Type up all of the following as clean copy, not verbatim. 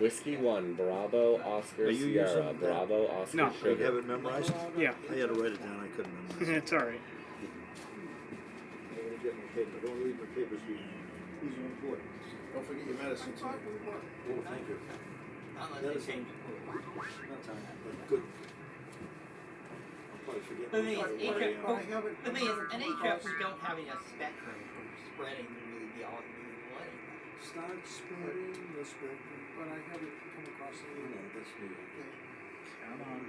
Whiskey 1, Bravo, Oscar, Are you Sierra, using that? Bravo, Oscar, No. Do you Sugar. have it memorized? Yeah. I had to write it down. I couldn't memorize it. It's all right. I'm going to get my paper. Don't leave my papers behind. These are important. Don't forget your medicine. Oh, thank you. Unless they change the rule. Not time, but good. I'll probably forget. The thing is, my HF, way out. the thing is, an HF, we don't have enough spectrum for spreading to really be all meaningful anyway. Start spreading the spectrum. But I haven't come across No, any. that's New York. Come on. I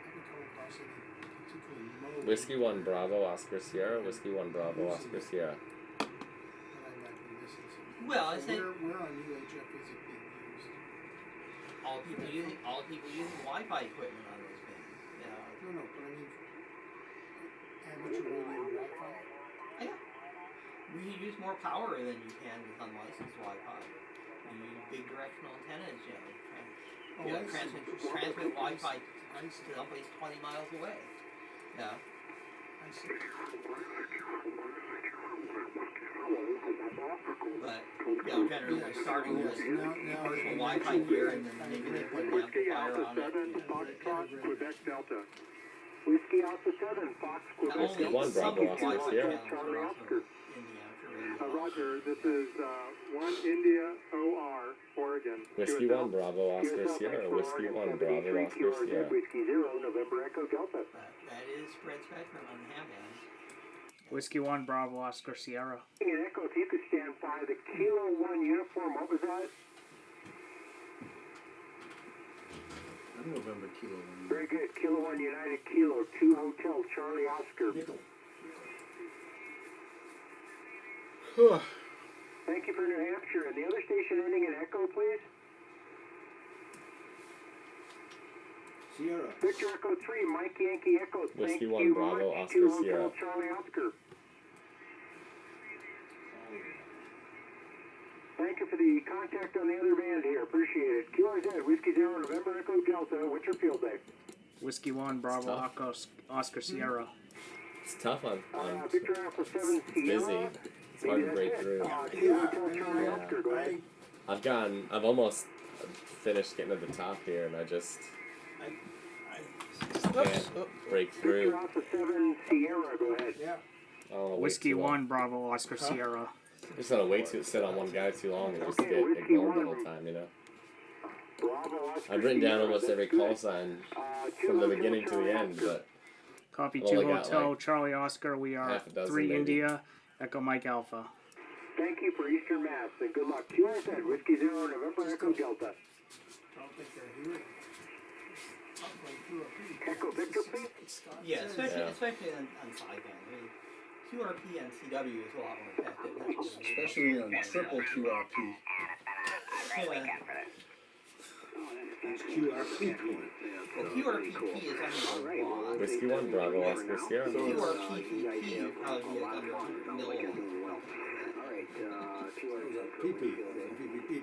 haven't come across any particularly mode Whiskey 1, Bravo, Oscar, Sierra. Whiskey 1, Bravo, Oscar, Sierra. that I might be missing something. Well, I So think where on UHF is it being used? all people using Wi-Fi equipment on those things. No, but I mean, amateur radio Wi-Fi. Yeah. We use more power than you can with unlicensed Wi-Fi. You use big directional antennas, Oh, I see. transmit Wi-Fi I see. to someplace 20 miles away. Yeah. I see. But, generally we're starting with Now, commercial Wi-Fi here, and then maybe they put an amplifier on it. Quebec Delta. Whiskey Alpha 7, Fox, Not Quebec only One some Bravo, Wi-Fi Oscar, Sierra. channels are also in the amateur radio. Roger, this is 1 India OR, Oregon. Whiskey 1, Bravo, Oscar, Sierra. Whiskey 1, Bravo, Oscar, Sierra. Whiskey 0, November Echo Delta. That is spread spectrum on the ham bands. Whiskey 1, Bravo, Oscar, Sierra. And Echo, if you could stand by the Kilo 1 uniform, what was that? I'm November Kilo 1. Very good. Kilo 1 United Kilo 2 Hotel Charlie Oscar. Nickel. Thank you for New Hampshire. And the other station ending in Echo, please? Sierra. Victor Echo 3, Mike Yankee Echo. Whiskey Thank 1, you Bravo, much. Oscar, 2 Hotel Sierra. Charlie Oscar. Thank you for the contact on the other band here. Appreciate it. Kilo Z, Whiskey 0, November Echo Delta. What's your field day? Whiskey 1, Bravo, tough. Oscar, Sierra. It's tough on Victor Alpha 7, Sierra. busy. It's hard to break through. 2 Hotel Charlie Oscar. Go ahead. I've almost finished getting to the top here, and I just can't break Victor through. Alpha 7, Sierra. Go ahead. Yeah. I don't wanna wait Whiskey too long. 1, Bravo, Oscar, Sierra. Just don't wanna sit on one guy too long and just Okay, get Whiskey ignored the 1. whole time, you know? Bravo, Oscar, I've written down Sierra. almost every That's call good. sign 2 from the Hotel beginning to the Charlie end, Oscar. but Copy I've 2 only got, Hotel, like, Charlie, Oscar. We are half a dozen 3 maybe. India, Echo Mike Alpha. Thank you for Eastern Mass and good luck. QSN, Whiskey 0, November Echo Delta. I don't think they're hearing. Echo Victor, please. Yeah, especially Yeah. especially on sideband. I mean, QRP and CW is a lot more effective. Especially on triple QRP. Yeah. It's QRP. Well, QRPP is under a lot. Whiskey 1, Bravo, Oscar, Sierra. QRPP would probably be like under 100 million. PP.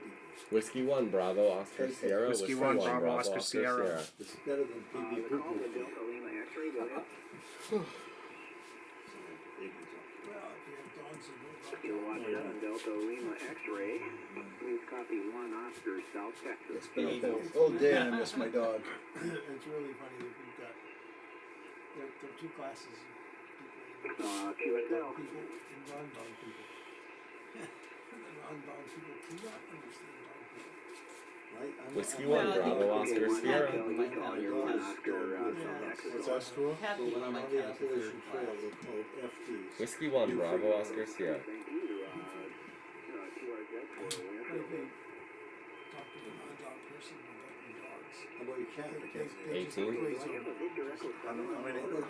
Whiskey 1, Bravo, Oscar, Sierra. Whiskey 1, Bravo, Oscar, Sierra. It's better than PP. Kilowatt 7 Delta Lima X-ray. Please copy 1 Oscar, South Texas. It's been a whole day and I miss my dog. It's really funny that we've got, there are two classes of people. QSL. People and non-dog people. And the non-dog people cannot understand dog people. Right? Whiskey Well, 1, I think Bravo, we Oscar, have Sierra. to like that. What's our score? Have But people when I'm like on the that as a third Appalachian Trail, class. they're called FDs. Whiskey 1, Bravo, Oscar, Sierra. What if they talk to a non-dog person about their dogs? How about your cat? They just 18? glaze over. How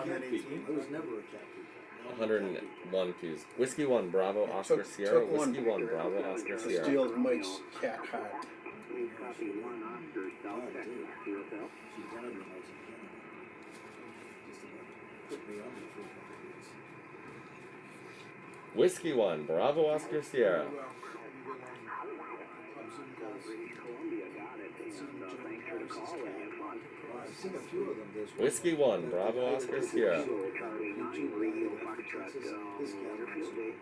many 18? I was never a cat people. 101 Qs. Whiskey 1, Bravo, Oscar, Sierra. Whiskey 1, Bravo, Oscar, Sierra. Steal Mike's cat heart. Please copy 1 Oscar, South Texas. QSL. She died when I was in Canada. Just about put me on the for a couple of years. Whiskey 1, Bravo, Oscar, Sierra. Well, have you been on Zoom calls? British Columbia got it, and thanks for the call and have fun. I've seen a few of them. There's one- Whiskey 1, Bravo, Oscar, Sierra. Charlie 9 Radio Foxtrot His cat airfield day.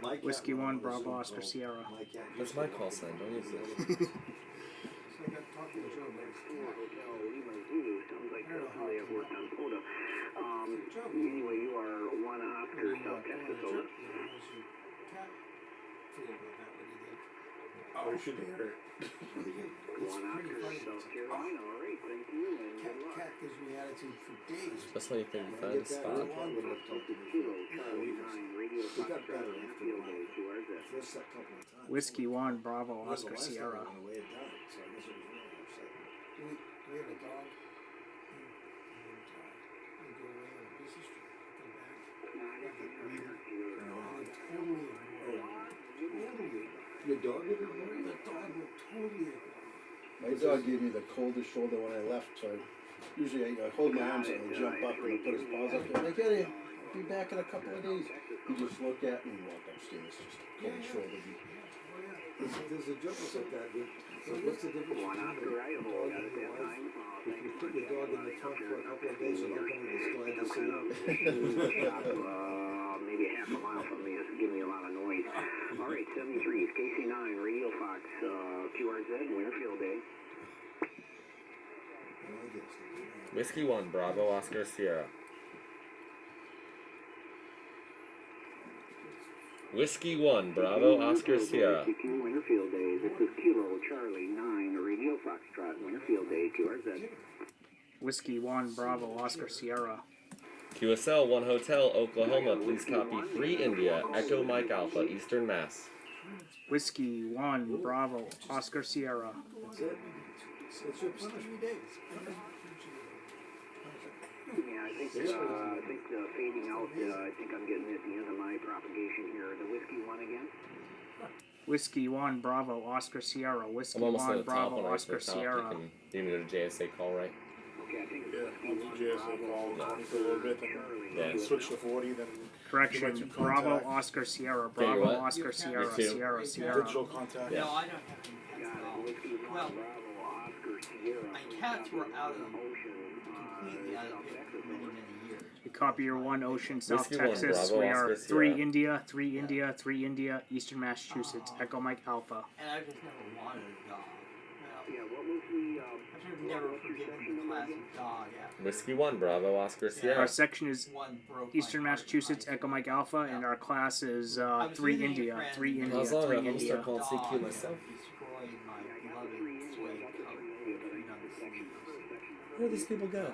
My cat Whiskey went 1 on a Bravo Zoom Oscar call. Sierra. My cat That's used my to call go sign. on Don't use it. So I got talking to Joe about his cat. Hotel Lima Zulu. Sounds like I don't know how they it have came worked up. on POTA. Joe, Anyway, you are one Oscar when South going on Texas, a over. trip, how's your cat feel about that, what he did? Oh, you should hear it. It's One pretty Oscar funny. South Carolina. All right, thank you, and good luck. Cat gives me attitude for days. Just when you think you When I found a get that, spot. cat would have talked to me Kilo for Charlie 9 Radio It got Foxtrot better and after a Field while. Day QRZ. The first couple of times. Whiskey 1 Bravo It was the Oscar last time Sierra. I went away, it died, so I guess it was really upset. We have a dog, and we go away on a business trip, come back, and totally ignored. Your dog would have The dog will totally ignore. My dog gave me the coldest shoulder when I left, so usually I hold my arms out and he'll jump up and he'll put his paws up. I'm like, Eddie, I'll be back in a couple of days. He just looked at me and walked upstairs, just cold shoulder. There's a difference like that. So what's the difference One Oscar between Idaho a dog got and it a that wife? time. If you put your dog in the trunk for a couple of days, you're not going to be glad to see you. Maybe a half a mile from me. It's giving me a lot of noise. All right, 73 is KC9 Radio Fox QRZ Winterfield Day. Whiskey 1 Bravo Oscar Sierra. Whiskey 1 Bravo Oscar Sierra. QQ Winterfield Day. This is Kilo Charlie 9 Radio Foxtrot Winterfield Day QRZ. Whiskey 1 Bravo Oscar Sierra. QSL 1 Hotel Oklahoma. Please copy 3 India Echo Mike Alpha Eastern Mass. Whiskey 1 Bravo Oscar Sierra. That's it. It's your punishment. 3 days. Yeah, I think fading out. I think I'm getting at the end of my propagation here. The whiskey one again. Whiskey 1 Bravo Oscar Sierra. Whiskey I'm almost at 1 the top Bravo when I reach the Oscar top. Sierra. You can do a JSA call, right? Okay, I think it's Yeah, whiskey once one, you JSA Bravo, call, Oscar, for a little bit, then Yeah. switch to 40, then Correction. Get Bravo contact. Oscar Sierra. Okay, Bravo what? Oscar Sierra. Me too. Sierra. digital Sierra. contact. Yeah. No, I don't have any cats got at it. all. Whiskey one, Well, Bravo, Oscar, Sierra. my cats were out of the Ocean, completely out of South it Texas, for many, over. many years. We copy your 1 Ocean, South Whiskey 1 Texas. Bravo We are Oscar 3 Sierra. India, 3 India, 3 India, Eastern Massachusetts. Echo Mike Alpha. And I just never wanted a dog. Well, Yeah, what was the? I've sort of never forgiven the classic dog after Whiskey 1 Bravo Oscar Our Sierra. section is one broke Eastern my heart. Massachusetts, Echo Mike Alpha, and our class is I was 3 visiting a India, friend 3 and India, How's long 3 I'm gonna India. start calling CQ Dog myself. destroyed my beloved suede coat on the sleeves. Where do these people go?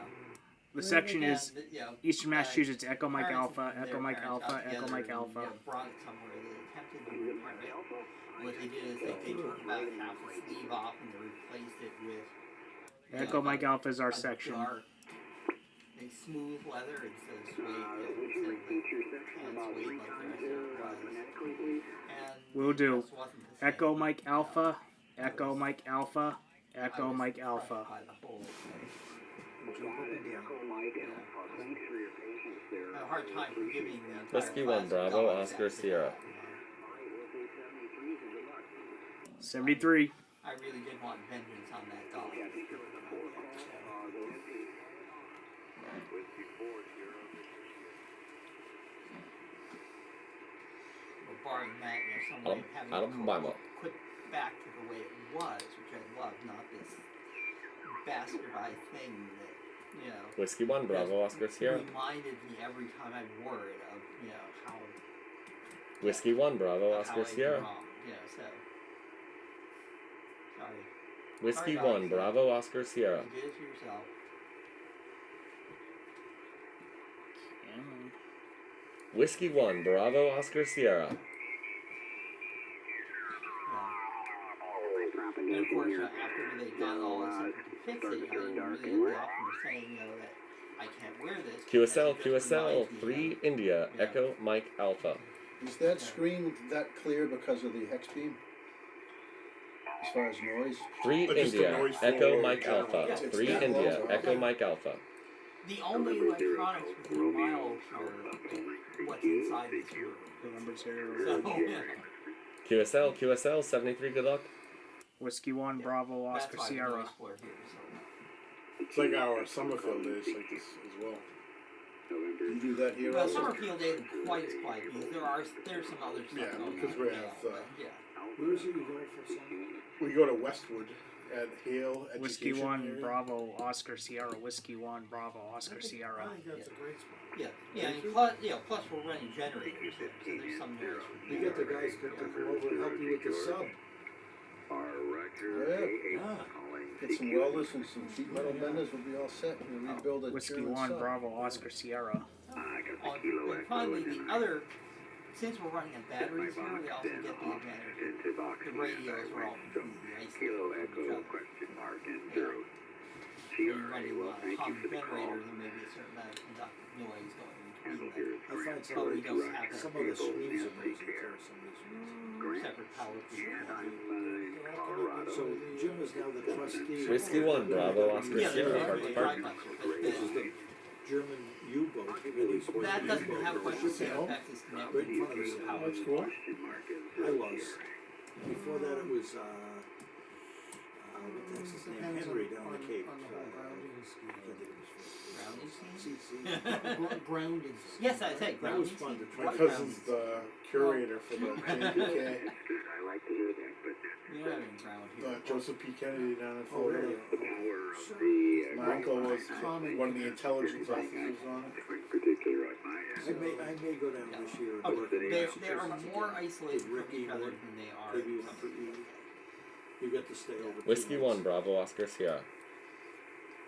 The section And, is you know, Eastern Massachusetts, Echo Mike parents Alpha, and Echo their Mike parents Alpha, got Echo together Mike and, Alpha. you know, brought it somewhere. They attempted to repair it. What they did is they took about half the sleeve off and they replaced it with Echo Mike Alpha is our a section. dark, a smooth leather instead of suede. Would you repeat your section And about suede lead like the times rest there of it was. phonetically, please? And Will it do. just wasn't the same. Echo Mike Alpha, Echo Mike Alpha, Echo Mike Alpha. By the whole thing. Got it, Echo Mike Alpha. Thanks for your patience there. I had a hard time forgiving the entire Whiskey 1 class of Bravo dogs Oscar after Sierra. that, you know. All right, we'll say 73 and good luck. 73. I really did want vengeance on that dog. Yeah, I think there was a 4 call. Go ahead, please. But barring that, you know, some way of having I don't it buy them. put back to the way it was, which I love, not this bastardized thing that, you know, Whiskey 1 Bravo Oscar Sierra. reminded me every time I wore it of, you know, how, Whiskey 1 Bravo how Oscar I did Sierra. wrong. You know, so. Sorry. Whiskey Sorry, 1 dogs. Bravo Oscar Sierra. You did it to yourself. Whiskey 1 Bravo Oscar Sierra. Yeah. And of Propagation course, here. after they'd done all this stuff to fix it, I didn't really get off from saying, you know, that I can't wear this. QSL because it just QSL reminds me 3 of- India Yeah. Echo Mike Alpha. Is that screen that clear because of the hex beam? As far as noise? 3 But just the India noise Echo floor Mike in general. Alpha. It's 3 that India low, Echo okay. Mike Alpha. The only electronics within a mile of here, what's inside this room. November So, 0. yeah. QSL 73 good luck. Whiskey 1 Bravo That's Oscar why the Sierra. noise floor here, so. It's like our Summerfield days like this as well. November You do that here Well, also? summer field day isn't quite as quiet because there's some other stuff Yeah, going because on. we you have, know, but, yeah. Where is it you go for summer? We go to Westwood at Hale Whiskey Education 1 area. Bravo Oscar Sierra. Whiskey 1 Bravo Oscar Sierra. I think that's a great spot. Yeah, and plus we're running generators there, so there's some noise. You get the guys to come over and help you with the sub. Yeah. Get some welders and some sheet metal benders, we'll be all set. We'll rebuild a Whiskey German 1 sub. Bravo Oscar Sierra. And finally, the other, since we're running on batteries here, we also get the advantage of the radios are all completely isolated from each other. So you're running a hum generator, there may be a certain amount of conductive noise going between them. I find some But of we the, don't have some of the screens are amazing too, some of these screens. separate power people. So Jim is now the trustee. Whiskey 1 Bravo Oscar Yeah, Sierra, they're Park to very Park. This is the German U-boat. That doesn't have quite the same effect as connected Right in front of us. to power. That's cool. I was. Before that it was, what's his name, Henry down the Cape. Grounding. Yes, I say That was grounding. fun to My try. cousin's the curator for the JPK. We don't have any ground here. Joseph P. Kennedy down in Oh, Florida. really? My uncle was one of the intelligence officers on it. I may go down this year. and work Okay, in they are Massachusetts. more isolated from Ricky each other Wood. than they are. Maybe from- you get to stay over. 2 Whiskey 1 months. Bravo Oscar Sierra.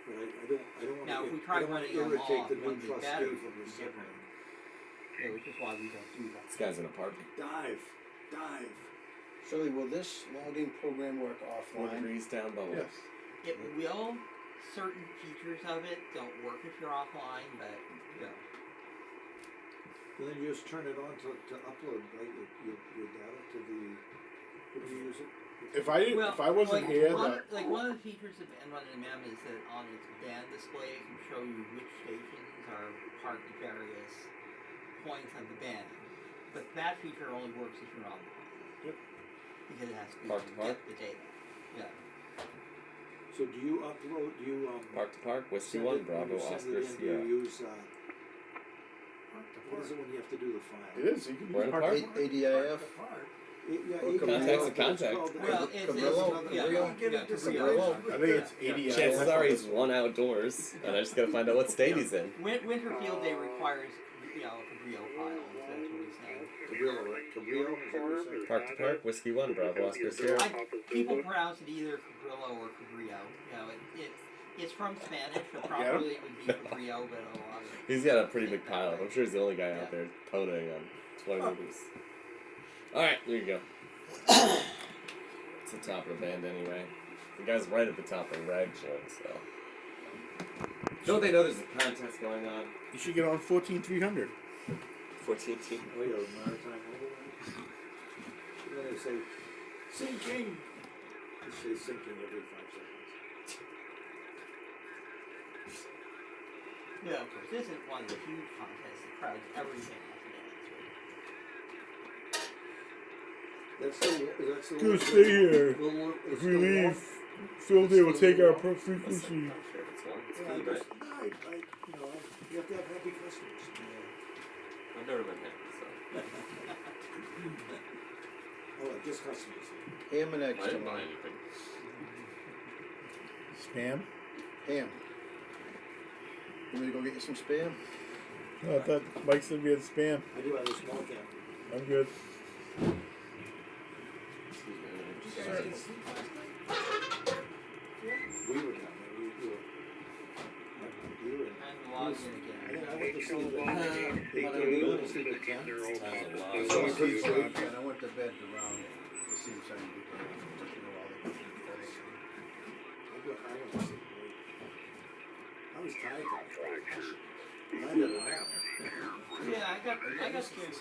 But I don't want Now, if we to try running a irritate law the on new the trustee battery, from the we get second. Yeah, which is why we don't do that. This guy's in a park. Dive. Shirley, will this logging program work 4 offline? degrees down below. Yes. It will. Certain features of it don't work if you're offline, but you know. And then you just turn it on to upload, right, your data to the, what do you use it? If I wasn't here, one of the features of N1MM is that on its band display it can show you which stations are part of various points on the band. But that feature only works if you're online. Yep. Because it has to be Park able to to park? get the data. Yeah. So do you upload, Park to Park, Whiskey send 1 it- when Bravo you send Oscar it in, do Sierra. you use, what is it when you have to do the file? it is. You can We're in use a park. park. ADIF? Yeah, Or you can- Contact's a it's contact. called- Well, it's Cabrillo? yeah, Cabrillo? Cabrillo. I think it's 80. Chances are he's one outdoors, and I just gotta find out what state he's in. Winter Field Day requires a Cabrillo file. That's what he's saying. Cabrillo, right? Cabrillo, is that what you said? Park to Park, Whiskey 1 Bravo Oscar Sierra. People pronounce it either Cabrillo or Cabrillo. You know, it's from Spanish, so properly it would be Cabrillo, but a lot of He's got a pretty big pile. I'm sure he's the only guy out there toning on 20 movies. Alright, there you go. It's the top of the band anyway. The guy's right at the top of rag joint, so. Don't they know there's a contest going on? You should get on 14300. 14 team. Oh, yeah, maritime overlay. And then they say, sinking! They say sinking every 5 seconds. Yeah, of course, this isn't one of the huge contests that crowds everything out to That's the Go stay here. It's If we the leave, long- Phil Day will it's take the our long- frequency. I'm not sure if it's one. It's Yeah, food, just, right? you have to have happy customers. I've never been happy, so. Oh, just customers. Ham and eggs I didn't buy tonight. anything. Spam? Ham. You want me to go get you some spam? No, I thought Mike said we had spam. I do have a small can. I'm good. We were down there. We were. You were in. and log in again. I went to sleep at. So we put the and I went to bed around the same time you did. I went to sleep late. I was tired. I had a nap. Yeah, I got scared.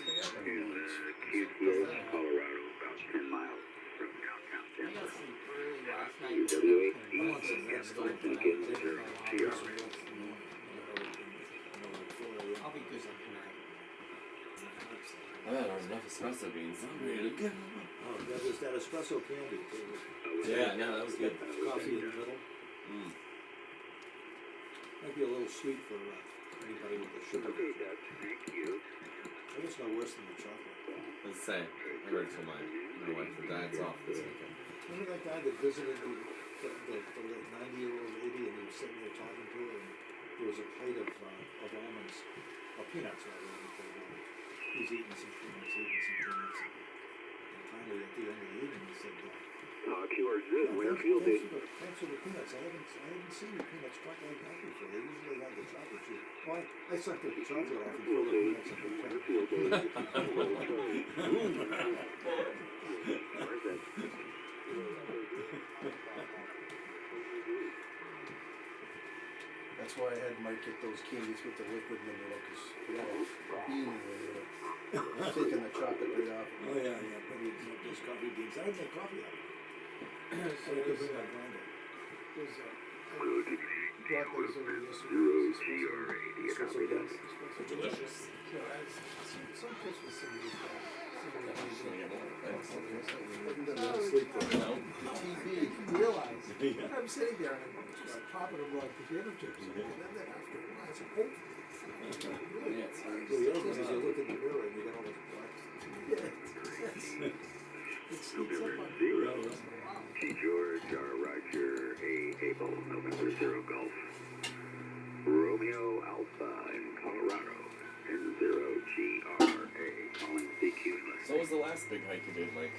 Colorado, about 10 miles from downtown I Denver. got sleep early last night. W8 I want some begins next time. their CR. I'll be good tonight. Oh, there was enough espresso beans. I'm ready to go. Oh, that was that espresso candy too. Yeah, no, that was good. Coffee in the middle. Mm. Might be a little sweet for Anybody with the sugar. Okay, Dutch, thank you. I think it's no worse than the chocolate. Let's say, I heard from my wife, the diet's off this weekend. Remember that guy that visited the 90-year-old lady, and he was sitting there talking to her, and there was a plate of almonds, or peanuts rather than almonds. He was eating some peanuts, and finally at the end of the evening he said, QRZ, "Oh, Winterfield thanks Day. for the peanuts. I haven't seen the peanuts quite like that before. They usually have the chocolate chip. Well, I sucked the chocolate off and threw the peanuts in the Winterfield Day. Where's that? That's why I had Mike get those candies with the liquid in the middle, because you know, bean in the middle. Taking the chocolate right off. Oh yeah, but he didn't have those coffee beans. I would make coffee out of it. So I could bring my grinder. There's a, I Good brought those over yesterday. Zero GRA. Do you copy that? Delicious. So some Christmas somebody got. Sleep for No. TV. Realize I'm sitting there and I'm just popping them like potato chips. And then after a while, I said, oh. Yeah, it's Well, the other one is you look in the mirror and you got all those black Yeah, it sneaks up on Zero. me. G George, R Roger, A Able, November 0 Golf. Romeo Alpha in Colorado. And 0 GRA. Calling CQ. So what was the last big hike you did, Mike?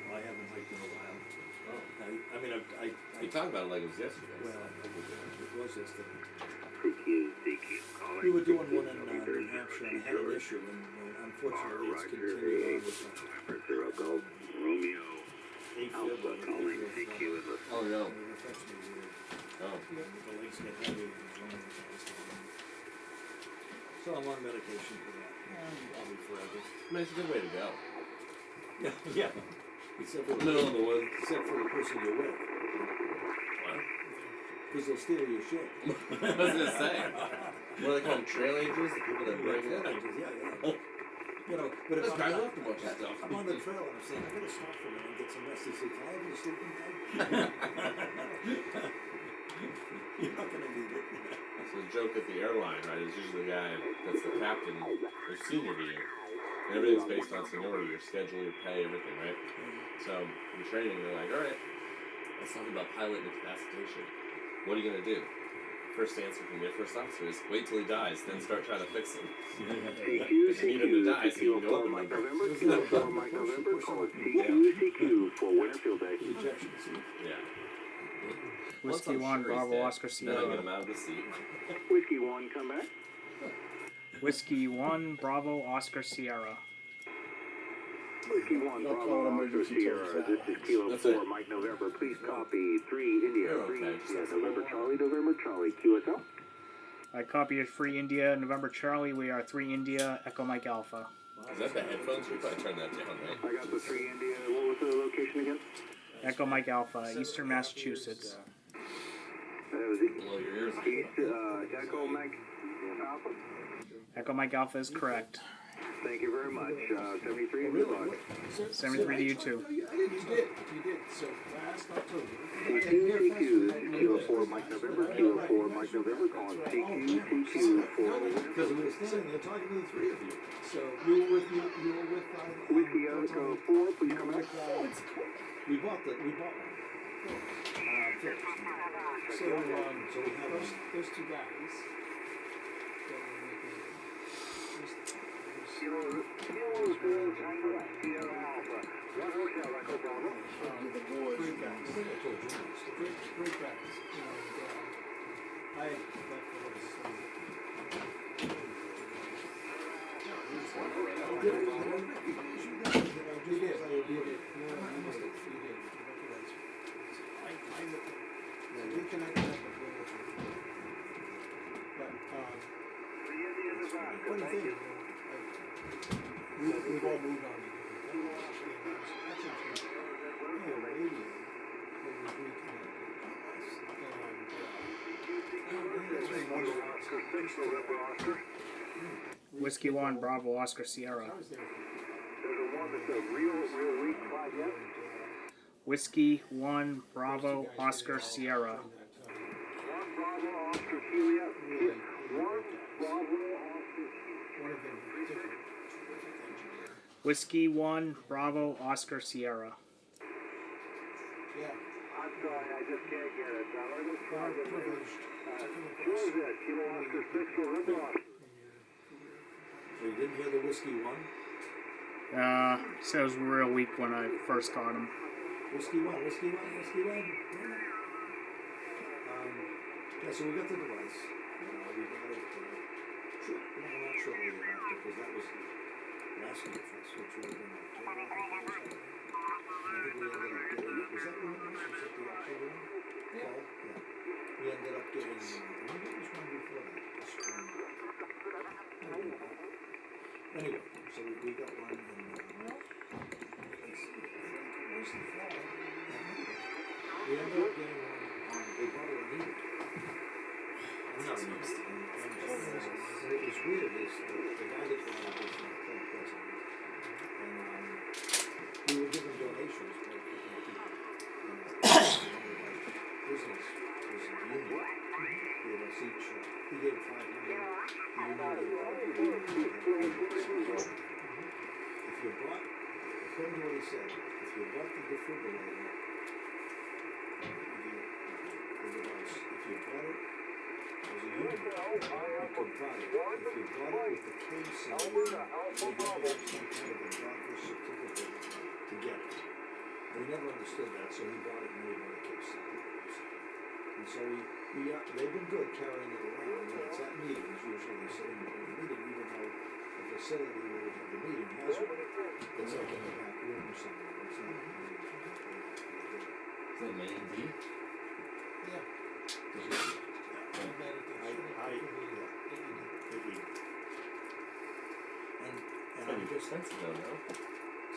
Well, I haven't hiked in a while. Oh. I mean, I You talked about it like it was yesterday. well, it was yesterday. CQ. Calling We were doing one in New Hampshire, and I had an issue, and unfortunately it's continued on with November 0 Golf. Romeo Alpha calling CQ in the Oh no. It affects me weird. Oh. The legs get heavy and the joint is always heavy. So I'm on medication for that. I'll be forever. I mean, it's a good way to go. Yeah. Except for Middle of the woods. except for the person you're with. Because they'll steal your shit. I was gonna say. What do they call them? Trail angels? The people that break it? Yeah. You know, but if Those I'm guys not- love to watch that stuff. I'm on the trail and I'm saying, I gotta stop for a minute and get some rest. They say, can I have your sleeping bag? You're not gonna need it. So the joke at the airline, right, is usually the guy that's the captain or senior to you. And everything's based on seniority, your schedule, your pay, everything, right? So in training, they're like, all right, let's talk about pilot incapacitation. What are you gonna do? First answer from your first officer is wait till he dies, then start trying to fix him. CQ, You need him to die so you can go up CQ, and Mike like, November, Q4 Mike November, call it CQ for Winterfield Day. Ejection seat. yeah. Whiskey Once I'm 1, sure he's Bravo, dead, Oscar, then I get Sierra. him out of the seat. Whiskey 1, come back. Whiskey 1, Bravo, Oscar, Sierra. Whiskey 1, I'll call Bravo, it Oscar, emergency Sierra. till This is Kilo That's 4 it. Mike November. Please copy 3 India, You're 3 okay, just India, has a November little Charlie, QSL. I copied Free India, November Charlie. We are 3 India, Echo Mike Alpha. Is that the headphones? You probably turn that down, right? I got the 3 India. What was the location again? Echo Mike Alpha, Eastern Massachusetts. That was Blow your ears. East, Echo Mike Alpha. Echo Mike Alpha is correct. Thank you very much. 73 good luck. 73 to you too. You did. So last October. CQ, this is Kilo 4 Mike November, Kilo 4 Mike November, calling CQ for Because we were standing there talking to the three of you. So you were with Whiskey Echo 4, please come back. We bought one. First. So So we have those two guys that were making The boys. great guys. I think I told you this. Great guys. And I left for what was You did. You did. You must have. You did. I looked at it. So we connected up with the other two. But, funny thing, you know, like, we've all moved on to different things. Actually, from a radio, where we reconnected. And, it's been wonderful. Whiskey 1, Bravo, Oscar, Sierra. I was there for There's a one that's a real weak spot yet. Whiskey 1, Bravo, Oscar, Sierra. 1 Bravo, Oscar, Juliet. 1 One of them particular terrific engineer. Whiskey 1 Bravo Oscar Sierra. Yeah. I'm sorry, I just can't get it. We're privileged to come across What is it? Kilo Oscar 6 for Ripoff. So you didn't hear the whiskey one? So it was real weak when I first got him. Whiskey one. Yeah, so we got the device. We got it. Not shortly thereafter, because that was last month, which would have been October. I think we ended up getting it. Was that when it was? Was it the October one? Fall? Yeah. We ended up getting, maybe it was one before that, the spring. Anyway, so we got one in, let's see, where's the fall? We ended up getting one on, they brought it needed. And it was weird, is the guy that brought it was the club president. And we were giving donations to people. Business was a union. Gave us each, he gave 500, the union gave 500. If you bought, according to what he said, if you bought the defibrillator, the device, if you bought it, as a union, you could buy it. If you bought it with the case in the union, you had to have some kind of a doctor's certificate to get it. We never understood that, so he bought it and we bought a case. And so they've been good carrying it around. When it's at meetings, usually sitting in a meeting, even though the facility where we have the meeting has one, it's like in the back room or something. It's not Is that main D? Yeah. And It's I'm pretty just expensive though, no?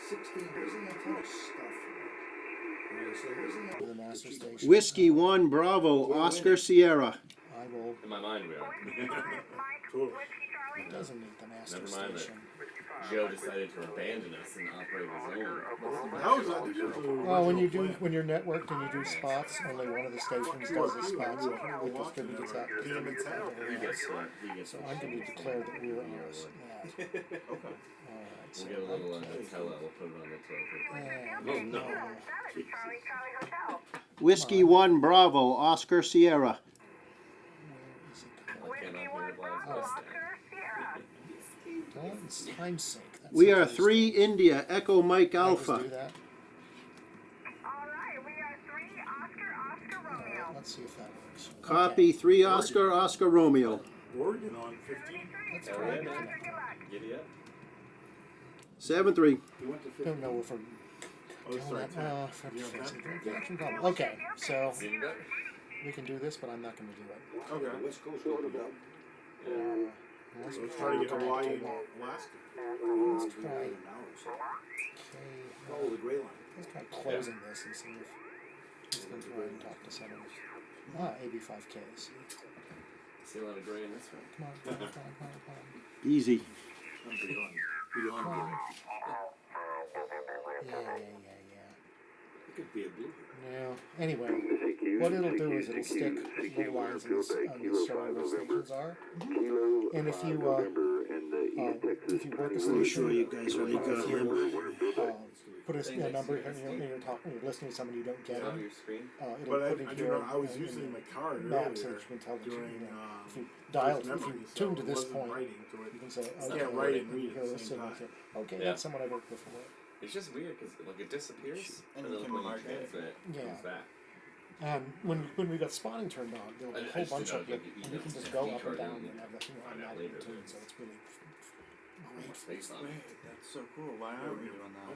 16, where's the antenna stuff? So where's the To the master station. Whiskey 1 Bravo Oscar Sierra. I will. In my mind, we are. It doesn't need the master Never mind station. that Joe decided to abandon us and operate his own. How is that because of the Well, when you original do, when you're networked and you do spots, only one of the stations does the spots. It distributes that. He gets So I'm going to declare that we're on this. Okay. Alright, so We'll get a little Nutella, we'll put it on the and, no. Whiskey 1 Bravo Oscar Sierra. where is it? I cannot hear it loud. Well, it's time sync. That's We are interesting. 3 India Echo Mike Can I just Alpha. do that? Alright, we are 3 Oscar Romeo. Let's see if that works. Copy Okay. 3 Oscar Romeo. Oregon on 15. That's Yeah, correct. right. Giddy up. 7-3. You went to 15. Don't know if we're Oh, doing sorry, that. 10. For You know, action problem. Okay, so Seen better? we can do this, but I'm not going to do it. Okay. The West Coast opened up. Unless So we let's try to get connect Hawaii to and Alaska. Let's try. Okay, follow the gray line. Let's try closing this and see if he's going to try and talk to someone. AB5Ks. See a lot of gray in this one. Come on, come on, come on, come on, come on. Easy. I'm beyond Come on. gray. Yeah. It could be a blue. Now, anyway, what it'll do is it'll stick little lines in this, on this showing where stations are. And if you work a station, you guys already got him. put a number here, you're talking, you're listening to somebody you don't Is get it on it, your screen? it'll But put I in do here. know, I was in using my card maps earlier that you can tell that you, during, if you dial, first if you memory, so tune to it this wasn't point, writing to it. you can say, It's okay, not write writing. and read here, at the listen, same time. okay, Yeah. that's someone I've worked before. It's just weird because like it disappears And and you then can when you mark it. transmit, it Yeah. comes back. When we got spotting turned on, there were a I whole just bunch didn't of know them, if you and you can could just use go the up and card down and and have that, find out later, tune, but- so it's really great. Face on. Wait, that's so cool. Why aren't we doing that?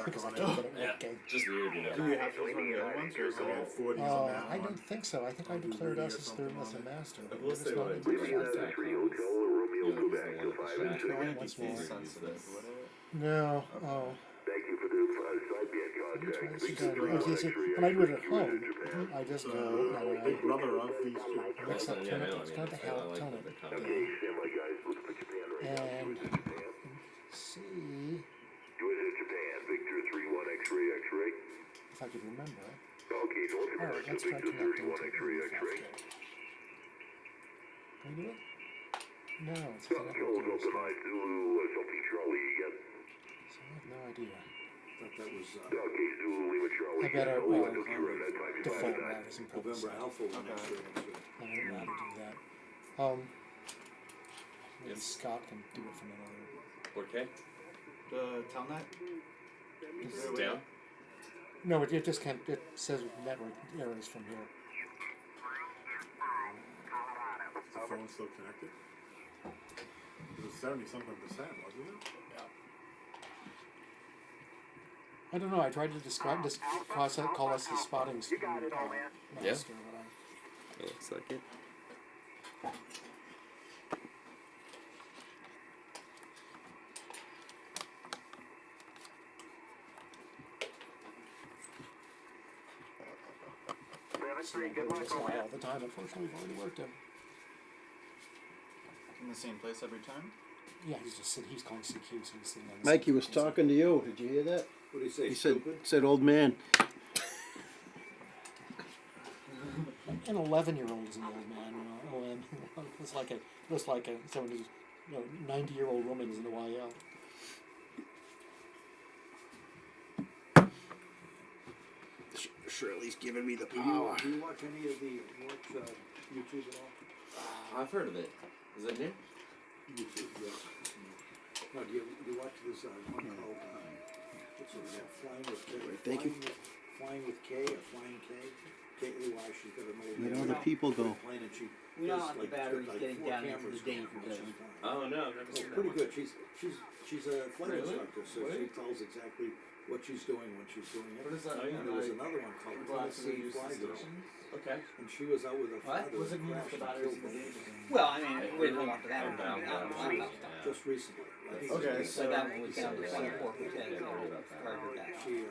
Because I don't get it Yeah, working. just weird, you know. Do we have to use one of the other ones, or is I had it? 40s on that I one. don't think so. I think I I'll do declared Rudy us or as something as a on it. master. But We'll we're say just what not I into do. the That's fact. Sensitive, whatever. No, Thank you for the sideband contact. when I do it at home, I just go and Big brother of these two. mix up, Yeah, turn I it, know, it's I kind mean, of I how like tone the it. combination. Stand by, guys. Let's put Japan right now. And Japan. see USS Japan, Victor 3-1 X-ray, X-ray. if I could remember. Okay, North Alright, America, let's try Victor connecting 31 to X-ray, the X-ray. Can we do it? No, it's a network error. So I have no idea. Thought that was, I better default routers and November purpose. Alpha one Okay. actually. I don't know how to do that. Maybe Yes. Scott can do it from another. Okay. The telnet? Is there a it way down? to- No, it just can't. It says network errors from here. Is the phone still connected? It was 70-something%, wasn't it? I don't know. I tried to describe this. Call us the spotting master, Yeah. but It looks like it. I do this guy all the time. Unfortunately, we've already worked him. In the same place every time? Yeah, he's just sitting. He's calling CQ, so he's sitting on the Mike, he same was frequency. talking to you. Did you hear that? What do you say, He said, stupid? old man. An 11-year-old is an old man, you know. It's like someone who's, 90-year-old woman is in the YL. Shirley's giving me the Do you watch any of the, YouTube at all? I've heard of it. Is it new? YouTube, yes. No, do you watch this, one called, what's it, Flying with K? Thank you. Flying with K, or Flying K? K-A-Y, she's got an old. Where'd all the people go? Plane and she We don't does, want the like, batteries like getting 4 down into cameras the danger going, which zone. is fine. Oh no, I've never Oh, seen that pretty one. good. She's a flight Really? instructor, so Really? she tells exactly what she's doing when she's doing it. What is that? Oh, yeah. And there was another one called Tennessee Fly Girl, Okay. and she was out with her What? father. What's it mean if the crashed and battery's in killed the both of them. Well, I mean, we don't want that one. Down, down, down. Just recently. I think Okay, it's- So that one was down to Yeah. 24%. Yeah, I heard about that. Started with that. She,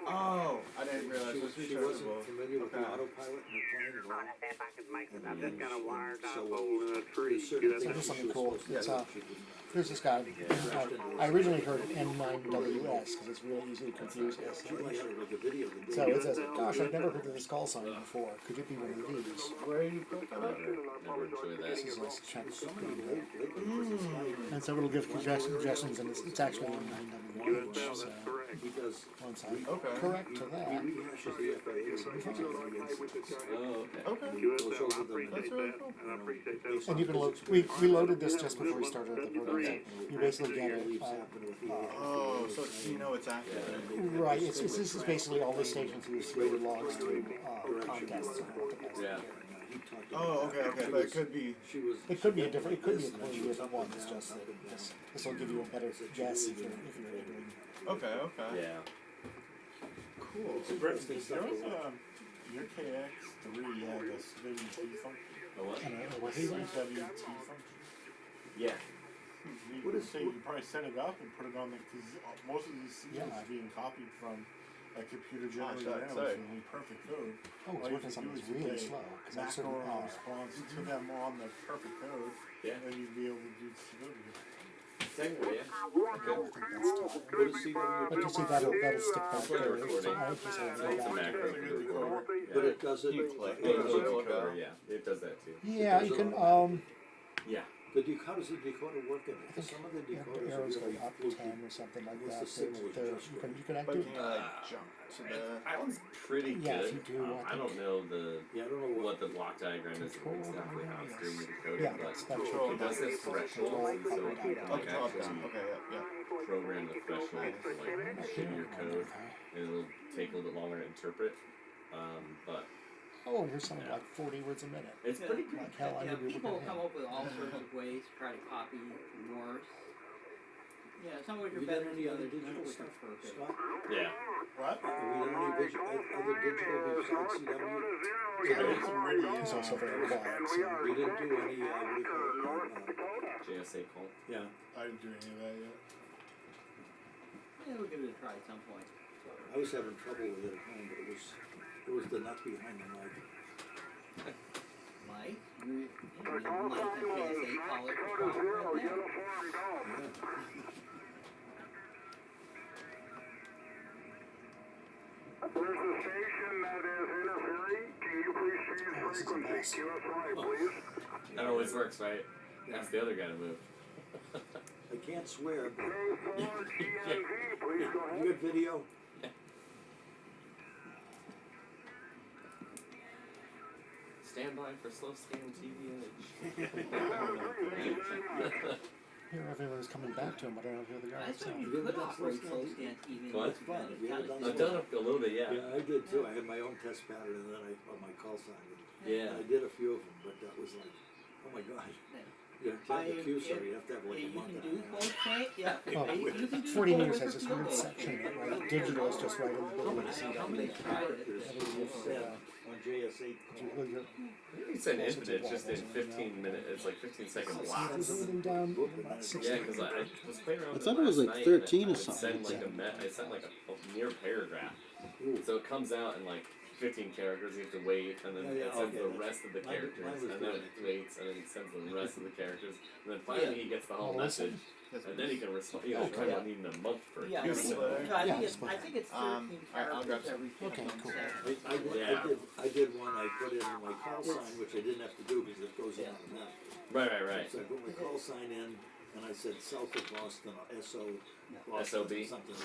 Oh, I didn't realize it was she wasn't rechargeable. familiar with the Okay. autopilot in the plane at all. I've just got a wire So, hole in a tree. there's certain So things here's she something was cool. supposed to It's, do, she didn't. Here's this guy. I originally heard it N9WS because it's really easily confused. She only had like a video to do So it. it says, "Gosh, I've never heard of this call sign before. Could it be one of these?" Where are you put that up? Never enjoyed that. This is a check. There's so many lately, And so it'll give suggestions, and it's actually N9WH. So because once I Okay. correct to that, he hashes the FAA sometimes on the incidents. Oh, okay. Okay. And he goes over them. That's really cool. and you can load. We loaded this just before we started the program. So you basically get it. Oh, so you know it's active. Right. This is basically all the stations who submitted logs to contests. Yeah. Oh, okay. But it could be. She was. It could be a different. It could be a completely different one. It's just that this will give you a better guess if you're doing. Okay. Yeah. Cool. There was your KX3 had a SWT function. Oh, what? I don't know what SWT function. Yeah. You would say you probably set it up and put it on the, because most of these signals Yeah. are being copied from a computer generated that's now, right. so in perfect code. Oh, it's working something that's really slow. Because I'm certain. Macro response to them on the perfect code, Yeah. and then you'd be able to do stability. Technically, yeah. I think that's tough. What is CW? But you see, that'll stick back That's what there. I'm recording. So I just have to go It's a back. macro That's a good recorder. But Yeah. it does it. You click. Yeah, Yeah, it's a look decoder, out. yeah. It does that too. Yeah, you can. Yeah. How does the decoder work in I it? think Some of the the decoders are arrows go really up fluky. 10 or something like What's that. the signal is They're- just you can But do. can you jump to the? That one's pretty Yeah, good. if you do, I don't know the Yeah, I don't know what the block diagram is Control exactly how it's doing the decoding, Yeah, but that's Control it does have thresholds, and so you can Oh, like drop actually down. Okay, yeah. program the threshold to like ship your code, and it'll take a little bit longer to interpret. But Oh, and here's something like 40 words a minute. it's pretty good. Like hell, I knew we were People going come to. up with all sorts of ways to try to copy Morse. Yeah, some of Have your you done better any other than digital others stuff, are perfect. Scott? Yeah. What? Have we done any other digital besides CW? I did some radio. It's also very quiet. So. We didn't do any, what do you call it? JSA call. Yeah. I didn't do any of that yet. Yeah, we'll give it a try at some point. I was having trouble with it at home, but it was the nut behind the mic. Mike, you Mike and JSA college right now. Yeah. There's a station that is interfering. Can you please change Oh, this is a frequency mess. QSI, please? That always works, right? Ask the other guy to move. I can't swear, but K4 please go ahead. good video. Stand by for slow scan TVH. Here everyone's coming back to him, but I don't hear the I guys. thought you You ever could done offer slow slow scan? scan TV. What? It's fun. Have you ever done I've done a little bit, yeah. Yeah, I did too. I had my own test pattern and then on my call sign. Yeah. I did a few of them, but that was like, oh my god. Yeah, to have the Q, so you have to have like a You month can and do a half. both, right? Yeah. Oh, You can do 40 both meters with has this your weird field section, goal. right? Digital is just right in the middle of the How CW. many tried it? It's said on JS8 call. You said infinite, just in 15 minutes. It's like 15-second blocks. Down about 60. Yeah, because I was playing around I with thought it it was last like night, 13 and or I would something. Send like I sent like a near paragraph. So it comes out in like 15 characters. You have to wait, and then Yeah, it sends okay, the rest of the mine characters, was and then good. it waits, and then it sends the rest of the characters, and then finally he gets the whole message, and then he can respond. You know, Okay. probably needing a month for Yeah, it. I think Yeah, it's 13 I'll grab characters every 15 Okay, cool. seconds. I did one, I put in my call sign, which I didn't have to do because it goes in automatically. Right. So I put my call sign in and I said south of Boston or SO Boston SOB. or something.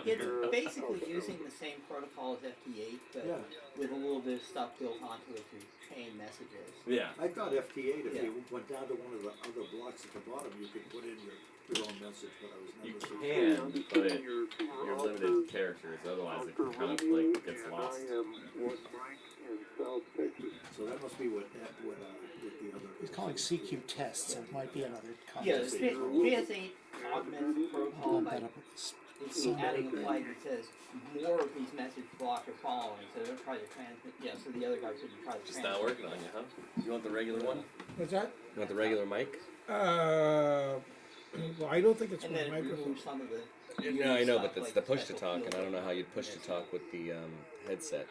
It's basically using the same protocol as FT8, but Yeah. with a little bit of stuff built onto it through chain messages. Yeah. I thought FT8, if Yeah. you went down to one of the other blocks at the bottom, you could put in your own message, but I was You never sure. can, but you're limited characters. Otherwise, it kind of like gets lost. So that must be what the other. He's calling CQ tests, so it might be another Yeah, context. the PS8 augments the protocol Bump by that up. it's adding a flag that says more of these message blocks are following, so they'll try to transmit. Yeah, so the other guys shouldn't try to Just transmit. not working on you, huh? You want the regular one? What's that? You want the regular mic? Well, I don't think it's And my then it microphone. removes some of the. No, I know, stuff, but it's like the push to special talk, and I field don't know how you'd push to talk with the headset.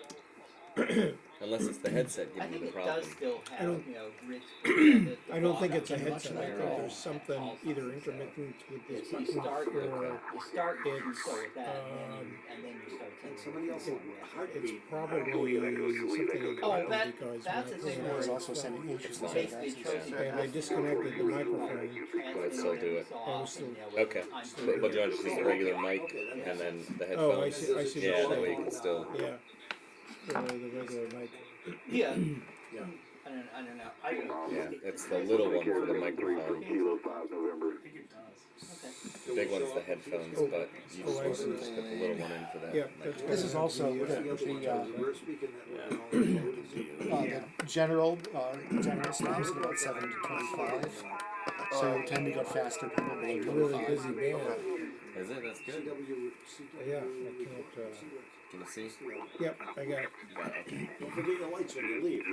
Unless it's the headset I giving think you the it problem. does still I have, don't- you know, rich. I don't think it's a Much headset. I like think all- there's something either intermittent with Yeah, this so you button start or you start you it's, start with that, um, and then you start And to. somebody else, it's heartbeat. probably something in the Oh, button that- because that's when the I thing pull where He's it also out, sending issues. not. Basically, shows and I disconnected the microphone. But still do it. Okay. But But do you want to just use the regular mic and then the Oh, I headphones? see. I see. Yeah, what that you're way you saying. can still. Yeah. The regular mic. Yeah. Yeah. I don't know. I don't know. Yeah, it's the little one for the microphone. The big one's the headphones, but you Oh, I just see. put the little one in for that. Yeah, that's This is also We're speaking the general stops at about 7 to 25. So you tend to go faster people below It's a really 25. busy band. Is it? That's good. Yeah, I can't. Can you see? Yep, I got it. Don't forget your lights when you leave.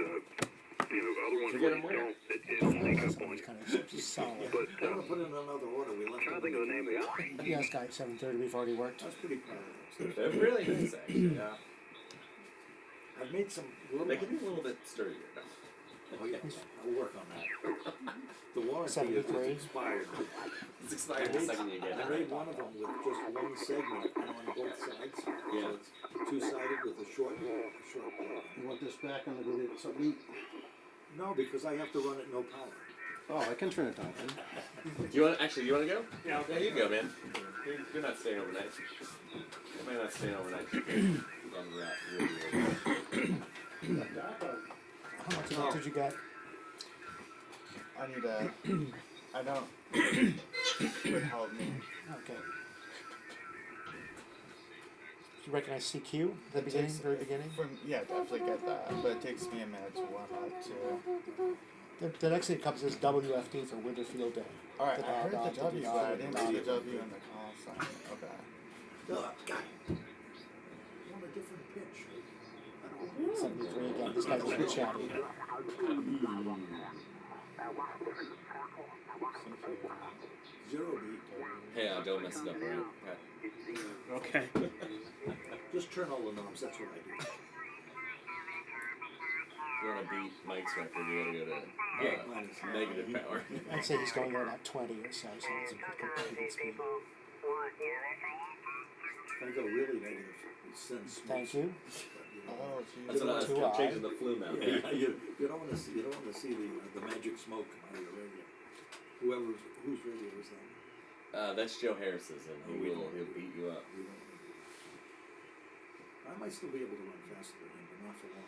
Forget them later. It's kind of solid. I'm gonna put in another order, we left. Trying to think of the name of it. You guys got 7:30. We've already worked. I was pretty proud of those. They're really nice, actually. Yeah. I've made some. They can be a little bit sturdier. Oh yeah, I'll work on that. The warranty is 73. expired. It's expired the second you get I it. made one of them with just one segment on both sides. Yeah. So it's two-sided with a short. You want this back? I'm gonna go get something to eat. No, because I have to run it no power. Oh, I can turn it on. Do you want? Actually, you want to go? Yeah. Yeah, you go, man. You're not staying overnight. You might not stay overnight. How much of it did you get? I need a. I don't. Would help me. Okay. You recognize CQ at the beginning, very beginning? Yeah, definitely get that. But it takes me a minute to warm up too. The next thing that comes is WFD for Winter Field Day. Alright, The I heard dot, the W, dot, but I dot, didn't dot, see the dot. W in the call sign. Okay. Oh, God. I'm on a different pitch. 73 again. This guy's a little chatty. Zero beat. Hey, don't mess it up, alright? Okay. Just turn all the knobs, that's what I do. If you want to beat Mike's record, you gotta go to Mine is negative power. I'd say he's going at about 20 or so, so it's a good competing speed. If I go really negative, it sends. Thank you. But, you know, Oh, That's what I was Two changing the flu now. Yeah, you don't wanna see the magic smoke come out of your radio. Whose radio is that? That's Joe Harris's, and he'll beat you up. I might still be able to run faster than him, but not for long.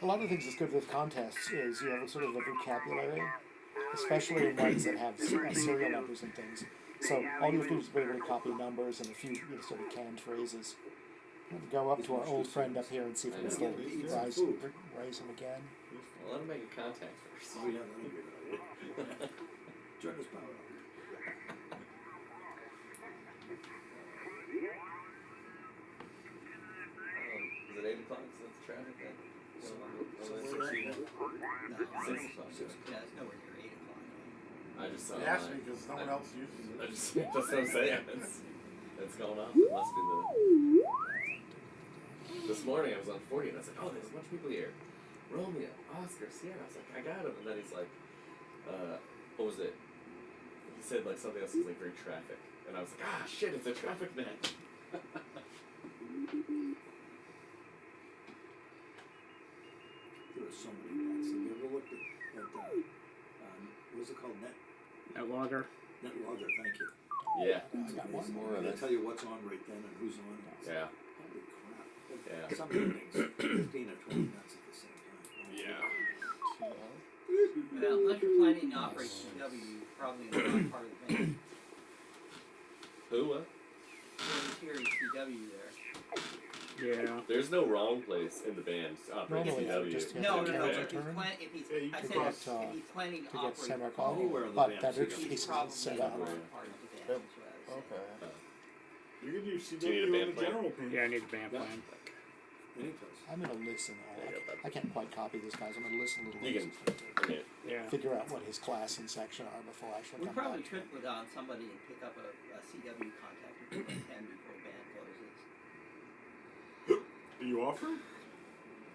A lot of things that's good with contests is you have a sort of a vocabulary, especially in ones that have serial numbers and things. So all you have to do is be able to copy numbers and a few sort of canned phrases. We'll go up to our old friend up here and see if we can still raise him again. Well, let him make a contact first. Oh yeah, that'll be a good idea. Turn his power on. Is it 8 o'clock? Is that the traffic then? No, 6 o'clock. yeah, it's nowhere near 8 o'clock. I just saw They asked me because no one else uses it. That's what I'm saying. It's going up. It must be the. This morning I was on 40 and I was like, oh, there's a bunch of people here. Romeo, Oscar, Sierra. I was like, I got him. And then he's like, what was it? He said like something else. He's like, very traffic. And I was like, ah, shit, it's a traffic net. There are so many nets. Have you ever looked at what's it called? Netlogger. Netlogger, thank you. Yeah. I got one more of They it. tell you what's on right then and who's on. Yeah. Holy crap. Yeah. Some meetings, 15 or 20 nuts at the same time. Yeah. Well, unless you're planning to operate CW, probably not part of the band. Who? What? Volunteer CW there. Yeah. There's no wrong place in the band to operate Normally, CW. just to No, get no, no. the If he's, turn if he's, Yeah, you I can said get, if he's planning to to get operate center Anywhere call, in the but band, that CW. is he's cases probably set not up. part of the band. Is what I was saying. You can do Do you need a CW band in the plan? general pin. Yeah, I need a band plan. Any place. I'm gonna listen. I can't quite copy this guy's. I'm gonna listen a little You bit. can. Yeah. Figure out what his class and section are before I should We come probably back. could put on somebody and pick up a CW contact and put like 10 before band closes. Do you offer?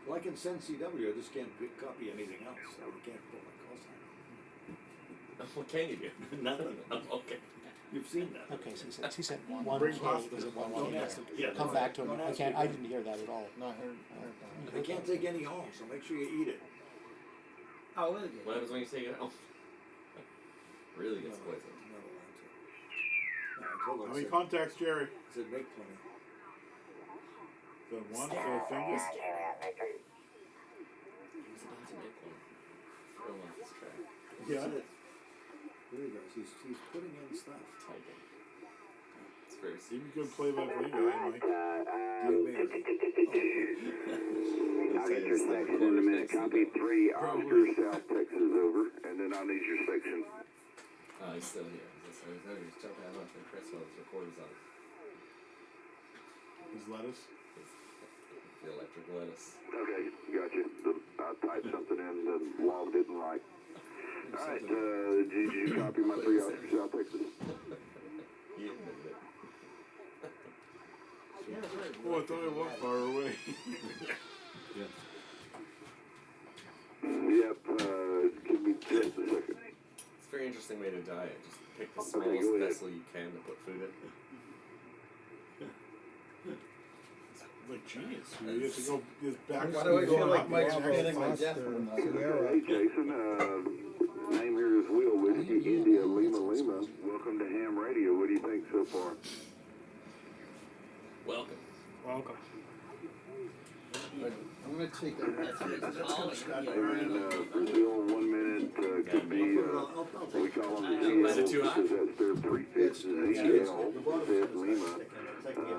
Well, I can send CW, I just can't copy anything else. I can't put my call sign. What can you do? Nothing. Okay. You've seen that. Okay, so he said 1K. Bring Is hospital. it 1K? Don't ask him. Yeah, Come don't back to him. don't I ask can't. me. I didn't hear that at all. No, I heard I can't take any home, so make sure you eat it. Oh, really good. What happens when you take it out? Really gets poisoned. Not allowed to. No, I told her, How I many said, contacts, Jerry? I said, make plenty. Is that one? Is that a finger? He's about to make one. Throw him off this track. Yeah. That's it. There he goes, he's putting in stuff. Typing. It's very You serious. can play by play guy, Mike. Dear Mary. I'll get your section in a minute. Copy 3, Oscar, South Texas, over. And then I'll need your section. Oh, he's still here. He's jumping out and Chris while his recorder's on. His lettuce. The electric lettuce. Okay, gotcha. I typed something in the log didn't like. Alright, did you copy my 3 Oscar, South Texas? He admitted it. Oh, I thought I was far away. Yep, give me just a second. It's a very interesting way to die. Just pick the Okay, smallest go ahead. vessel you can to put food in. It's like genius. You have to go just back. Why do I feel like Mike's planning my death from Sierra? Hey Jason, name here is Will Whiskey, India, Lima, Lima. Welcome to Ham Radio. What do you think so far? Welcome. Welcome. I'm gonna take that. That's That's gonna start And then Brazil, 1 minute, could be, we call them the Is it too hot? because that's their prefix, ZL, said Lima.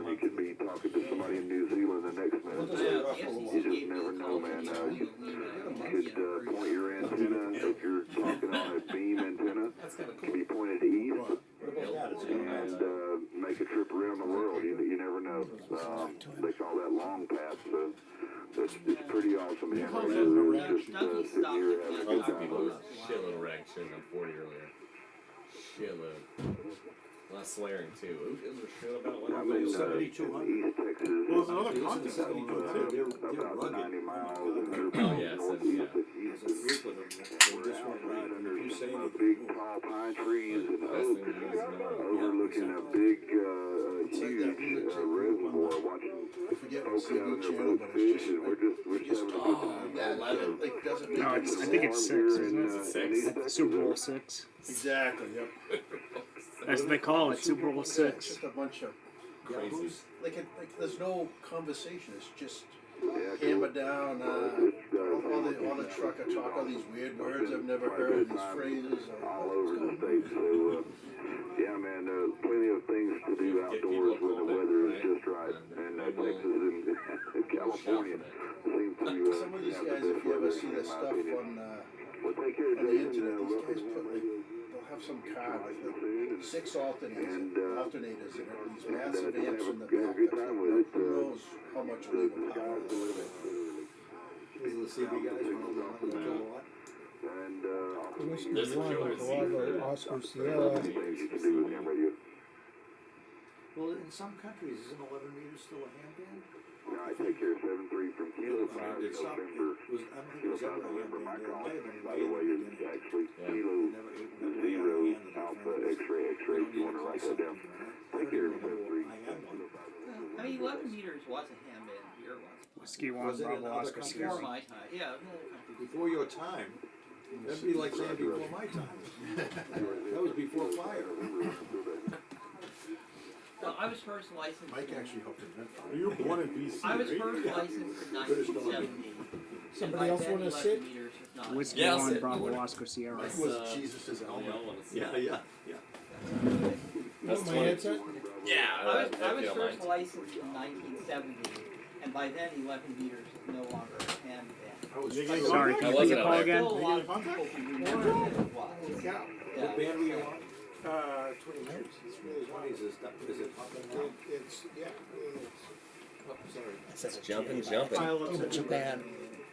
You could be talking to somebody in New Zealand the next minute. You just never know, man. You could point your antenna, if you're talking on a beam antenna, That's kind of it cool. could be pointed east. And, And make a trip around the world. You never know. They call that long path. So it's pretty awesome. Ham Radio is just sitting here having a oh, good some people time. was shitload of rag shitting on 40 earlier. Shitload. A lot of swearing too. It was a shit about what I'm happened. in East Texas. Well, there's another Listen to contest going 72, on too. they're About rugged. 90 miles Oh, my God. Oh, yeah, so, northeast yeah. of There's a Houston. group of them, they We're just won't out leave. under If you say some anything, big boom. tall pine trees and Best oaks, thing to do is know. overlooking a big, huge reservoir, watching I forget what folks out in CB their channel, boat but it's fish, just and we're just having 11. like doesn't make No, any it's, I think it's 6, isn't it? Is it 6? Like Super Bowl 6. Exactly. Yep. That's what they call it, Super Bowl Yeah, it's 6. just a bunch of Crazy. like there's no conversation. It's just hammer down all the trucker talk, all these weird words I've never heard, these phrases. all over the state. So, yeah, man, plenty of things to do outdoors when the weather is just right. And Texas and California seem to Some of these have the guys, best if you ever weather, see in their my stuff opinion. on Well, take care, the Jason. internet, these Welcome guys put like they'll have some car with like 6 alternators in it, these massive amps in the back. Have a good time with it. Who knows how much legal power Sky's the is. limit. These are the CB guys, one of the kilowatt. And Whiskey This is One, yours. Bravo, Oscar Sierra. things you can do with ham radio. Well, in some countries, isn't 11 meters still a ham band? No, I take care of 7-3 from Kilo 5 It stopped, November. I don't think it Kilo was 5 ever a ham November, my band. It call. might have been By way the in way, the it's beginning. actually Yeah. Kilo Never, it 0 never had Alpha a X-ray X-ray. If you want to write that down. Take care of 7-3. I had one. I mean, 11 meters was a ham band beer once. Whiskey 1, Was it in Bravo, other Oscar countries? Before Sierra. my time. Yeah, another country. Before your time. That'd be like saying before my time. That was before fire. No, I was first licensed. Mike in- actually helped invent Are you born in BC? I was right? first licensed in 1970. Somebody else wanna sit? Meters was not. Whiskey Yeah, I'll 1, sit. Bravo, Oscar Sierra. Mike was Jesus' Oh, elder. yeah, I wanna see Yeah, that. yeah. Want my headset? Yeah, I was if you don't first mind. licensed in 1970, and by then 11 meters was no longer a ham band. I was You still- get Sorry, I can you wasn't please call aware. again? Still a lot of Are you people getting who remember that it was. Yeah. What band were you on? 20 years. It's really long. 20s, is it popping now? It's, yeah, it's. Oh, sorry. That's Jumping. Oh, Japan.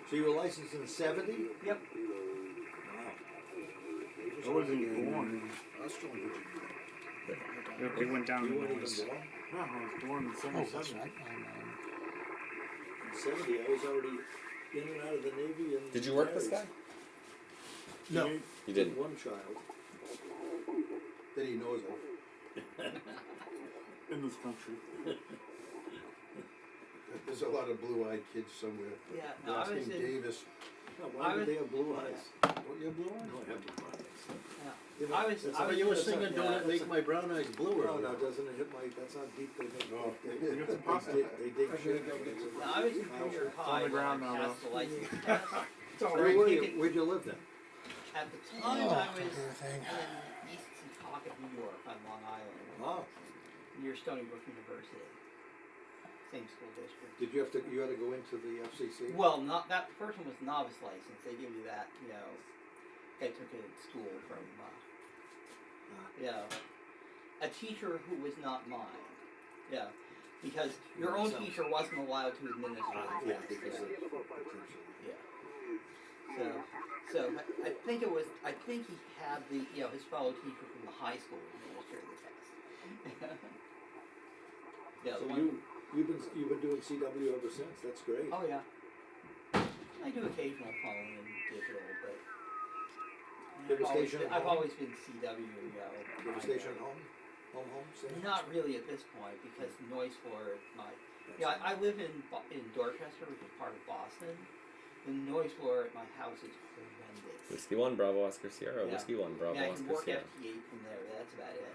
So you were licensed in 70? Yep. Wow. I wasn't even born. I was still in Virginia. They went down You in weren't noise. even born? No, I was born in Oh, 77. that's right. In 70, I was already in and out of the Navy and. Did you work this guy? No. You didn't. One child. That he knows of. In this country. There's a lot of blue-eyed kids somewhere. Yeah, no, I was Asking in. Davis. I Why was- do they have blue eyes? Don't you have blue eyes? No, I have blue eyes. I was. That's I not- was. You were That's singing, not- don't it make my brown eyes bluer? No, no, doesn't it hit my, that's not deep, they make, No. they, You got some pasta. they dig shit. No, I was in junior high the ground when I now, passed the license test. Where were you, where'd you live then? At the time, Oh, I was computer thing. in East Secaucus, New York, on Long Island, Oh, near Stony Brook University. Same school district. did you have to, you had to go into the FCC? Well, not that first one was novice license. They give you that, you know. They took it at school from, a teacher who was not mine. Yeah, because your own Sounds- teacher wasn't allowed to administer the Yeah, test. because of, Yeah. So I think it was. I think he had the, you know, his fellow teacher from the high school administer the test. Yeah. so the one- you've been doing CW ever since, that's great. Oh yeah. I do occasional phone and digital, but You have a station at I've home? always been CW. You know, You have a station at home? Home station? Not really at this point because noise floor is my. Yeah, I live in Dorchester, which is part of Boston. The noise floor at my house is horrendous. Whiskey 1, Bravo, Oscar Sierra. Yeah. Whiskey 1, Bravo, Yeah, I can Oscar work Sierra. FT8 from there. But that's about it.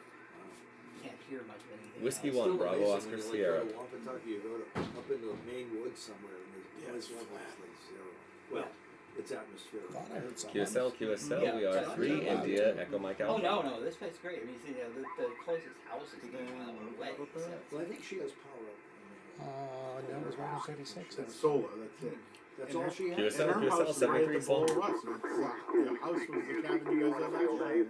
Can't hear much of anything. Whiskey else. 1, Still Bravo, amazing Oscar when Sierra. you like go to Wampatuck, you go to up into the Maine woods somewhere and the noise level is like zero. Well, it's atmospheric. Thought I heard something. QSL, QSL, Yeah. we are 3, India, Echo Mike Oh Alpha. no, this place is great. I mean, you know, the closest house is 3 miles away. So. Well, I think she has power up. No, it was 136. It's solar, that's it. That's all she has? QSL, And her QSL, house is right 73 below Paul. us. It's, your house was the cabin you guys have actually.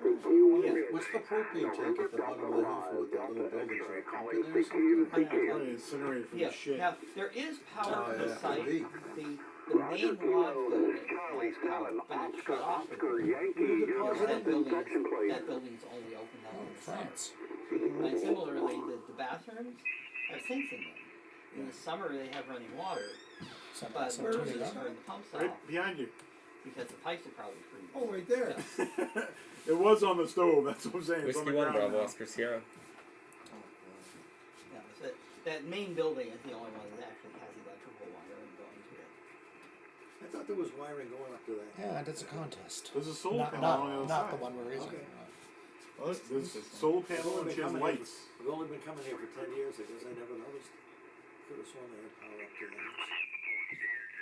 What's the propane tank at the bottom of the hill for with that little building? Is there a pump in there or something? Probably incinerated from Yeah. the shit. Now there is power to the yeah, site. could be. The main lodge building has power, but it's shut off. That building's only open that Oh, in the summer. France. And similarly, the bathrooms have sinks in them. In the summer, they have running water, but So where turn is it this up. turn the pumps off Right behind you. because the pipes are probably freezing. Oh, right there. It was on the stove, that's what I'm saying. It's on Whiskey the 1, ground Bravo, now. Oscar Sierra. Yeah, so that main building is the only one that actually has electrical wiring going to it. I thought there was wiring going up to that. Yeah, that's a contest. There's a solar panel on the other Not side. the one we're using. Okay. Well, there's a solar panel and she has lights. I've only been coming here for 10 years, I guess I never noticed. Could have sworn they had power up to the house.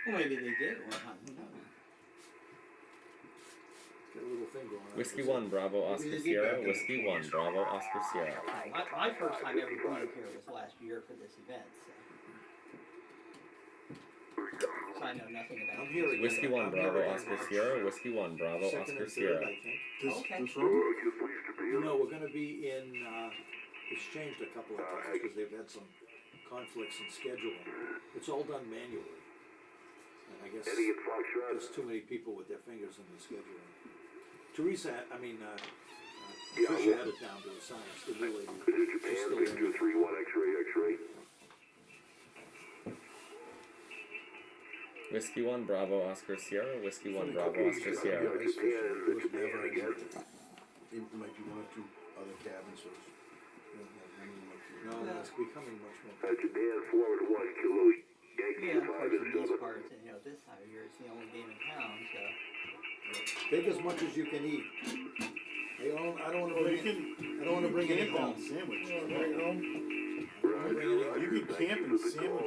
Well, maybe they did at one time. Who knows? It's got a little thing going on. Whiskey 1 Bravo Oscar Sierra, Whiskey 1 Bravo Oscar Sierra. My first time ever being here was last year for this event, so I know nothing about I'm it. here again. Whiskey 1 I'm Bravo here again. Oscar Sierra, Whiskey 1 Bravo Second Oscar and third, Sierra. I think. Okay. This room? No, we're gonna be in, it's changed a couple of times, because they've had some conflicts in scheduling. It's all done manually. And I guess there's too many people with their fingers in the scheduling. Tricia had it down to a science, the new lady. She's still in. Whiskey 1 Bravo Oscar Sierra, Whiskey 1 Bravo Oscar Sierra. Ice fishing, it was never ending. It might be one or two other cabins, so it's, you don't have many like you. No, it's becoming much more. Yeah, of course, in these parts, and this time of year, it's the only game in town, so. Take as much as you can eat. I don't wanna Well, bring you it, can I don't wanna bring any camp on home. sandwich. I don't wanna bring any. You can camp and sandwich.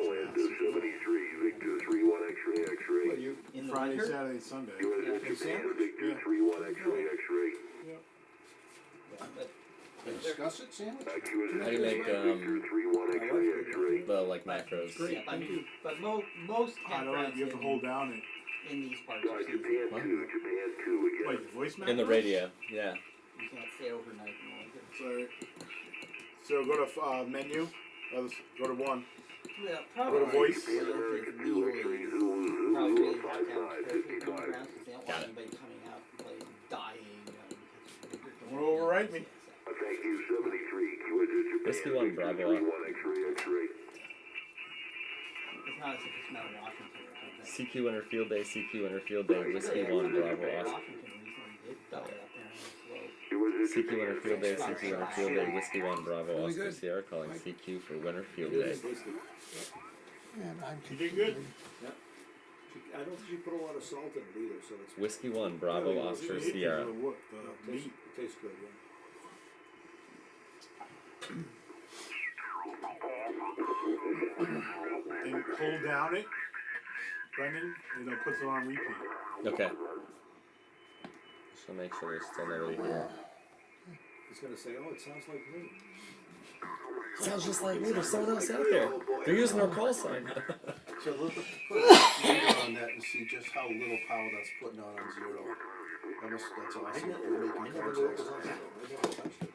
Well, you, In the Friday, winter, Saturday, Sunday. you sandwich? but Discuss it, sandwich? How do you make the like macros? yeah, I mean, but most I don't know, campgrounds you have to hold down it. in these parts of season, What? Like voice In the macros? radio, yeah. you can't stay overnight in the winter. So go to menu. Let's go to 1. Yeah, Go probably. to voice. Probably really have to have campgrounds because they don't want anybody coming out and like dying. Because Don't overwrite me. Whiskey 1 Bravo. It's not as if it's Mount Washington or something. CQ Winter Field Day, CQ Winter Field Day, Whiskey 1 Bravo Oscar. Washington recently did die up there on the slope. CQ Winter Field Day, CQ Winter Field Day, Whiskey 1 Bravo Oscar Sierra calling CQ for Winter Field Day. And I'm You did good. I don't think you put a lot of salt in it either, so it's. Whiskey 1 Bravo Oscar You hit Sierra. The wood, No, the it meat. tastes good, yeah. And hold down it, Brendan, and it puts it on repeat. Okay. Just wanna make sure there's still nobody here. He's gonna say, oh, it sounds like me. Sounds just like me, there's someone else out there. They're using our call sign. So look, put a finger on that and see just how little power that's putting on zero. That's awesome. You're I making never cards knew it like was on that. zero. I never touched it.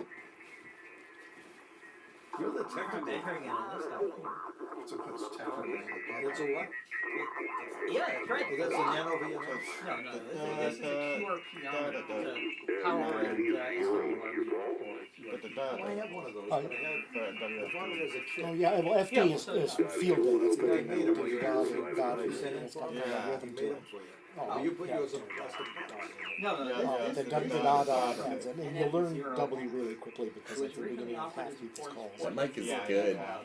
You're the I'm technical. measuring it on this stuff. It's technical. It's a what? Yeah, that's right. Oh, that's a nano VNF. No, this is a QR piano. It's a power and Oh, I have one of those, but I bought it as a kid. Oh yeah, well FD is field day. That's good. I made them. You got it. It's got Yeah, a I rhythm made to them it. for you. Oh, You put yeah. yours in a plastic box. No, The da pads, and you'll learn W really quickly because at the beginning of half people's calls. That mic is Yeah, good. yeah.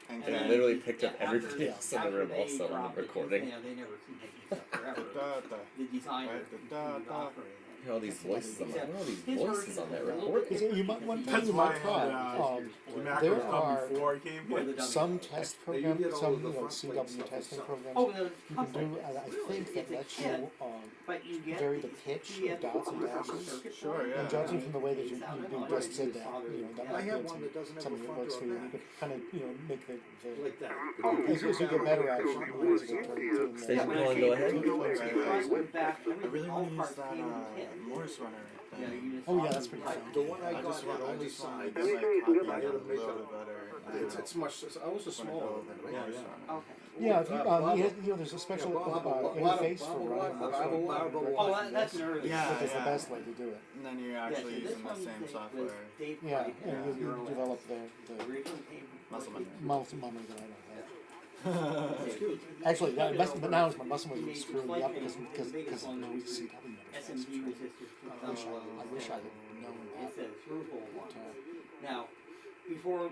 And it literally picked up everybody else in the room also on the recording. Yeah, they never keep making stuff forever. Da, The designer Right, continued da. operating it. Hear all these voices on that. What are all these voices on that recording? Because you might one thing That's you why might try. the There macros come are before I came here. some test Now, you programs, get all some of the front plate CW stuff testing yourself. programs Oh, the you can do. I think that lets you but you get vary the pitch of dots and dashes. Sure, yeah. And judging from the way that you just said that, that I might have be one that doesn't have a something that front works or for a you. back. You could kind of make the Like that. as you get better at it, you can use it to Station calling, go ahead. I really want to use that Morse runner thing. Oh yeah, that's pretty fun. The one I I got just had want only to sides. like copy I it gotta a make little a- better. It's much, I was a smaller one than Yeah, regular. yeah. Okay. Yeah, if you, there's a special interface for running Morse Oh, that's nervous. Yeah, which is the best way to do it. And then you're actually using the same software. Yeah, and you develop the Muscle memory. muscle memory that I don't have. Actually, but now my muscle memory is screwing me up because no CW never SMD resistors. I wish I had known It's that. a through hole one. Now, before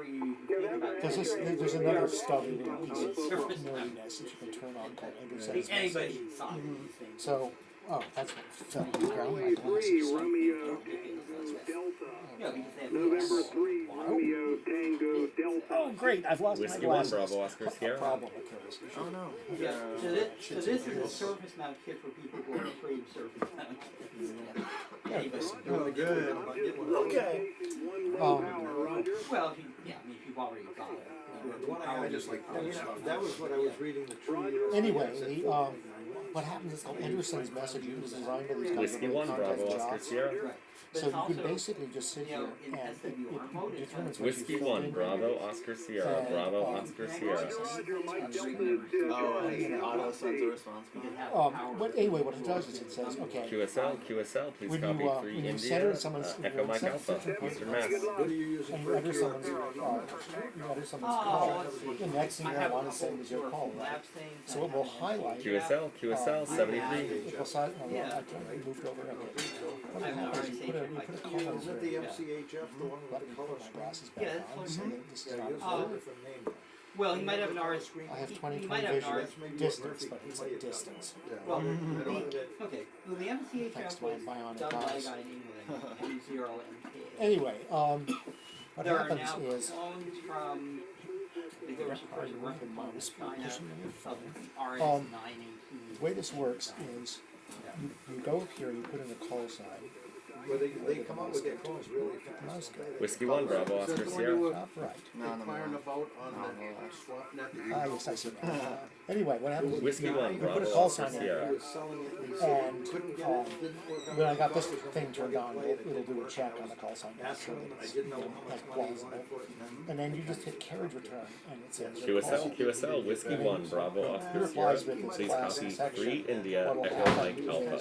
you think about There's another stubby little piece of nerdiness that you can turn on called Anderson's anybody can sign these things. So, oh, that's what fell on the ground. My 3 glasses. Romeo Delta. Yeah, because they have November 3 Romeo Tango Delta. Oh, great! I've lost my Whiskey 1 glasses. Bravo Oscar Sierra. Problem occurs. Oh no. Yeah, so this is a surface mount kit for people who are afraid of surface mount kits. Yeah. Anybody. Oh, good. Okay. Well, if you've already got it. The one I just like, that was what I was reading the tree. Anyway, what happens is called Anderson's messaging is designed to these kinds Whiskey of 1 Bravo context Oscar jobs. Sierra. So you can basically just sit here in and it SWR determines what Whiskey you fill 1 in. Bravo Oscar Sierra. Bravo Oscar Sierra. Oh, and auto sends a response. But anyway, what it does is it says, okay, QSL, please when copy you, 3 when you India, center someone's, Echo Mike Alpha, Eastern Mass. What are you using and you for enter someone's, call, the next thing you want to send is your call, right? So it will highlight. QSL 73. It will sign, I moved over, okay. What happens is you put a call in Is it the here. MCHF, the one Let with me the put color my screen? glasses Yeah, back that's on, so that this is Yeah, not. he has a different name. Well, he might have an RS. I have he 20/20 might have an vision RS. distance, but it's a distance. Well, Yeah. okay. Well, the Thanks MCHF to my was bionic done by a eyes. guy in England, M0MK. Anyway, what There are happens now is, clones from. They were supposed to run Working from mouse China pushing them. of RS918. the way this works is, you go up here, you put in a call sign, Where they come up with their phones really mouse fast. guy. Whiskey 1 Bravo Oscar Sierra. Top right. Inquiring about on the swap net. Yes, I see that. Anyway, what happens is, Whiskey 1 you put a Bravo call Oscar sign in Sierra. there, was selling it, he and couldn't get it, didn't work out. when I got this thing turned on, it'll do a check on the call sign. Asked So him, and I it's, didn't know you know, how like much money he plausible. wanted for it. And then you just hit carriage return, and it says. QSL Whiskey 1 Bravo Oscar It replies Sierra. with its Please class copy section. 3 India, What'll Echo happen Mike is Alpha.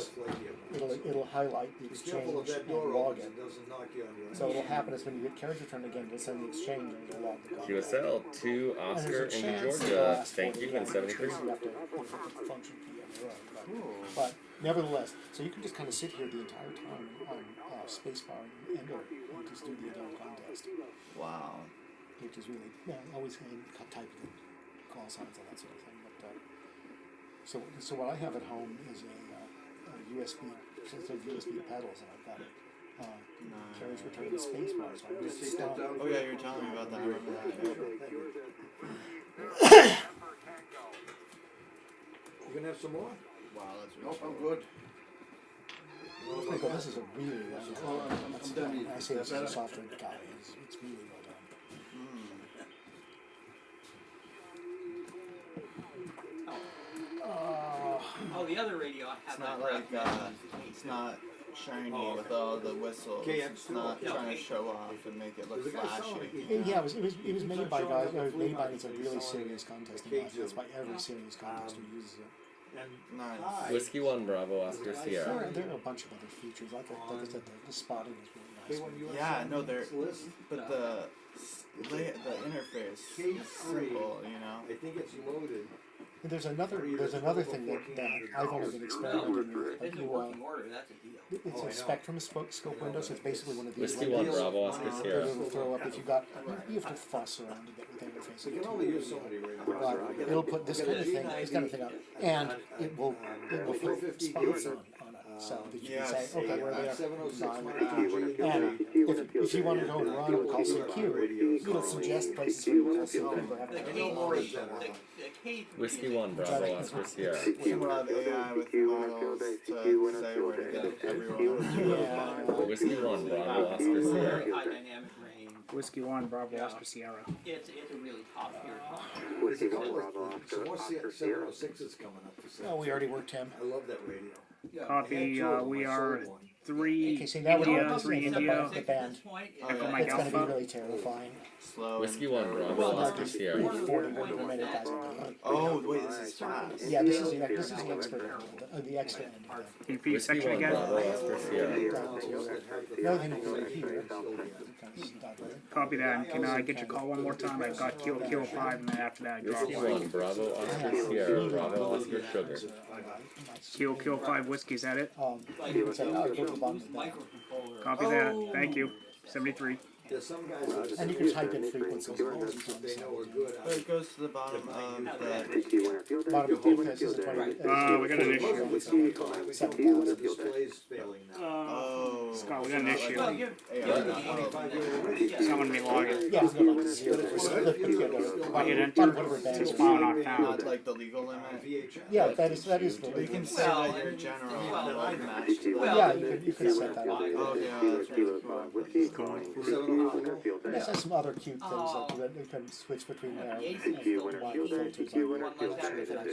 it'll highlight the Be careful of exchange that door and log opens, it. it doesn't knock you on your. So what'll happen is when you hit carriage return again, you'll send the exchange and it'll log the contact. QSL 2 And Oscar there's a in chance that Georgia. last Thank 40 you, and hours, 73. because you have to put the function key on your own. But nevertheless, so you can just kind of sit here the entire time on spacebar and enter and just do the adult contest, Wow. which is really, always type in call signs and that sort of thing. But so what I have at home is a USB, sets of USB pedals, and I've got it. Carries return to spacebar, so I just stop. Oh yeah, you were telling me about that. I remember that. You gonna have some more? Wow, that's really Nope, I'm cool. good. I go, this is a really well done. I'm done. I say this is a soft drink guy. It's really well done. Oh, the other radio I have. It's not like it's not shiny with all the whistles. It's not trying to show off and make it look flashy. Yeah, it was made by guys. It was made by a really serious contesting guy. That's why every serious contester uses it. Nice. Whiskey 1 Bravo Oscar Sierra. There are a bunch of other features. Like I said, the spotting is really nice. Yeah, no, but the interface is simple, you know. I think it's loaded. And there's another thing that I've only been experimenting with. If it's in working order, that's a deal. It's a spectrum scope window, so it's basically one of these. Whiskey 1 Bravo Oscar that Sierra. it'll throw up if you got. You have to fuss around to get with interface. You can only use so many radios. But it'll put this kind of thing up, and it will put spots on it, so that you can say, okay, where they are. 706 And if you want to go and run and call CQ, it'll suggest places where you call CQ or have The to cage Whiskey 1 Bravo Oscar Sierra. People have AI with models to say where to get everyone. Whiskey 1 Bravo Oscar very Sierra. high dynamic range. Whiskey 1 Bravo Oscar Sierra. It's a really top tier. Some more 706s coming up for sale. Oh, we already worked him. I love that radio. Copy, we are 3 Okay, see, now India, we're 3 the India. band. Echo Mike It's going to be Alpha. really terrifying. Slow. Whiskey 1 Bravo Oscar Sierra. 40 word per minute, guys. Oh wait, this is fast. Yeah, this is the expert end, the extra end. Can you repeat Whiskey section 1 again? Bravo Oscar Sierra. The other thing you can do here, Copy that. And can I get your call one more time? I've got Kilo 5, and then after that, I drop Whiskey one. 1 Bravo Oscar Sierra. Bravo Oscar Sugar. Kilo 5 whiskey, is that it? you can say, oh, go to the bottom of that. Copy that. Thank you. 73. There's some guys that. And you can type in frequencies and all these that on they the know are side. good. But it goes to the bottom of the. Bottom of the page, this is the 20. We got an issue. 7,000. Display's failing now. Oh. Scott, we got an issue. Well, you're, Someone be logging. Yeah, it's going like 0. I hit enter. Whatever band It's is. file not Not found. like the legal limit. Yeah, that is the You can legal. say that your general will match to that. Yeah, you can set that up. Oh yeah, that's really cool. This has some other cute things like that you can switch between there and like filters on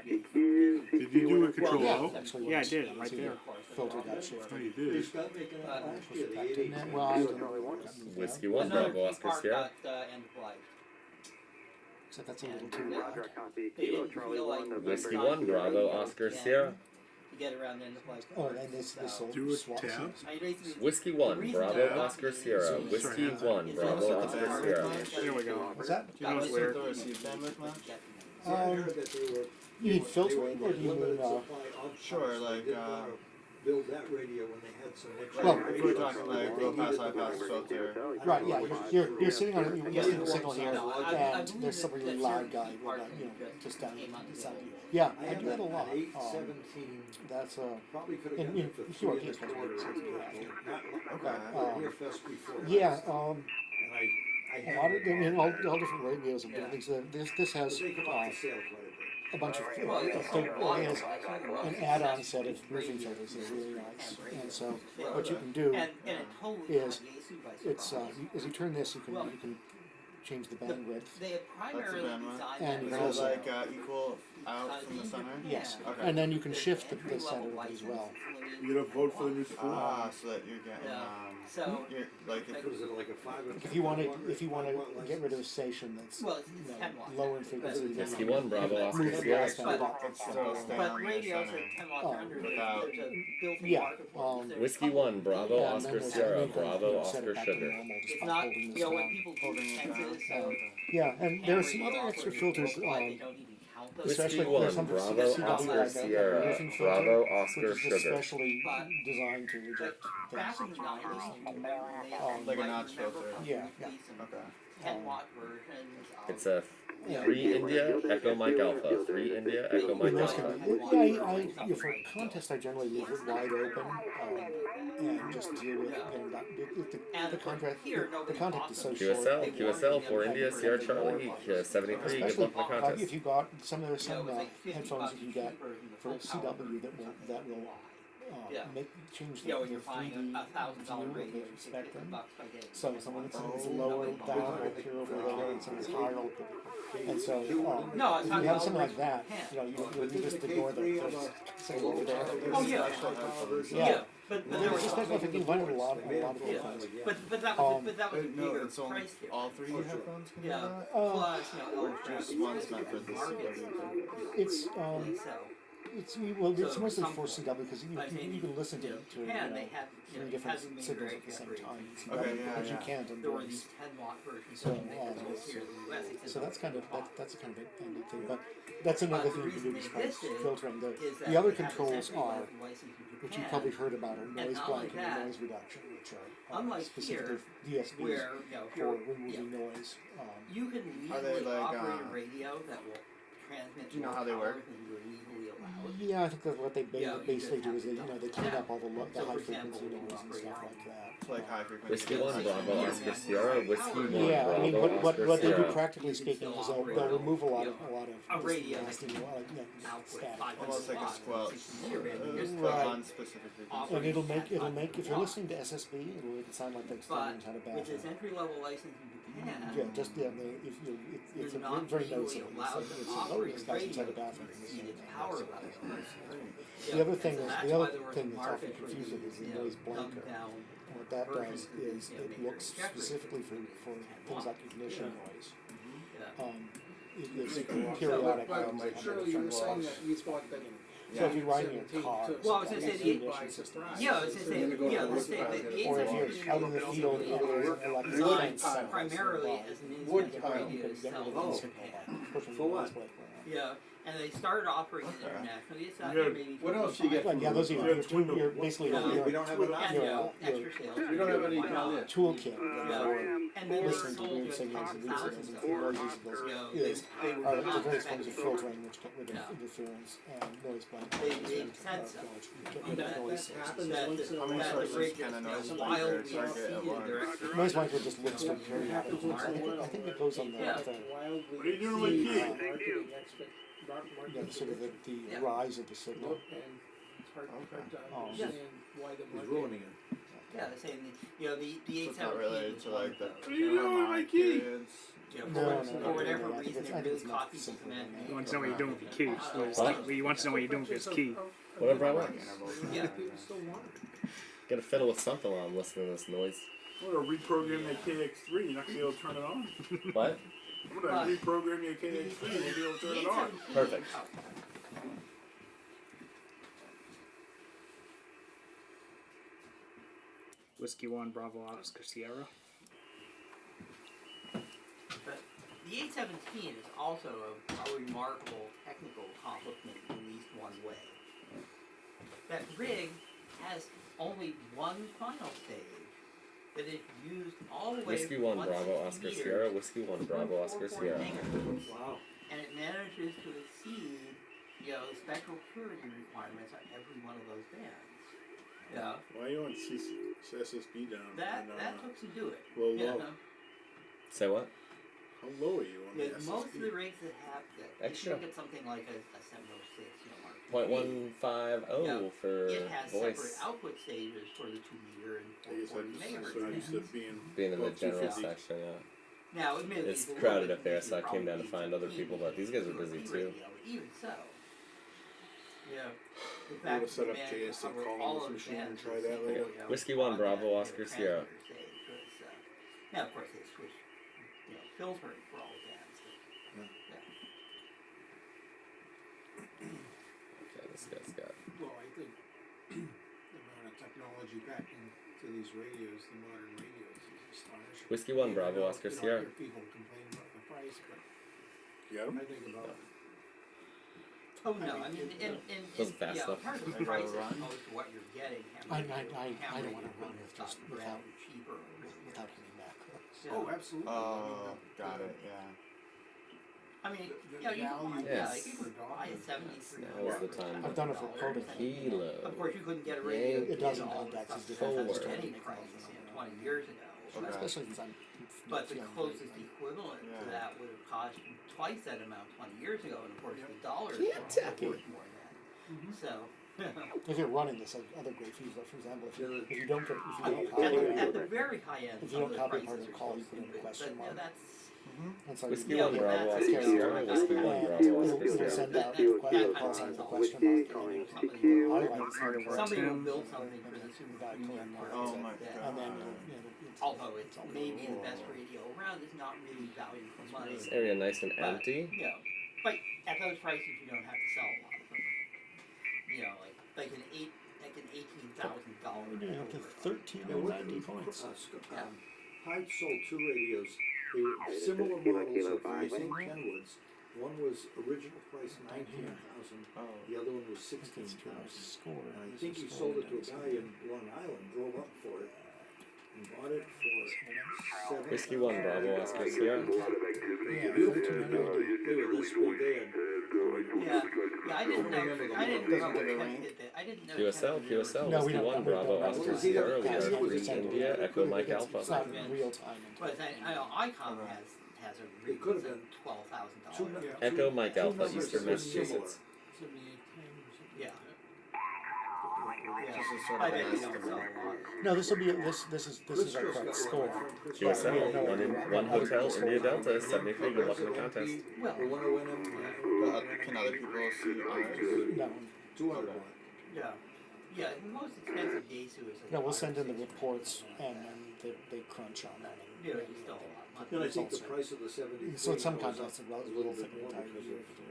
Did you do a control yeah, O? actually, Yeah, I did, right there. Filter got shifted. Oh, you did. Didn't it? Well, I didn't. Whiskey 1 another Bravo key Oscar part Sierra. got end of life. Except that's a little too They loud. didn't feel like Whiskey 1 Bravo Oscar Sierra. to get around end of life. Oh, and this Do will a swap tab. seats. I basically Whiskey 1 Bravo Oscar Sierra. Whiskey 1 Bravo Oscar Sierra. There we go. What's that? You know what's weird? The receive bandwidth much? You need filtering, or do you mean Sure, like build that radio when they had some extra. Well, if we're talking like low pass, high pass filter. right? Yeah, you're sitting on you're listening to a signal here, and there's some really loud guy, just down beside you. Yeah, I do that a lot. 817. That's Probably could have in gotten it for QRP $3 it's supposed to be 8. Okay. Near Fest before. Yeah, And I a lot of I mean all different radios and things. This has they come off the sale quite a bit. a bunch of it has an add-on set of roofing filters that are really nice. And so what you can do and it totally is caught Yasu by it's surprise. as you turn this, you can change the bandwidth. They had primarily bandwidth. designed And you that can Is also- it like equal out from the center? Yes, Okay. and then you can shift the center of it as well. You gonna vote for the new school? Ah, so that you're getting So, you're like if Was it like a 5 or If you want to get rid of a station that's well, it's 10 watts. lower in frequency, then Whiskey 1 Bravo Oscar move the Sierra. gas down. it's still staying But on your radios center. at 10 watts Oh. under, Without- there's a built-in Yeah, market for it. Whiskey 1 Bravo Yeah, and then Oscar there's Sierra. you can, Bravo set it Oscar back to Sugar. normal just It's by not, holding you this know, when down. people do Holding it down. Texas, so Yeah, and there's some other radios extra offer filters. they don't even count those. Whiskey Especially 1 there's some Bravo CW Oscar like a Sierra. roofing filter, Bravo Oscar which is Sugar. especially But- designed to reject Back in things. the 90s, when they had Like a like, notch remember filter. from Yeah, movies and Okay. 10 watt versions of It's a Yeah. 3 India Echo Mike Alpha. 3 India Echo Mike And those Alpha. can be, for contests I generally leave it wide open, and just deal with it, and the contract, the contact is so short. QSL 4 India Sierra Charlie 73. Good Especially luck in the contest. if you got some headphones $50 that you get for CW that will change the you know, when 3D you're buying view a $1,000 of radio, the $50 spectrum. by getting So someone that's lower down will appear over there, and someone's higher will appear. And so No, if you have something like that, you just ignore the first signal over there. Oh, yeah. Yeah. But There's just like if you find a lot of things. But that was a No, bigger it's only price here. all three headphones can do Yeah. that? Plus, Or just one's meant for the CW? It's So, it's mostly for CW because you can listen to and they had, three different signals at the same time in CW, Okay, yeah, but you yeah. can't in there were voice. these 10 watt versions So, that they produced here in the US. They So said that's kind of "Oh, that's a kind of a neat thing, but that's another thing you can do besides filtering. is that The other they have this controls entry-level are, license in which you've Japan, probably heard about, are noise not blanking like and that, noise reduction, which are unlike specifically here, DSPs where, for here, removing noise. you can Are they legally like, operate a radio that will transmit do you know more how they power work? than you are legally allowed. Yeah, I think that what they Yeah, you basically just do is have they to clean up all the So, high for frequency example, noise and stuff like that. Like high frequency. Whiskey 1 Bravo Oscar Sierra. Whiskey 1 Yeah, I mean, Bravo what Oscar they do Sierra. practically speaking is they'll remove a lot of A radio nasty, output static. 500 Almost like a watts, squelch. 60 meter, just Right. On specific frequency. And it'll make if you're listening to SSB, it'll make it sound like the extended had a But with this bathroom. entry level license in Japan, Yeah, just if it's you're a not very legally noticeable. allowed It's to like, oh, operate this a guy's radio inside a to bathroom. exceed its power level. The other thing So is that's the why other there was thing a that's often market for confused with these, is the you know, noise dumbed blanker. down And what that does is it looks specifically for things like ignition noise. Yeah. It is periodic. Surely you were saying that you thought that So if you're riding in a car, Well, I was gonna say the- ignition system. Yeah, I was gonna say, yeah, let's say that the Or if instrument you're out in the field and there's an electric designed fence, primarily as an Wood instrument tile. radio to sell in Japan. pushing For the what? noise blanker around. Yeah, And they started offering it internationally. It's not Yeah. maybe. What else you get? Well, yeah, those are Yeah, your, it's window. you're basically No, your, we don't have enough. And, your extra sales. We don't have any Why down not? there. toolkit Yeah. for And they were listening to sold weird at signals and weak signals and $10,000 noise decibels. You know, Yes, they were are the not various forms of effective. filtering which get rid of Yeah. interference and noise blanket. They said so. Get rid of noise sources. happens That once in a How many while. sources rate can a gets, noise wildly blanket target at exceeded once? their Noise blanket just looks for periodic. I think it goes on the, Yeah. the Wildly What are you doing with exceed kids? marketing you know, sort of the Yeah. rise of the signal. Look, and it's hard to Oh. understand why the He's market. ruining it. Yeah, they're saying the, you know, the So it's not 817 related was to one like of the those. What are you doing with my key? periods. You know, No, for whatever I think reason, it's- it I think really it's caught not people's simple than imagination. He wants to know what you're doing with your keys. What? He wants to know what you're doing with his key. Whatever I want. Yeah. People still want it. Gotta fiddle with something while I'm listening to this noise. I'm gonna reprogram that KX3. You're not gonna be able to turn it on. What? I'm gonna reprogram your KX3 and you'll be able to turn it on. Perfect. Whiskey 1, Bravo, Oscar, Sierra. But the 817 is also a remarkable technical accomplishment in at least one way. That rig has only one final stage that is used all the way Whiskey from 1, Bravo, 160 Oscar, meters Sierra. Whiskey 1, Bravo, Oscar, 4.4 Sierra. megahertz. Wow. And it manages to exceed, you know, the spectral purity requirements on every one of those bands. Yeah, Why are you on SSB down? that and, took to do it. Well, Yeah. low. Say what? How low are you on Yeah, the SSB? most of the rigs that have that, Extra. if you look at something like a 706, you know, Mark Point II, 150 Yeah. for it has separate voice. output stages for the 2 meter and I guess 440 I'm megahertz. so used to bands. Being in the above general 250. section, yeah. Now, admittedly, It's a little crowded bit up there, so I easier came down to probably find other to people, keep but these guys are the busy radio, too. Even so, yeah, the You fact wanna set that up they JS and cover call all this of machine bands and with try that single, later? you know, Whiskey 1, Bravo, broadband, Oscar, you know, Sierra. transmitter stage was, now, of course, they switched, you know, filtering for all the bands. Okay, this guy's got. Well, I think the amount of technology back into these radios, the modern radios, is astonishing. Whiskey 1, Bravo, You know, Oscar, you know, I Sierra. hear people complain about the price, but You got 'em? I think about Oh, no, I mean, and Those fast yeah, stuff. part of the Like a price as run? opposed to what you're getting. I don't want to run with just without without cheaper. without any macros. oh, absolutely. Oh, got it, yeah. I mean, The yeah, you can buy, value Yes. like, you could buy a 73 Now is the time. I've done it for quoting. Kilo. Of course, you couldn't get a radio. Yankee. It doesn't all the contact stuff is that different was from any standard price, microphones. you know, 20 years ago. Okay. Especially since I'm But the feeling closest lately. equivalent to Yeah. that would have cost twice that amount 20 years ago, and of course the dollar is Kentucky. worth more than that. So, If you're running this, like other great features, like for example, if you don't get, if I you mean, don't copy at it, the very high end, if you some don't of the copy part prices of the are call, so you put in a stupid, question but, mark. yeah, that's and so Whiskey Yeah, 1, but Bravo, that's- Oscar, that's- Sierra. that's- Whiskey 1, And Bravo, it'll, Oscar, it'll Sierra. send out that a kind of outside is the all question big mark calling and somebody it'll will- highlight certain words. somebody will Tim. build something for the super That premium color market. Oh marks my it. God. And then it's Although it's maybe the best radio around, it's not really value for money. This area nice and But, empty. you know, but at those prices, you don't have to sell a lot of them. You know, like an $18,000. We're up to 13 Yeah, or what 90 points. Hyde sold two radios. They were similar models of Rising Kenwoods. One was original price 19,000. Oh. The other one was I think it's 16,000. score. And I think he sold it to a guy in Long Island. Drove up for it and bought it for Whiskey 1, Bravo, Oscar, Sierra. Yeah, Beautiful. 1390. They were this big. They had Yeah, I didn't know. I didn't know. Doesn't give a ring. I didn't know. QSL, QSL, No, we Whiskey don't- 1, we Bravo, don't- Oscar, we Sierra. don't- We yeah, are it was 3 a- India, Echo Mike It's Alpha. not real time. But I know Icon has a It could have ring been $12,000. Echo Mike Alpha, numbers Eastern that were similar. Massachusetts. Yeah. This is sort I of an bet you don't estimate. sell a lot. No, this will be this is our correct score. QSL, one hotel, India Delta, 73. Good luck in the contest. Well, They want to win them. Can other people see ours? No, 200 more. yeah. Yeah, the most expensive Yaesu is no, we'll send in the reports and then they crunch on them. And, Yeah, it's still a lot of money. Then I think the Results are- price of the 73 So in some goes up contests, it a little relatively bit more entire because year. of the economy.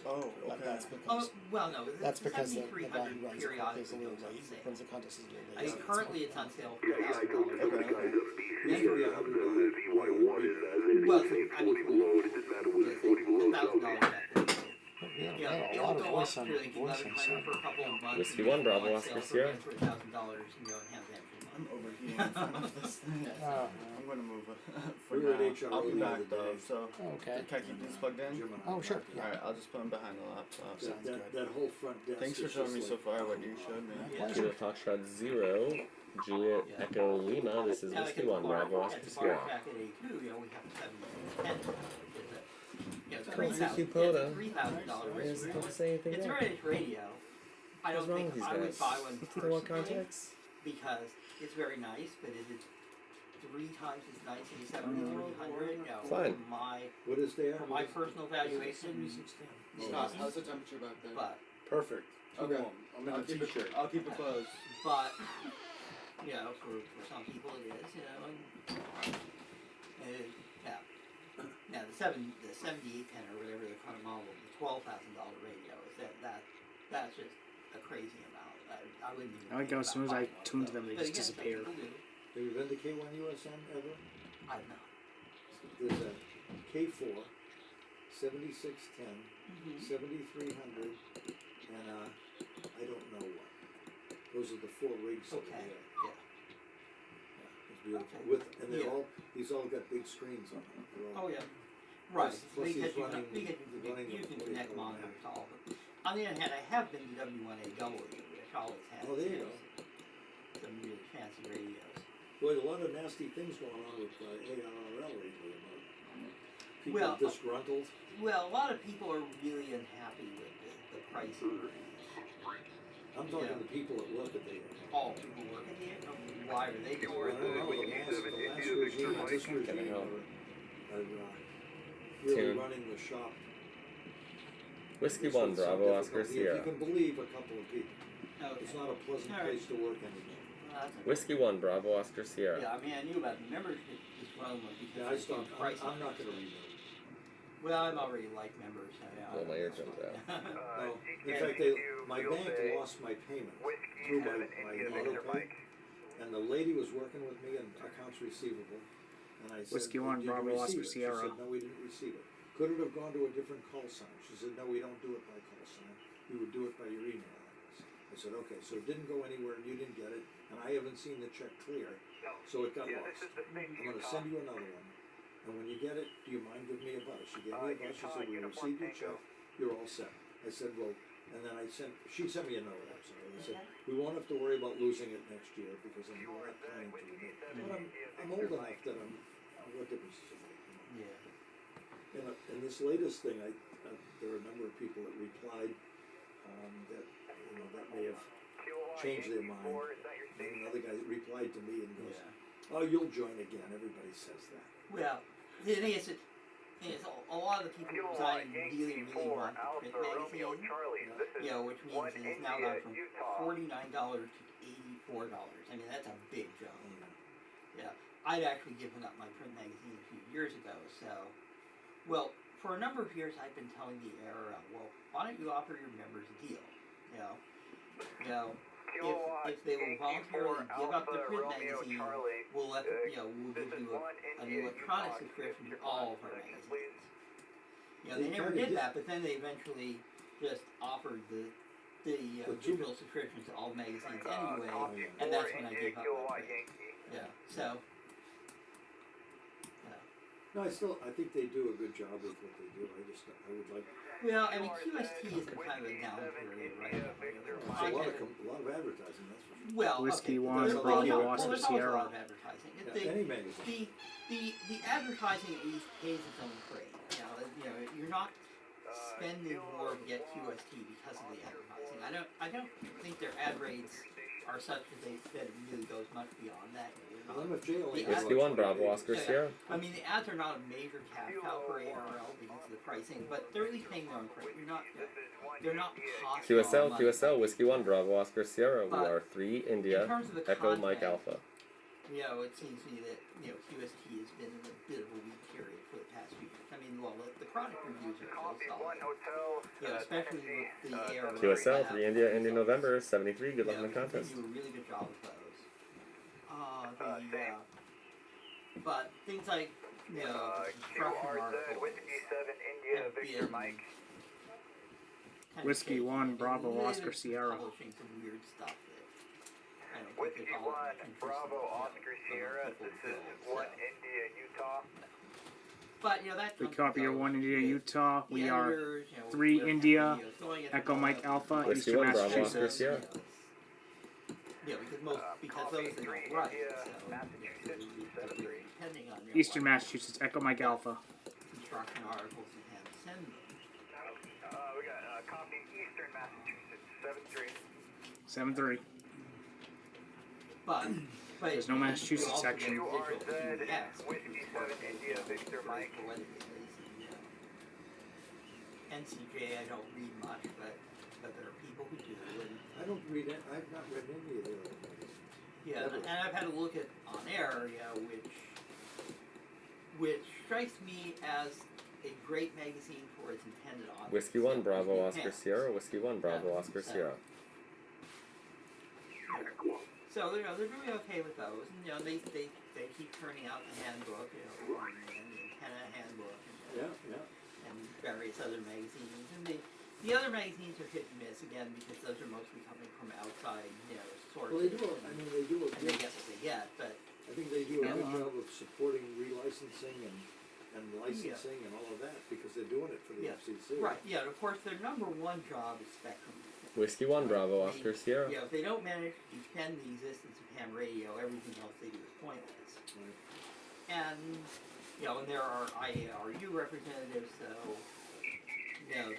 Oh, But okay. that's Oh, because well, no, that's because the guy who 7,300 runs the periodically is a little goes on late. sale. Runs the contest is a little I late. mean, currently it's on sale for $1,000. Okay. Used to be $100. Well, I mean, $1,000 back then. Yeah, You know, a it'll lot of go voice up on to like voice on 1100 sound. for a couple of months. Whiskey and then One, Bravo, on Oscar, sale for Sierra. $1,000, and go and have that for I'm months. overheating in front of this thing. Oh, I'm gonna move it for We were at now. HRO I'll be the back other though. day. So okay. can I keep these plugged in? Jim and I Oh, were sure, talking. yeah. Alright, I'll just put them behind the laptop. That, Sounds good. that whole front desk. Thanks for is showing just me so like- far what you showed me. Yeah. Kilo Foxtrot 0, Juliet Echo Lima, this is Now, like Whiskey at the 1, bar- Bravo, at Oscar, the bar Sierra. back at A2, you know, we have a 710, which is a, you know, Come on, $3,000 Suki Poda. $3,000 Yes, radio. don't say anything It's a there. British radio. I What's don't wrong think with these I would guys? buy one You don't want personally contacts? because it's very nice, but is it 3 times as nice as a 7300? No, Fine. for my What is there? for my personal valuation, it's not. How's the temperature back there? But Perfect. Too Okay. warm. I'm in I'll a keep t-shirt. I'll keep it closed. but you know, for some people it is, you know, and yeah. Now the 7810 or whatever the current model, the $12,000 radio is that's just a crazy amount. I wouldn't even. I like think how as soon as about I buying one of tune to those. them, they But just again, some disappear. people do. Have you been to K1USN ever? I've not. There's a K4, 7610, Mm-hmm. 7300, and I don't know what. Those are the 4 rigs over Okay. there. Yeah. Yeah, it's beautiful. Okay. And they're Yeah. these all got big screens on them. They're all- Oh yeah. Right. Plus he's running- We get he's running you the can 40 connect color monitors to all of them. On the other hand, I have been to W1AW, which always has Oh, there you go. some really fancy radios. Boy, a lot of nasty things going on with ARRL lately about people Well, disgruntled. Well, a lot of people are really unhappy with the pricing. I'm talking Yeah. to people that work at the All people working here. Why are they I don't know, the last regime and this regime are really Tune. running the shop. Whiskey It's 1, with some Bravo, Oscar, difficulty, If Sierra. you can believe a couple of people. Okay. It's not a pleasant All right. place to work anymore. Well, that's okay. Whiskey 1, Bravo, Oscar, Sierra. Yeah, I mean, I knew about the membership disgruntled because Yeah, I of the stopped. pricing. I'm not gonna read Well, I'm already like members. So yeah, Well, my eardrums out. No, in fact, my bank lost my payment through my auto pay. And the lady was working with me in accounts receivable, and I said, Whiskey "Did One, you Bravo, receive Oscar, it?" Sierra. She said, "No, we didn't receive it." Could it have gone to a different call sign? She said, "No, we don't do it by call sign. We would do it by your email address." I said, "Okay, so it didn't go anywhere and you didn't get it, and I haven't seen the check clear, so it got lost. I'm gonna send you another one, and when you get it, do you mind giving me a buzz?" She gave me a buzz, she said, "We received your check, you're all set." I said, "Well," and then she sent me a note, I'm sorry. I said, "We won't have to worry about losing it next year because I'm not planning to renew." But I'm old enough that what difference does it make? You know? Yeah. In this latest thing, there are a number of people that replied that that may have changed their mind. And another guy replied to me and goes, "Oh, you'll join again." Everybody says that. Well, the thing is, a lot of the people who design really want the print magazine, you know, which means it's now gone from $49 to $84. I mean, that's a big jump. Yeah, I'd actually given up my print magazine a few years ago, so, well, for a number of years I've been telling the ARL, well, why don't you offer your members a deal, you know, if they will voluntarily give up the print magazine, we'll give you an electronic subscription to all of our magazines. You know, they never did that, but then they eventually just offered the digital subscriptions to all magazines anyway, and that's when I gave up my print. Yeah, so. No, I think they do a good job with what they do. I would like. Well, I mean, QST is in kind of a down period right now. There's a lot of advertising, that's for sure. Well, Whiskey okay, One, there's a lot Bravo, of- Oscar, there's always a Sierra. lot of advertising. Yeah, any magazine. The advertising at least pays its own freight. You know, you're not spending more to get QST because of the advertising. I don't think their ad rates are such that it really goes much beyond that. Well, MFJ only The has Whiskey like 1, Bravo, 20 Oscar, pages. Sierra. I mean, the ads are not a major cash cow for ARL because of the pricing, but they're at least paying their own freight. They're not costing QSL, money. QSL, Whiskey 1, Bravo, Oscar, Sierra. We But are 3, In India, terms of the Echo, Mike, content, Alpha. you know, it seems to me that, you know, QST has been in a bit of a weak period for the past few years. I mean, well, the product reviews are still solid. You know, especially with the ARL. QSL, 3, India, India, November, 73. Good luck in the They contest. do a really good job with those. But things like, you know, construction articles have been, you know, a kind Whiskey of shaky. 1 Bravo They've Oscar been Sierra. Publishing some weird stuff that I don't think Whiskey is all 1 consistent, Bravo you know, Oscar from Sierra. people This is build, 1 so. India, Utah. But you know that. We comes copy your goes 1 India with Utah. the We are editors, you know, 3 where India, videos going at Echo the Mike moment, Alpha, Whiskey Eastern 1 Bravo Oscar Massachusetts. Sierra. Yeah, because those they don't write, so Massachusetts, they're depending on their Eastern Massachusetts, Echo Mike Alpha. construction articles and have to send them. we got copy Eastern Massachusetts, 7-3. 7-3. But There's no Massachusetts you also section. get digital QRZ, PDFs, Whiskey 7 India, Victor Mike. for what it is, NCJ, I don't read much, but there are people who do, and I don't read it, I've not read any of the other ones. yeah, Never. and I've had to look at On Air, which strikes me as a great magazine for its intended audience. Whiskey 1 Bravo Oscar Fans. Sierra. Whiskey 1 Bravo Oscar Sierra. So you know they're doing okay with those, and you know they keep turning out the handbook, you know, and the antenna handbook, and various other magazines, and the other magazines are hit and miss again because those are mostly coming from outside, you know, sources. Well, they do, I mean, they do a and they good, get what they get, but I think they do a good Yeah. job of supporting relicensing and licensing and all of that, because they're doing it for the Yeah. FCC. right, yeah, and of course their number one job is spectrum. Whiskey 1 Bravo Oscar Sierra. Yeah, if they don't manage to defend the existence of ham radio, everything else they do is pointless. Right. And you know, and there are IARU representatives, so you know,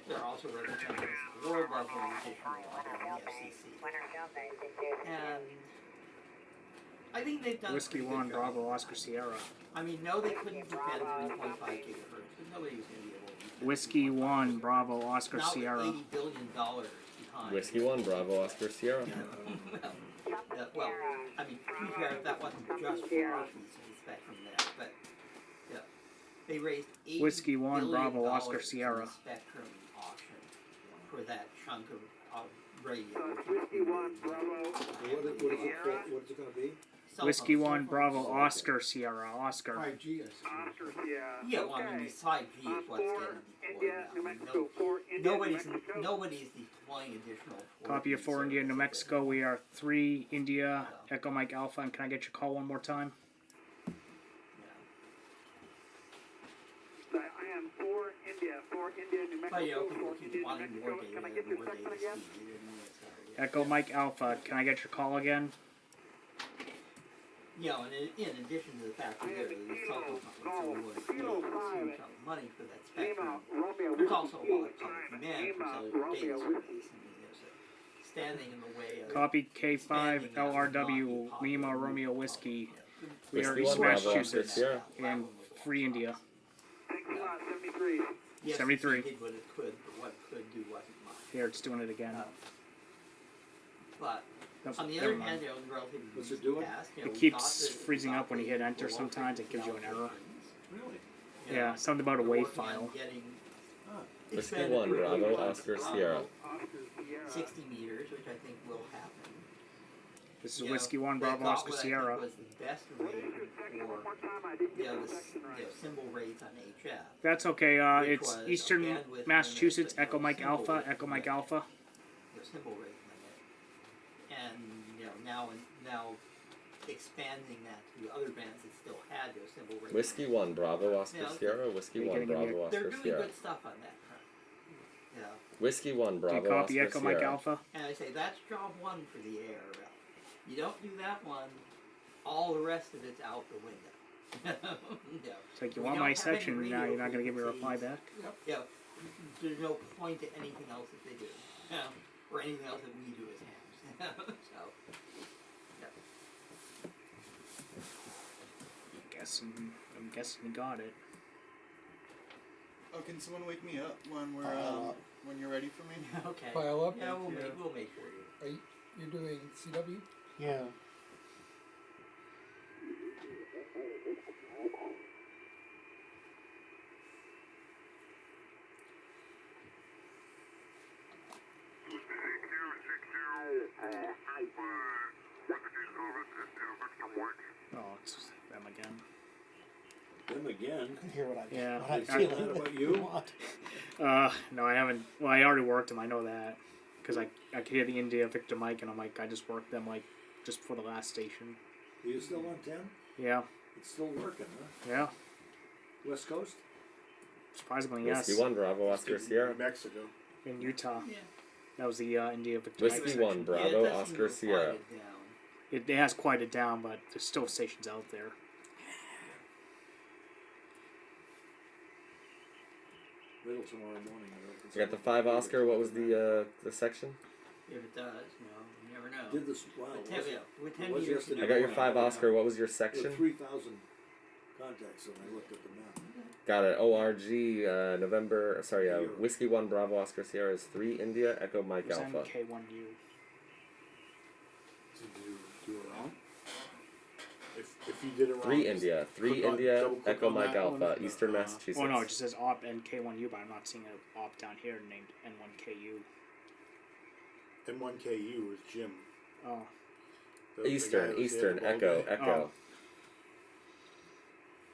there are also representatives at the world level in addition to the FCC. And I think they've done a Whiskey pretty good 1 job. Bravo Oscar Sierra. I mean, no, they couldn't defend 3.5 gigahertz, but nobody was going to be able to defend Whiskey 1 Bravo Oscar Not Sierra. with $80 billion behind. Whiskey 1 Bravo Oscar Sierra. Well, I mean, to be fair, that wasn't just for our piece of the spectrum there, but yeah, they raised $80 Whiskey 1 billion Bravo Oscar in the Sierra. spectrum auction for that chunk of radio. Whiskey 1 Bravo. What is it for, what is it gonna be? Cell Whiskey phone- 1 cell Bravo phone- Oscar Sierra. Oscar. 5G, I suppose. Oscar, yeah. Yeah, well, I mean, these 5G is what's getting deployed India, now. New I mean, Mexico, 4 India, New Mexico. nobody's deploying additional. Copy of 4 India, New Mexico. We are 3 India, Echo Mike Alpha. And can I get your call one more time? I am 4 India, New Mexico, But you know, 4 people keep India, New wanting more Mexico. data, Can I get your more second data again? speed, and it's, Echo Mike Alpha. Can I get your call again? you know, and in addition to the fact that there are these cell phone companies who would pay a huge amount of money for that spectrum, there's also a lot of public demand for cellular data service. I mean, there's a standing in the way of Copy K5 LRW Lima Romeo Whiskey. We are East Massachusetts and 3 India. Thanks a lot, 73. Yes, 73. it did what it could, but what it could do wasn't much. Here, it's doing it again. But Nope, on the never other mind. hand, you know, in the relatively What's it recent doing? past, you know, It we keeps thought that freezing up when you hit the enter low sometimes, it gives you an frequency error. Really? you Yeah, know, something about a we're WAV working on file. getting Whiskey expanded 1 radio Bravo on Oscar Sierra. 60 meters, which I think will happen. This is You know, Whiskey 1 they Bravo got Oscar what I Sierra. think was the best rate One more for time, I didn't you get know, the the section right. symbol rates on HF. That's okay. Which It's was a Eastern bandwidth Massachusetts, limit, but Echo no Mike symbol Alpha, rate Echo Mike limit. Alpha. The symbol rate limit, and you know now expanding that to other bands that still had their symbol rate. Whiskey 1 Bravo Oscar Yeah, Sierra. Whiskey Are you 1 gonna give me Bravo They're Oscar doing Sierra. good stuff on that front. You know, Whiskey 1 Do you Bravo copy Oscar Echo Mike Sierra. Alpha? and I say that's job one for the ARL. You don't do that one, all the rest of it's out the window. Yeah. It's like, you We want don't my have any section, now radio you're not going to give me a reply frequencies. back? Yeah, there's no point to anything else that they do, you know, or anything else that we do as hams. So, I'm guessing you got it. Oh, can someone wake me up when we're Pile up. when you're ready for me? okay. Pile up. Yeah, we'll make sure you. You're doing CW? Yeah. Oh, it's them again. him again. Hear what I Yeah. what I'm Say that feeling. about you? No, I haven't. Well, I already worked them. I know that because I could hear the India Victor mic, and I'm like, I just worked them like just before the last station. Are you still on 10? Yeah. It's still working, huh? Yeah. West Coast? Surprisingly, yes. Whiskey 1 Bravo Oscar Sierra. New Mexico. In Utah. Yeah. That was the India Victor mic Whiskey section. 1 Bravo Oscar Sierra. It has quieted down, but there's still stations out there. Wait till tomorrow morning. You got the 5 Oscar. What was the section? If it does, you never know. Did this, wow. With was 10, it? with It 10 was meters. yesterday I got your morning. 5 Oscar. What was your There section? were 3,000 contacts when I looked at the map. Got it. ORG November. Sorry, Whiskey 1 Bravo Oscar Sierra is 3 India Echo Mike It was Alpha. MK1U. Did you do it wrong? If you did it wrong. 3 India. 3 click on- India double click Echo on Mike that Alpha. one. Eastern Massachusetts. Oh no, it just says op NK1U, but I'm not seeing an op down here named N1KU. N1KU is Jim. Oh. The guy Eastern. that was Eastern there all Echo day. Echo.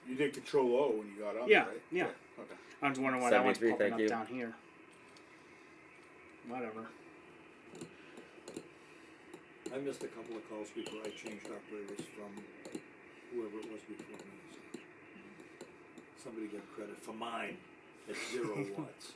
You did Control O when you got on, Yeah, right? yeah. Okay. I'm just wondering why that one's 73, popping thank up you. down here. Whatever. I missed a couple of calls before I changed operators from whoever it was before me. So somebody get credit for mine at 0 watts.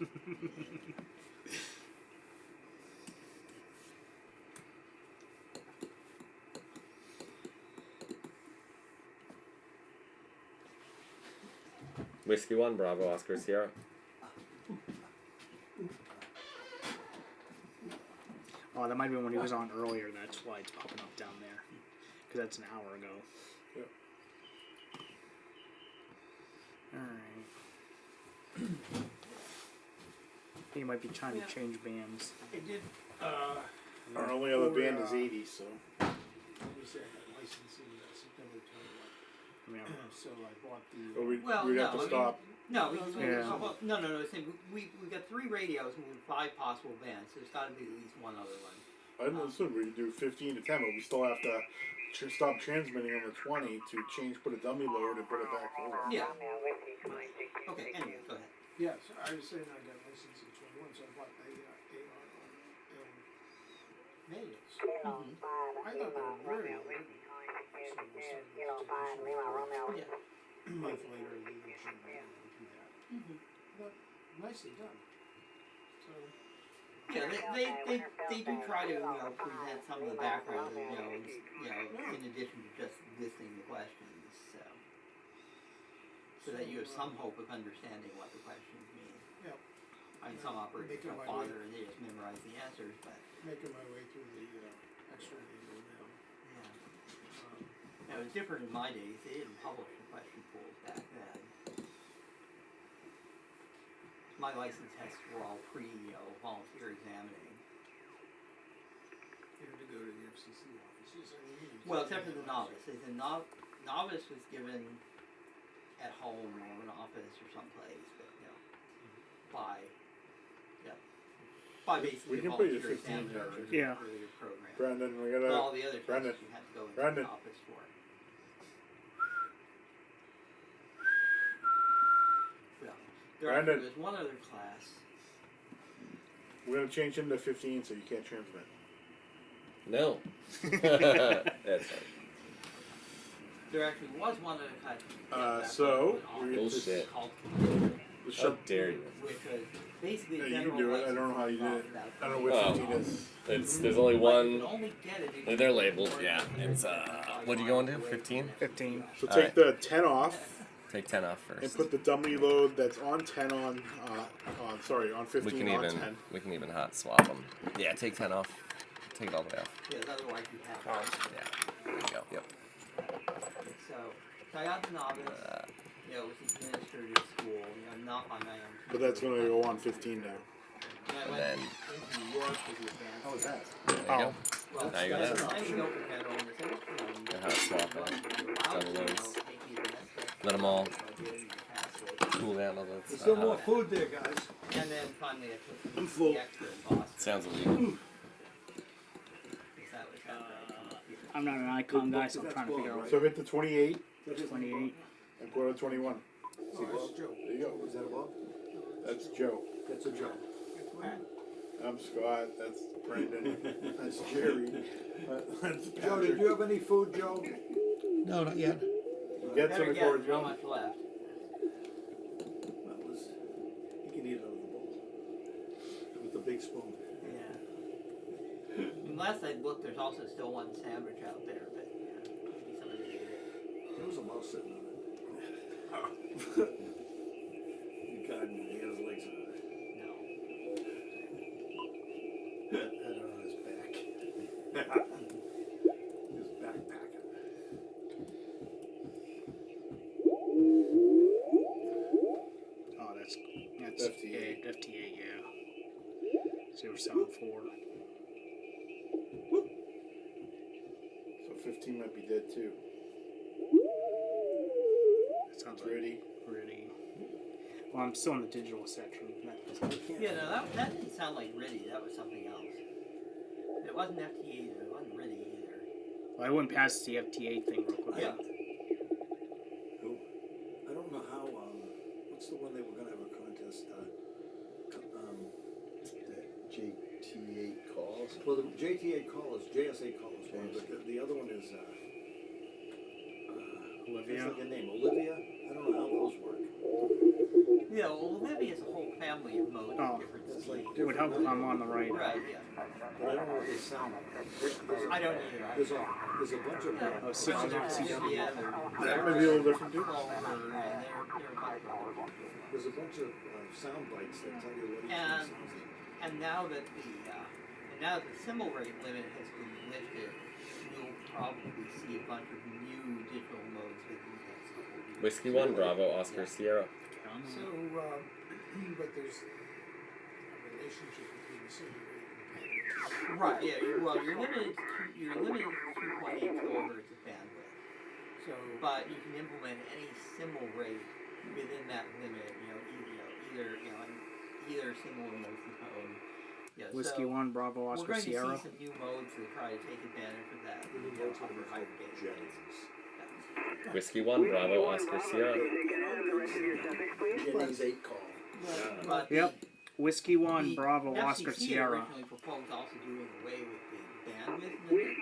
Whiskey 1 Bravo Oscar Sierra. Oh, that might be when he was on earlier. That's why it's popping up down there. Because that's an hour ago. Yep. Alright. He might be trying to change bands. I did, Our only other band is 80, so. let me say, I got a license in September 21. Yeah. So I bought the. But we'd Well, have no, to I mean, stop. No, Yeah. no. We got 3 radios and with 5 possible bands. There's got to be at least one other one. I understood we do 15 to 10, but we still have to stop transmitting on the 20 to put a dummy load and put it back over. Yeah. Okay. Anyway, go ahead. Yeah, so I was saying I got a license in 21, so I bought the AR manuals. I thought they were very good. So we started with technician. Yeah. A month later, they didn't show me how to do that. But nicely done. So. Yeah, they do try to present some of the background, in addition to just listing the questions, so that you have some hope of understanding what the questions mean. Yeah. I mean, some operators don't bother and they just memorize the answers, but Making my way through the X-ray manual now. yeah. It was different in my days. They didn't publish the question pools back then. My license tests were all volunteer examining. You had to go to the FCC offices. I mean, Well, except for the novice. The novice was given at home or an office or someplace, but by basically We a can put you volunteer 15 examiner now, or Yeah. your program. Brandon, we But gotta. all the other tests Brandon. you had to go into Brandon. the office for. Well, Brandon. there's one other class. We're gonna change him to 15 so you can't transmit. No. That's fine. There actually was one other class. So, we Bullshit. called Let's How shut. dare you? which was basically Yeah, a you can general do it. I license don't know how you did it. about I don't know what 15 is. There's only But you one. could only get it if They're you labeled. were Yeah. It's what are you going to? 15. 15. So All take right. the 10 off Take 10 off and first. put the dummy load that's on 10 on 15 We can on even 10. we can even hot swap them. Yeah. Take 10 off. Take it all the way off. Because otherwise you have Yeah. There you go. Yep. So I got the novice, was administered at school, not on my own. But that's gonna go on 15 now. And I And went then into New York with the advanced. How was that? there you go. Well, Now you got that. I go for federal and they said, And hot swap it. Double loads. Let them all cool down a little. There's still more food there, guys. And then finally I put I'm full. the extra in Boston. Sounds illegal. Because that was I'm not an icon guy, so I'm trying to figure out So hit the 28 28. and go to 21. See, Bob? Joe. There you go. Is that a Bob? That's Joe. That's a Joe. I'm Scott. That's Brendan. That's Jerry. That's Joe, Patrick. did you have any food, Joe? No, not yet. Get Better some guess for how Joe. much left. That was, you can eat it out of the bowl. With the big spoon. Yeah. Unless I look, there's also still one sandwich out there, but yeah, maybe somebody ate it. There was a mouse sitting on it. You got him, he had his legs on it. No. Had it on his back. His backpack. Oh, that's FTA. FTA, yeah. 074. So 15 might be dead too. That sounds Ready? Ready. Well, I'm still in the digital section. Yeah, no, that didn't sound like RIDI. That was something else. It wasn't FTA either. It wasn't RIDI either. Well, I went past the FTA thing real quick. Yeah. I don't know how, what's the one they were gonna have a contest, JT8 calls. well, the JTA call is, JSA call is one, but the other one is, Olivia. it's like a name, Olivia, I don't know how those work. Yeah, well, Olivia is a whole family of modes Oh. of different It's speeds. like It would help if I'm on the right. Right, yeah. But I don't know what they sound like. I don't either. There's a bunch of, Oh, six Well, is there's CW. yeah, That might be a little different too. there's a bunch of sound bites that tell you what each one And- sounds like. And now that the symbol rate limit has been lifted, you'll probably see a bunch of new digital modes that you can Whiskey 1 Bravo Oscar Sierra. So, but there's a relationship between the symbol rate and Right, yeah, well, you're limited to 2.8 kilohertz of bandwidth. so, But you can implement any symbol rate within that limit, either symbol or multi-tone. Yeah, Whiskey so 1 Bravo we're Oscar going to Sierra. see some new modes that try to take advantage of that. The new you know, mode's gonna be upper called height band Jennings. rates. Whiskey 1 Bravo Oscar Sierra. Jennings 8 call. But Yep. Whiskey 1 the Bravo FCC Oscar Sierra. originally proposed also doing away with the bandwidth limit.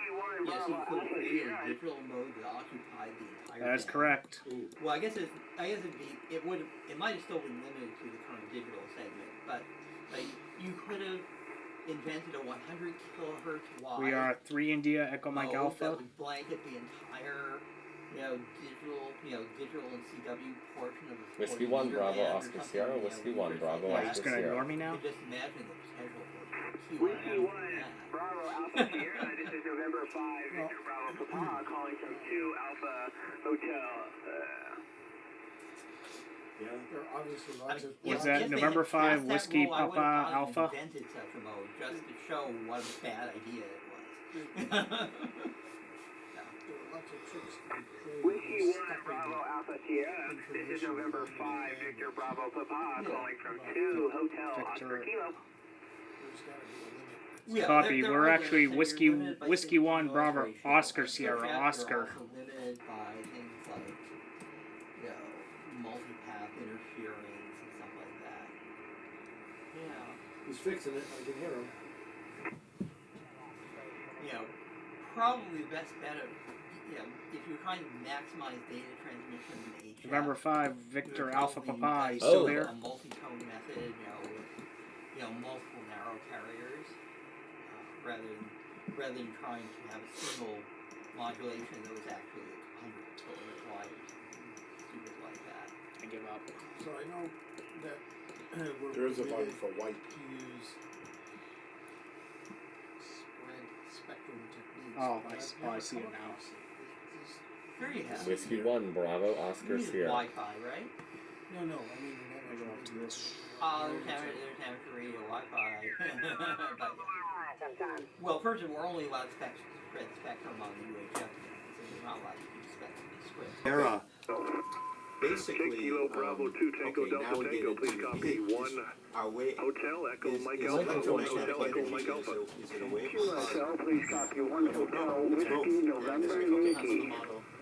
Yes, you could create a digital mode that occupied the entire. That is band. correct. Well, I guess it might have still been limited to the current digital segment, but you could have invented a 100 kilohertz wide. We are 3 India Echo Mike mode Alpha. that would blanket the entire, digital and CW portion of the Whiskey 40 1 meter Bravo band or Oscar something, Sierra. Whiskey 1 weird Bravo like Why, that. he's Oscar gonna ignore Sierra. me now? You can just imagine the potential for Whiskey 1 QRM. Bravo Alpha Sierra, this is November 5, Victor Bravo Papa, calling from 2 Alpha Hotel. Yeah. there are obviously lots of. Was If that they November had 5 passed that Whiskey rule, I would've Papa gone and Alpha? invented such a mode just to show what a bad idea it was. There are lots of tricks to be played. Whiskey with 1 stuffing Bravo Alpha Sierra, this is November 5, Victor Bravo Papa, calling from 2 Hotel Oscar Kilo. There's gotta be a limit. Yeah, Copy. there We're are actually limits, and you're limited by Whiskey 1 noise Bravo ratio. Oscar Like, Sierra you're Oscar. also limited by things like, multipath interference and stuff like that. Yeah. He's fixing it, I can hear him. Probably the best bet of, if you're trying to maximize data transmission in HF. November 5 you Victor would Alpha probably Papa. You use still Oh. there? a multi-tone method, with, multiple narrow carriers, rather than trying to have a single modulation that was actually 100 kilohertz wide or something stupid like that. I give up. So I know that we're There is a button permitted for white. to use spread spectrum techniques. Oh, but I see it I've never now. come across it. There you have it. Whiskey 1 Bravo Oscar You use Sierra. Wi-Fi, right? No, I mean, the net I go up to radio. this. There's amateur radio Wi-Fi. But, yeah. Well, first of all, we're only allowed spread spectrum on the UHF band, so we're not allowed to use spectrum spread. Era. Basically, 6 Kilo Bravo 2 Tango okay, now Delta we get Tango, into please copy is 1 our way Hotel Echo Mike is Alpha, microphone 1 Hotel Echo Mike Alpha. Is it away? QSL, please copy 1 Hotel Whiskey November Okay, Yankee.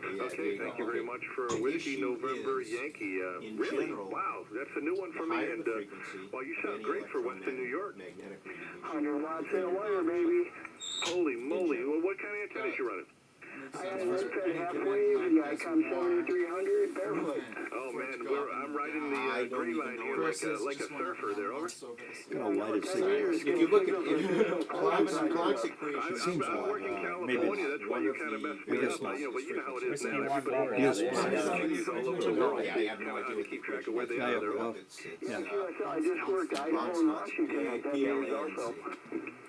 Okay, thank you very much for Whiskey November Yankee. in Really? general, Wow, that's a new one for the me. higher And the frequency, well, you of sound any great for Western New York. magnetic radiation. 100 watts in a wire, baby. Holy moly! Well, what kind of antennas you running? I got a headset halfway, the Icon 7300, barefoot. Oh man, I'm riding the I don't green even line know here what like it is. a surfer there. Over. Got a lighted cigarette. If you look at Planck's equation, Seems I'm like, working in maybe California. That's why you kind of messed me I guess up. not. You know, but you know how it is Whiskey now. one Everybody bubble. Yes, has yes. all over the world. I have no idea what the Keep track of equation where is. they Yeah, are. They're well, over. yeah. I just worked Idaho and Washington at that age also.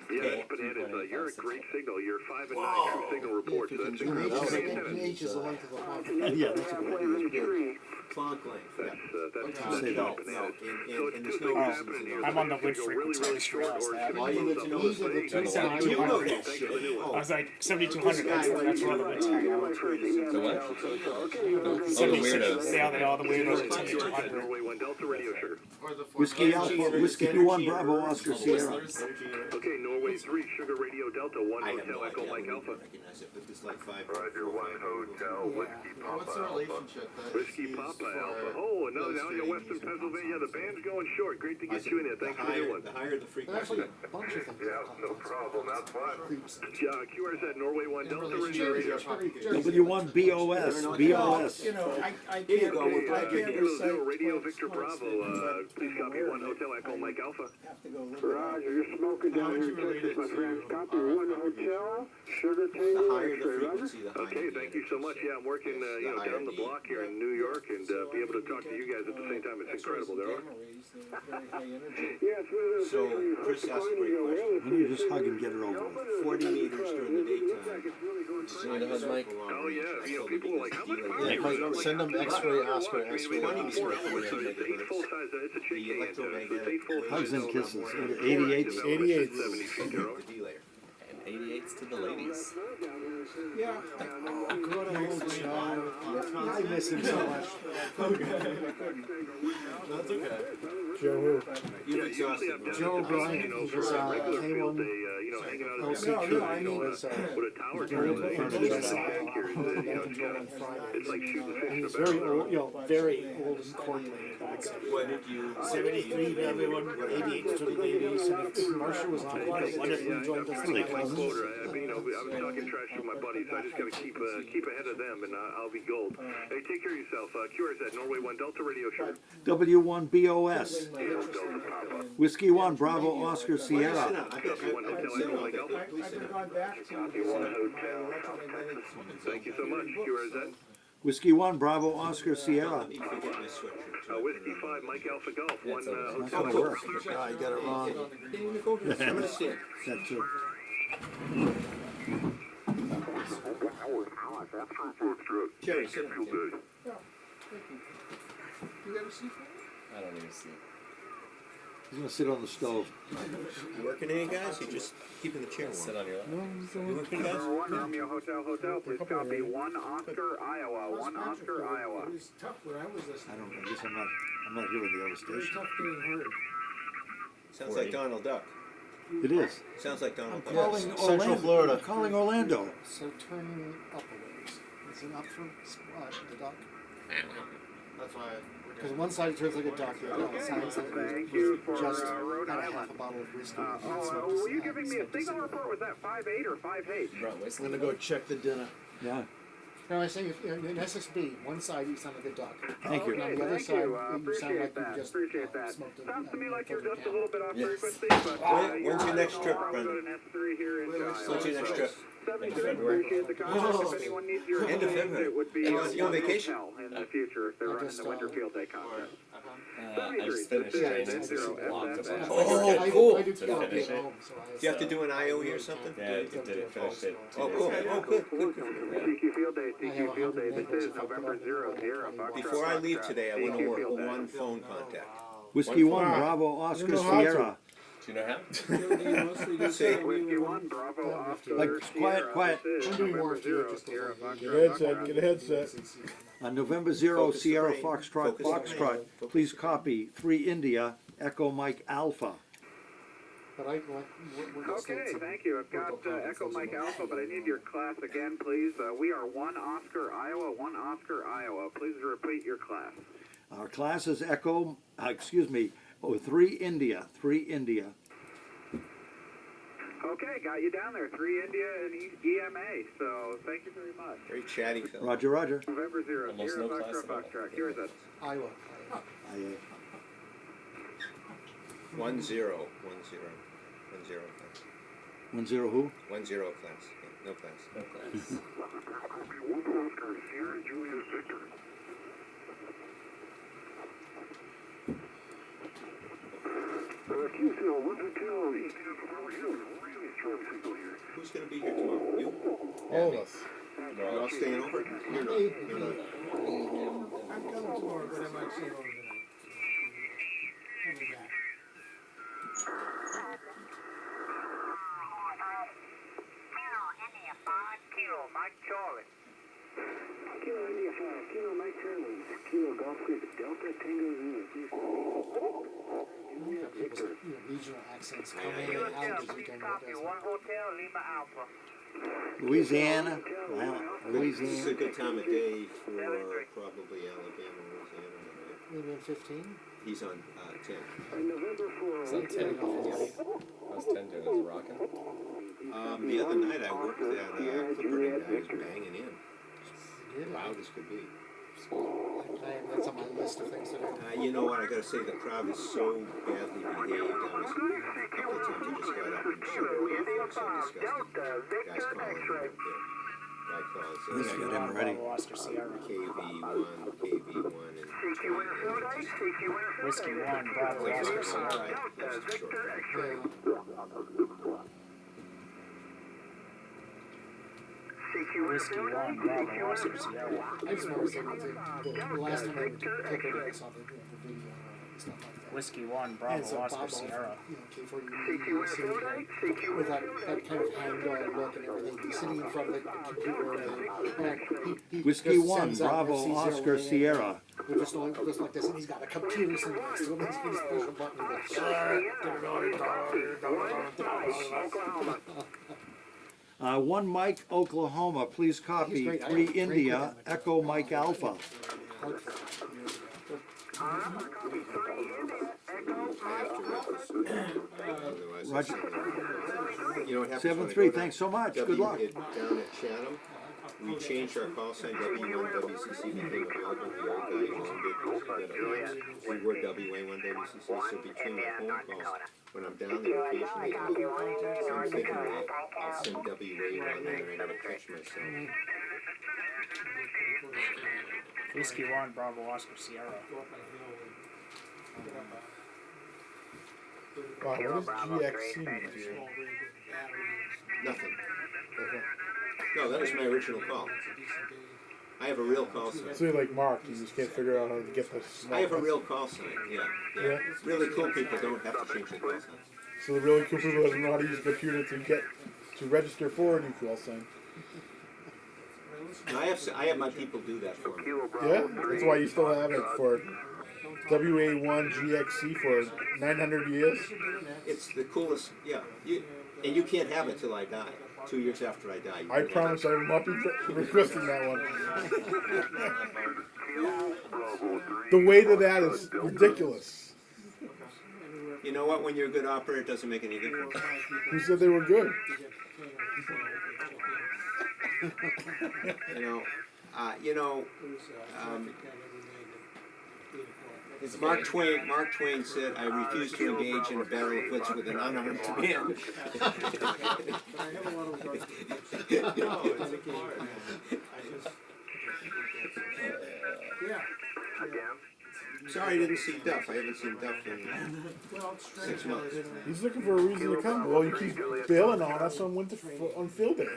Yeah, that's bananas. You're a great signal. You're 5 and 9 true signal reports. So that's incredible. How many antennas? pH is the length of the pump. Yeah, that's a Halfway good of the tree. Planck length. Yeah. That's Say just that. bananas. No, So and it's there's two no things reason happening to here. know. I'm on the It's either wood go really, frequency, I really just short realized or it's that. gonna All you go need to know is something. the So, Seven- yeah, you know that thanks for the new I one. was like 7200. That's where the woods are. So what? Oh, the weirdos. Yeah, all the weirdos are Thank you, 7200. Norway 1 Delta Radio Sugar. Whiskey Alpha, Whiskey 1 Bravo Oscar Sierra. Okay, Norway 3 Sugar Radio Delta 1 I have Hotel no Echo idea. I Mike wouldn't Alpha. recognize it, but it's like 5. Roger, 1 Hotel, Whiskey Papa What's the Alpha. relationship that Whiskey is used Papa for Alpha. Oh, no, now you're illustrating Western music Pennsylvania. The sounds? band's going short. Great to get you in there. Thanks for the new one. The higher the There's frequency. actually a bunch of things. Yeah, no problem, that's fine. Creeps. QRZ Norway 1 Delta Radio Jerry, Radio. W1BOS, BOS. You know, I Here you can't, go, Okay, we're glad you're can't here. recite Radio twice, Victor twice Bravo. Please copy 1 Hotel Echo Mike Alpha. have to go look Roger, you're smoking down here in Texas, my friend. Copy 1 Hotel, Sugar The Tango, higher the X-ray, roger. frequency, the higher Okay, the thank you so much. Yeah, I'm working, down the block here in New York and be able to talk to you guys at the same time. It's incredible. There are. Yes, we're So, Chris asked a great question. When you just hug and get it over with. 40 meters during the daytime. You need a hug, Mike? Oh yeah, people are like, how much power Yeah, are you running? send them X-ray Oscar, I mean, X-ray 24 Oscar. hours, so it's 8 full size. It's a The shaking antenna. So it's 8 full size. Hugs and zone. kisses. 88s. 88s. 70 feet. They're over. Delay. And 88s to the ladies. Yeah. Good old Joe. I miss him so much. That's okay. Joe, You've exhausted me. Joe O'Brien, You know, he for was a regular field K1 day, hanging out at the LCQ. beach, I mean, with a tower very turn, good. it's like shooting fish in a He's very barrel. old, very old and courtly. I would say. When did you? 73 to everyone, 88 to the ladies, and if Marcia was on, one of them joined us. I think my quota, I was talking trash with my buddies, so I just gotta keep ahead of them, and I'll be gold. Hey, take care of yourself. QRZ, Norway 1 Delta Radio Show. W1BOS, Whiskey 1 Bravo Oscar Sit Sierra. down. I've been sitting all day. Please sit down. gone back to electromagnetic. Thank you so much. QRZ. Whiskey 1 Bravo Oscar Sierra. Let me forget my sweatshirt. Whiskey 5 Mike Alpha Golf. 1 Not Hotel. gonna work. Ah, you got it wrong. I'm gonna stand. That's it. Jerry, sit down. I don't even see. He's gonna sit on the stove. You working any guys? You just keeping the chair Sit warm? on your lap. You working guys? 1 Romeo Hotel Hotel. Please copy 1 Oscar, Iowa. 1 Oscar, Iowa. It was tough when I was I listening. don't, I guess I'm not here with the other It was station. tough getting heard. Sounds like Donald Duck. It is. Sounds like Donald Duck. Calling Central Orlando. Florida. Calling Orlando. So turning up a ways. Is it up from the duck? That's why. Because one side it turns like a duck, the other side sounds like Thank you you for, just Rhode had a Island. half a bottle of whiskey. Were you giving me a signal report? Was that 5.8 or 5.8? Brought whiskey. I'm gonna go check the dinner. Yeah. No, I say in SSB, one side you sound like a duck. Thank you. And on Okay, the other thank side, you. you sound Appreciate like that. you just Appreciate that. smoked a Sounds to me like you're filtered just a little bit off Yes. frequency, but When's your next trip, I'll go Brendan? to S3 here in When's your next trip? 76. Appreciate the contact. If anyone needs your End of information, February. it would be You on vacation? hotel in the future if they're I running just, the winter field day contest. I just finished training, so it's blocked FFF. about. Oh, cool. I do To feel like finish being it. home, so I. Do you have to do an IOE or something? Yeah, I did it, finished it 2 Oh, days cool. ago. Oh, good, good, good. CQ Field Day, CQ Field Day. This is November 0 Sierra Foxtrot. Before I leave today, I want to CQ work Field Day. one phone contact. Whiskey 1 Bravo Oscar know how to. Sierra. Do you know how? Say, Whiskey 1, Bravo, Oscar, Like, Sierra. quiet. This is I'm doing November work 0 here just Sierra to get a Foxtrot. headset, get a headset. On November 0 Focus Sierra the brain. Foxtrot Focus the Foxtrot. brain. Please copy 3 India Echo Mike Alpha. But I what Okay, thank you. I've got Echo Mike Alpha, but I need your class again, please. We are 1 Oscar, Iowa, 1 Oscar, Iowa. Please repeat your class. Our class is Echo, 3 India, 3 India. Okay, got you down there. 3 India and EMA, so thank you very much. Very chatty, Phil. Roger, Roger. November 0, Almost Sierra no class Foxtrot at all. Foxtrot. Here is it. Iowa. 1-0. 1-0. 1-0 class. 1-0 who? 1-0 class. Yeah, no class. No class. Who's going to be here tomorrow? You? All of us. You're all staying over? You're not. You're not. I'm coming tomorrow, but I might stay over tonight. Coming back. Kilo, Mike Charlie. Kilo India 5, Kilo Mike Charlie, Kilo Golf Creek, Delta Tango Zulu. People's regional accents come in and out as you can. One Hotel, Lima Alpha. Louisiana. Wow, It's a Louisiana. good time of day for probably Alabama, Louisiana. Right? Maybe in 15. He's on 10. November 4, Is that 10? How's 10 doing? Is it rocking? The other night I worked at Clipperton. I was banging in. Loud as could be. That's on my list of things to do. You know what? I got to say the crowd is so badly behaved. I was a couple of times I just got up and shut it off. It was so disgusting. Guys calling me up there. Guy calls. Let's get him ready. Bravo Oscar Sierra. KV1, KV1, and Whiskey 1, Bravo Oscar Sierra. That's the short track. Whiskey 1, Bravo Oscar Sierra. I just remember saying the last time I went to Clipperton, I saw the video and stuff like that. Whiskey 1, And Bravo so Oscar Bob, Sierra. K40 sitting there with that kind of hang-dog look and everything, he's sitting in front of the computer and he Whiskey just 1, sends out Bravo, FC0 Oscar and Sierra. we're just like this, and he's got a computer sitting next to him, and he's push a button and goes, 1 Mike, Oklahoma. Please copy. great. I 3 had a great India, with him. Echo Mike Alpha. Otherwise, you know what happens 7-3. when I go Thanks so much. down, Good luck. Down at Chatham, we changed our call sign. W1WCC became available. The old guy owned it. We were WA1WCC. So between my phone calls, when I'm down there occasionally, I'm thinking I'll send WA1 there and I'll catch myself. Whiskey 1, Bravo Oscar Sierra. Go up a hill and get up Wow, what does GXC mean to a you? small rig with batteries. Nothing. No, that was my original call. It's a decent day. I have a real call sign. So you're like Mark, you just can't figure out how to get the small I have a ones. real call sign, yeah. Yeah. Really cool people don't have to change their call sign. So the really cool people doesn't know how to use a computer to register for a new call sign. And I have my people do that for me. Yeah, that's why you still have it for WA1 GXC for 900 years. It's the coolest, yeah. And you can't have it till I die. 2 years after I die. I promise I will not be requesting that one. The way that is ridiculous. You know what? When you're a good operator, it doesn't make any difference. Who said they were good? You know, Mark Twain said, "I refuse to engage in a battle of wits with an unarmed man." Sorry, I didn't see Duff. I haven't seen Duff in 6 months. He's looking for a reason to come. Well, you keep bailing on us on on field day.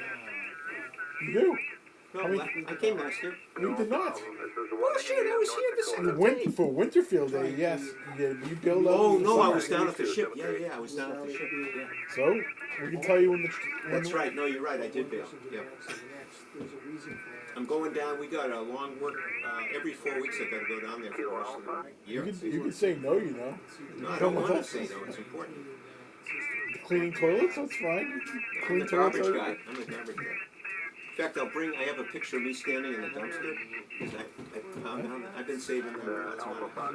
You do. No, I mean, I came last year. You did not. Oh shit! I was here this You second went day. for Winterfield Day, yes. You bailed out. Oh in the no, I summer. was down at the ship. Yeah, I was down at the ship. Yeah. So we can tell you when the. That's right. No, you're right. I did bail. Yeah. I'm going down. We got a long work. Every 4 weeks, I got to go down there for the rest of the year. You can say no, you know. No, I don't want to say no. It's important. cleaning toilets, that's fine. I'm Clean the toilets. garbage are- guy. I'm the garbage guy. In fact, I have a picture of me standing in the dumpster, because I found them. I've been saving them. That's my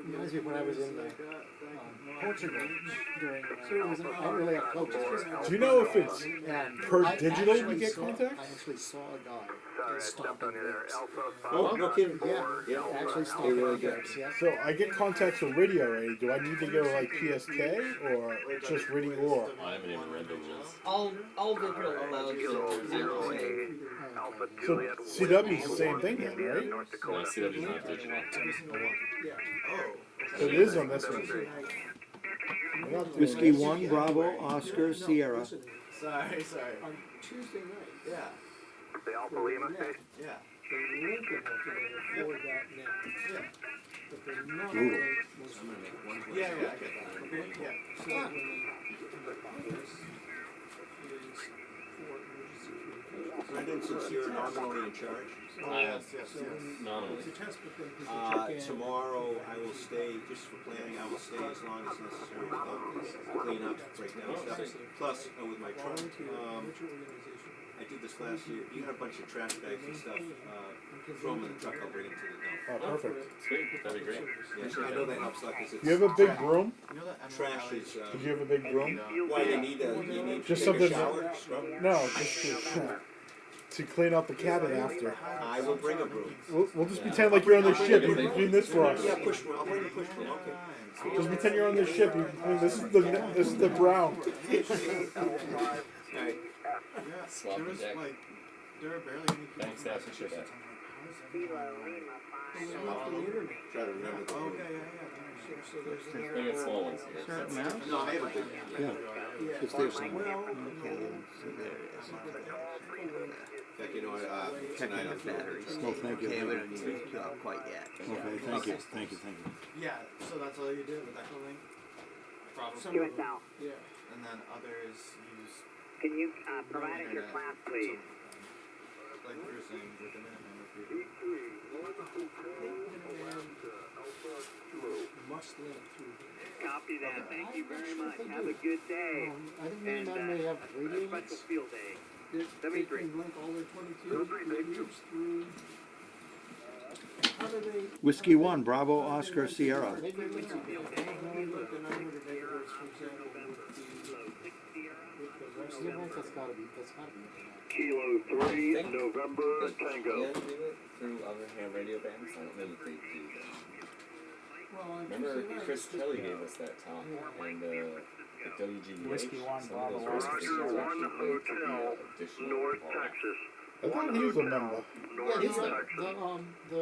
Reminds me when I was in Portugal during, it was not really up close. Do you know if it's And per I digital actually we get saw- contacts? I actually saw a guy stomping lips. Oh, no kidding. Yeah, actually They're stomping really good. lips, yeah. So I get contacts with radio already. Do I need to go like PSK or just radio or? I haven't even read those. All digital allows you 0 and 8. So CW is the same thing then, right? No, CW's not digital. So it is on this one. Whiskey 1, Bravo, Oscar, Sierra. Sorry. On Tuesday night, Yeah. The Alpha Lima station? Yeah. the link in there for that net. Yeah. But there's not a Brutal. link was I'm gonna make one. Yeah, I get that. okay, Yeah. so when they, in the office is for emergency communications. Brendan, since you're nominally in charge, So, Yes, so when Nominally. it's a test, but then people check in. tomorrow I will stay, just for planning, I will stay as long as necessary to help clean up, break down stuff. Plus, with my truck, Volunteer, amateur organization. I did this last year, you had a bunch of trash bags and stuff, throw them in the truck, I'll bring them to the dump. Oh, perfect. Sweet, that'd be great. Yeah, I know that helps, like, 'cause it's. Do you have a big broom? You know that Emerald Trash Valley- is, Did you have a big broom? why, you need Just take something a to- shower, scrub? No, just to clean out the cabin after. I will bring a broom. We'll just pretend like you're on the ship. You can clean this for us. Yeah, push broom, I'll bring a push broom, okay. Just pretend you're on this ship. You can clean this is the brown. Alright, Swap There the was deck. like, there are barely any people. Thanks, I appreciate that. Well, they're off the internet. try to remember the broom. So there's an They get small ones. Certain amount? No, I have a big. Yeah. Yeah. It's there somewhere. Well, In fact, you know, tonight I'll throw it. Oh, thank you. Okay, we Okay, don't need to queue up quite yet. thank you, thank you, thank you. Yeah, so that's all you did with that link? Probably. some of them, yeah. And then others use. Can you provide us your class, please? Like we were saying, with the Minutemen, if we Must link through. Copy that. Thank you very much. Have a good day. I think And Minutemen may have radio a special links. field day. They can link all their 22 radios through. How do they? Whiskey 1, Bravo, Oscar, Sierra. Maybe they link the 900 megahertz, for example, with the rest of Yeah, them. that's gotta be. Kilo 3, November, Does Tango. Ian do it through other ham radio bands? I don't know that they do that. Well, on Remember, Tuesday night, Chris Kelly gave us that talk, and the WGBH, Whiskey one, some of those Bravo, radio Oscar, stations Oscar actually 1 linked to the Hotel, additional North call. Texas. I thought he was a member. North Yeah, Texas. the talking I about the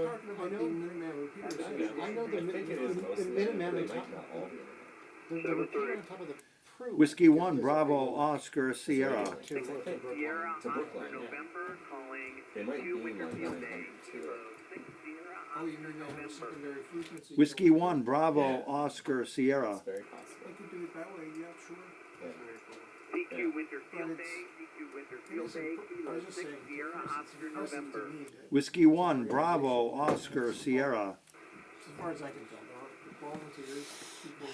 know, Minuteman repeater station. I know I think it is the mostly, Minuteman, but they they talk, might not all be. the repeater on top of the crew. Whiskey 1, Bravo, Oscar, Sierra. To Sierra, Brookline, yeah. November, calling They might to be Winter like Field 900 Day. to Oh, you mean they have a secondary frequency? Whiskey 1, Bravo, Oscar, Sierra. It's very possible. They could do it that way, yeah, sure. CQ Winter But Field it's- Day, CQ Winter Field Listen, Day, I Kilo was just 6, saying, Sierra, Oscar, it's November. to me that, Whiskey 1, Bravo, Oscar, Sierra. as far as I can tell, there are volunteers, people.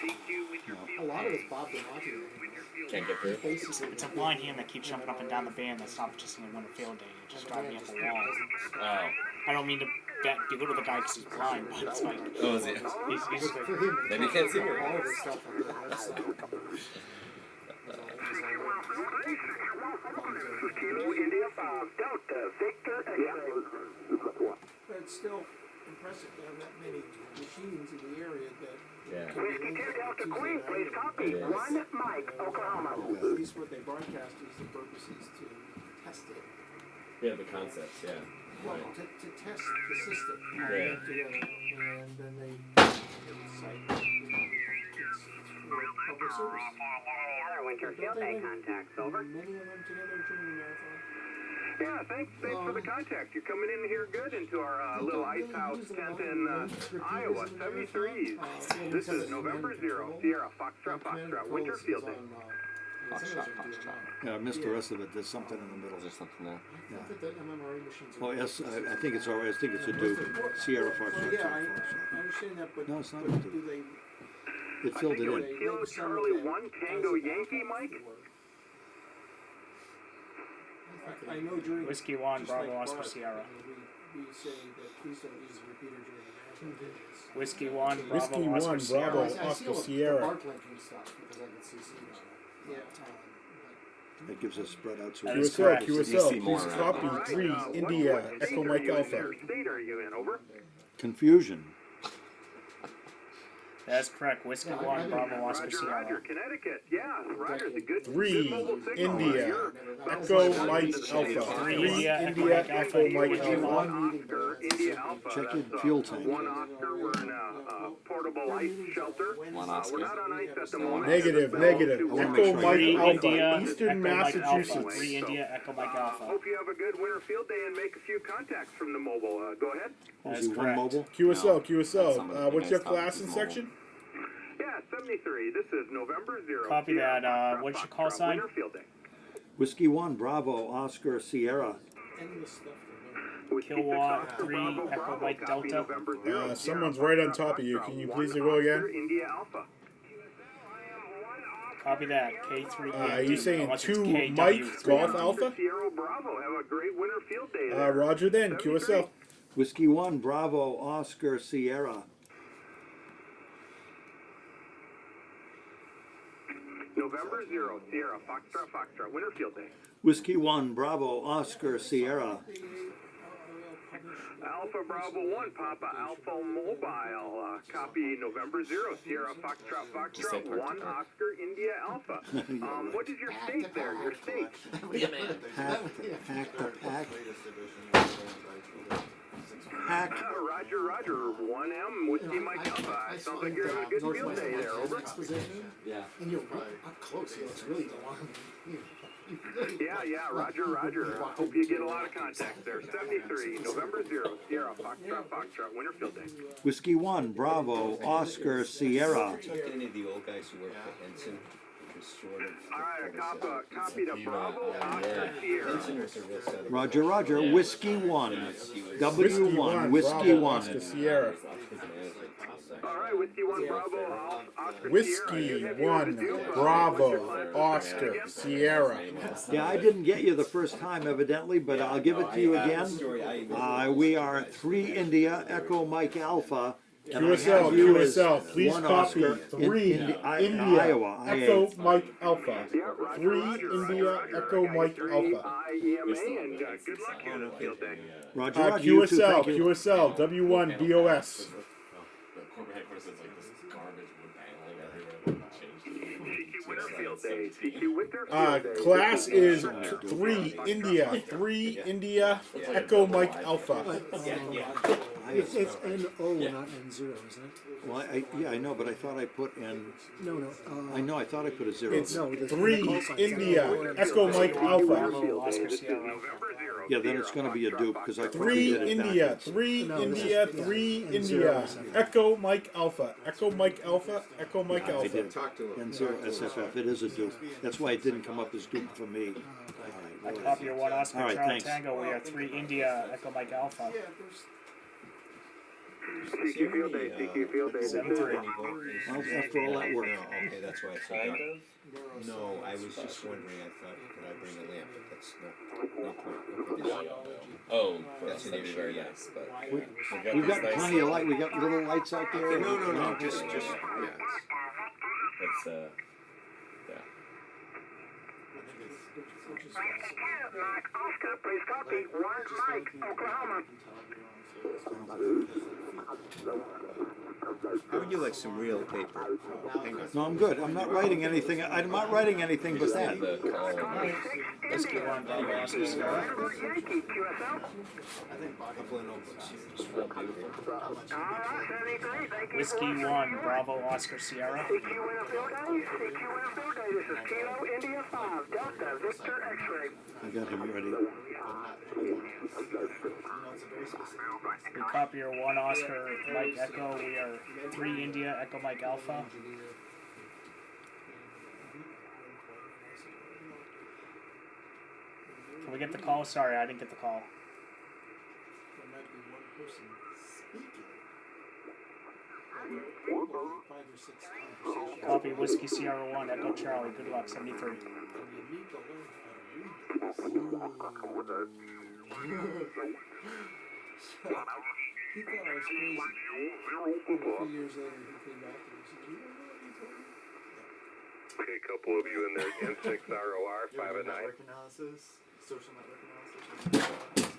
CQ Winter A Field lot of Day, it's Bob Donati. Winter Field Can't get through. Basically, It's a blind hand that keeps jumping up and down the band that's not participating in Winter Field Day. It just drives me up the wall. Oh. I don't mean to belittle the guy because he's blind, but it's like Oh, is it? he's For him, Maybe you can't see all very of this stuff on the website. Kilo India 5, Delta, Victor, But it's still impressive to have that many machines in the area that Yeah. can be linked on Tuesday night. copy. It is. 1 Mike, Oklahoma. At least what they broadcast is the purpose is to test it. Yeah, the concepts, yeah. Well, Right. to test the system. Yeah. Together, and then they cite it's for public service. Other Winter Field Day contacts, over. Many of them together during the marathon. Yeah, thanks for the contact. You're coming in here good into our little ice house tent in Iowa, 73s. This is November 0, Sierra, Foxtrot, Foxtrot, Winter Field Day. Yeah, I missed the rest of it. There's something in the middle. Is there something there? I think the MMRA machines are. Oh, yes, I think it's all right. I think it's a Duke. Sierra Fox. Well, yeah, I understand that, but, No, it's not but a Duke. do they It filled it It was in. Kilo Charlie 1 Tango Yankee, Mike. I know during. Whiskey 1 just Bravo like Oscar bark, Sierra. we say that please don't use the repeater during the band. Whiskey 1 Bravo Whiskey Oscar 1 Sierra. Bravo I see Oscar all the Sierra. bark linking stuff because I can see on it. That gives us spread out. So That we is can- correct. QSL, please copy 3 India Echo Mike Alpha. State are you in? Over. Confusion. That's correct. Whiskey 1 Bravo Oscar Roger, Sierra. Roger, Connecticut. Yeah, Roger's a good 3 mobile signal. India You're Echo Mike Alpha. 3 India Echo Mike Alpha. Oscar India Alpha. Check your That's, fuel tank. 1 Oscar. We're in a portable ice shelter. One Oscar. We're not on ice at the moment. Negative. wanna make Echo sure Mike 3 Alpha. India Eastern Echo Mike Alpha. Massachusetts. 3 India Echo Mike Alpha. Hope you have a good winter field day and make a few contacts from the mobile. Go ahead. That Is is he one correct. mobile? QSL. What's your class and mobile. section? Yeah, 73. This is November 0. Copy that. Sierra, What's your Foxtrot, call sign? Winter field day. Whiskey 1 Bravo Oscar Sierra. Endless stuff. Whiskey Kilowatt 6 Oscar, 3 Bravo, Echo Bravo, Mike copy Delta. November 0, Someone's Sierra, right on Foxtrot, top of you. Foxtrot, Can you 1 please go again? Oscar, India Alpha. Copy that. K3. Are you saying Unless it's 2 KW3. Mike Golf Alpha? Sierra Bravo. Have a great winter field day there. Roger then. 73. QSL. Whiskey 1 Bravo Oscar Sierra. November 0, Sierra, Foxtrot, winter field day. Whiskey 1 Bravo Oscar Sierra. Alpha Bravo 1, Papa Alpha Mobile. Copy November 0, Sierra, Foxtrot, 1 Oscar, India Alpha. What is your state there? Your state? Pack the pack. Hack. Roger, 1M, Whiskey Mike Alpha. Sounds like you're having a good field day there, over. Yeah. And you're right up close, so it's really alarming. Yeah, Roger. Hope you get a lot of contacts there. 73, November 0, Sierra, Foxtrot, winter field day. Whiskey 1 Bravo Oscar Sierra. Talk to any of the old guys who work for Ensign, which is sort of. Alright, copy to Bravo, Oscar, Sierra. Ensign was a real set of. Roger. Whiskey 1 W1 Whiskey Bravo 1. Oscar Sierra. Alright, Whiskey 1 Bravo, Oscar Whiskey Sierra. 1 Bravo Oscar Sierra. Yeah, I didn't get you the first time, evidently, but I'll give it to you again. We are 3 India Echo Mike Alpha. And I have you as QSL, please 1 copy Oscar 3 in India Iowa. Echo Mike Alpha. 3 India Echo Mike Alpha. IEMA, and good luck here in the field day. Roger, you too, QSL, thank you. QSL, W1BOS. The corporate headquarters is like this garbage wood paneling everywhere. CQ winter field day. CQ winter field day. Class is 3 India Echo Mike Alpha. It's N-O, not N-0, isn't it? Well, I know, but I thought I put in. No. I know, I thought I put a 0. It's No, the 3 call sign. India Echo Mike Alpha. Bravo Oscar Sierra. Yeah, then it's going to be a dupe because I 3 forget it India, backwards. 3 India, Echo Mike Alpha, Echo Mike Alpha, Echo Mike I Alpha. did. Talk to him. N0 SFF, it is a dupe. That's why it didn't come up as dupe for me. I copy your 1 Oscar All right, Charlie thanks. Tango. We are 3 India Echo Mike Alpha. CQ field day, CQ field day. This is Well, after all that work. No, okay, that's why it's so dark. No, I was just wondering, I thought, could I bring a lamp, but that's no point. Okay, Oh, for That's us, an that'd be issue, very yeah. nice, but We've got plenty of light. We got little lights out there. No, just, yeah. it's yeah. Mike Oscar, please copy. 1 Mike, Oklahoma. How would you like some real paper? Hang on. No, I'm good. I'm not writing anything. I'm not writing anything but that. The call. Whiskey 1 Bravo Oscar Sierra. Yankee, QSL. Couple of notebooks. Alright, 73, thank you. Whiskey 1 Bravo Oscar Sierra. CQ winter field day, CQ winter field day. This is Kilo India 5, Delta, Victor X-ray. I got him ready. We copy your 1 Oscar Mike Echo. We are 3 India Echo Mike Alpha. Can we get the call? Sorry, I didn't get the call. There might be one person speaking. 5 or 6 conversations. Copy Whiskey Sierra 1, Echo Charlie. Good luck, 73. And you need to learn how to read this. He thought I was crazy. And a few years later, he came back and he said, "You don't know what you told me?" Okay, a couple of you in there, N6ROR, 5 and 9. Network analysis, social network analysis.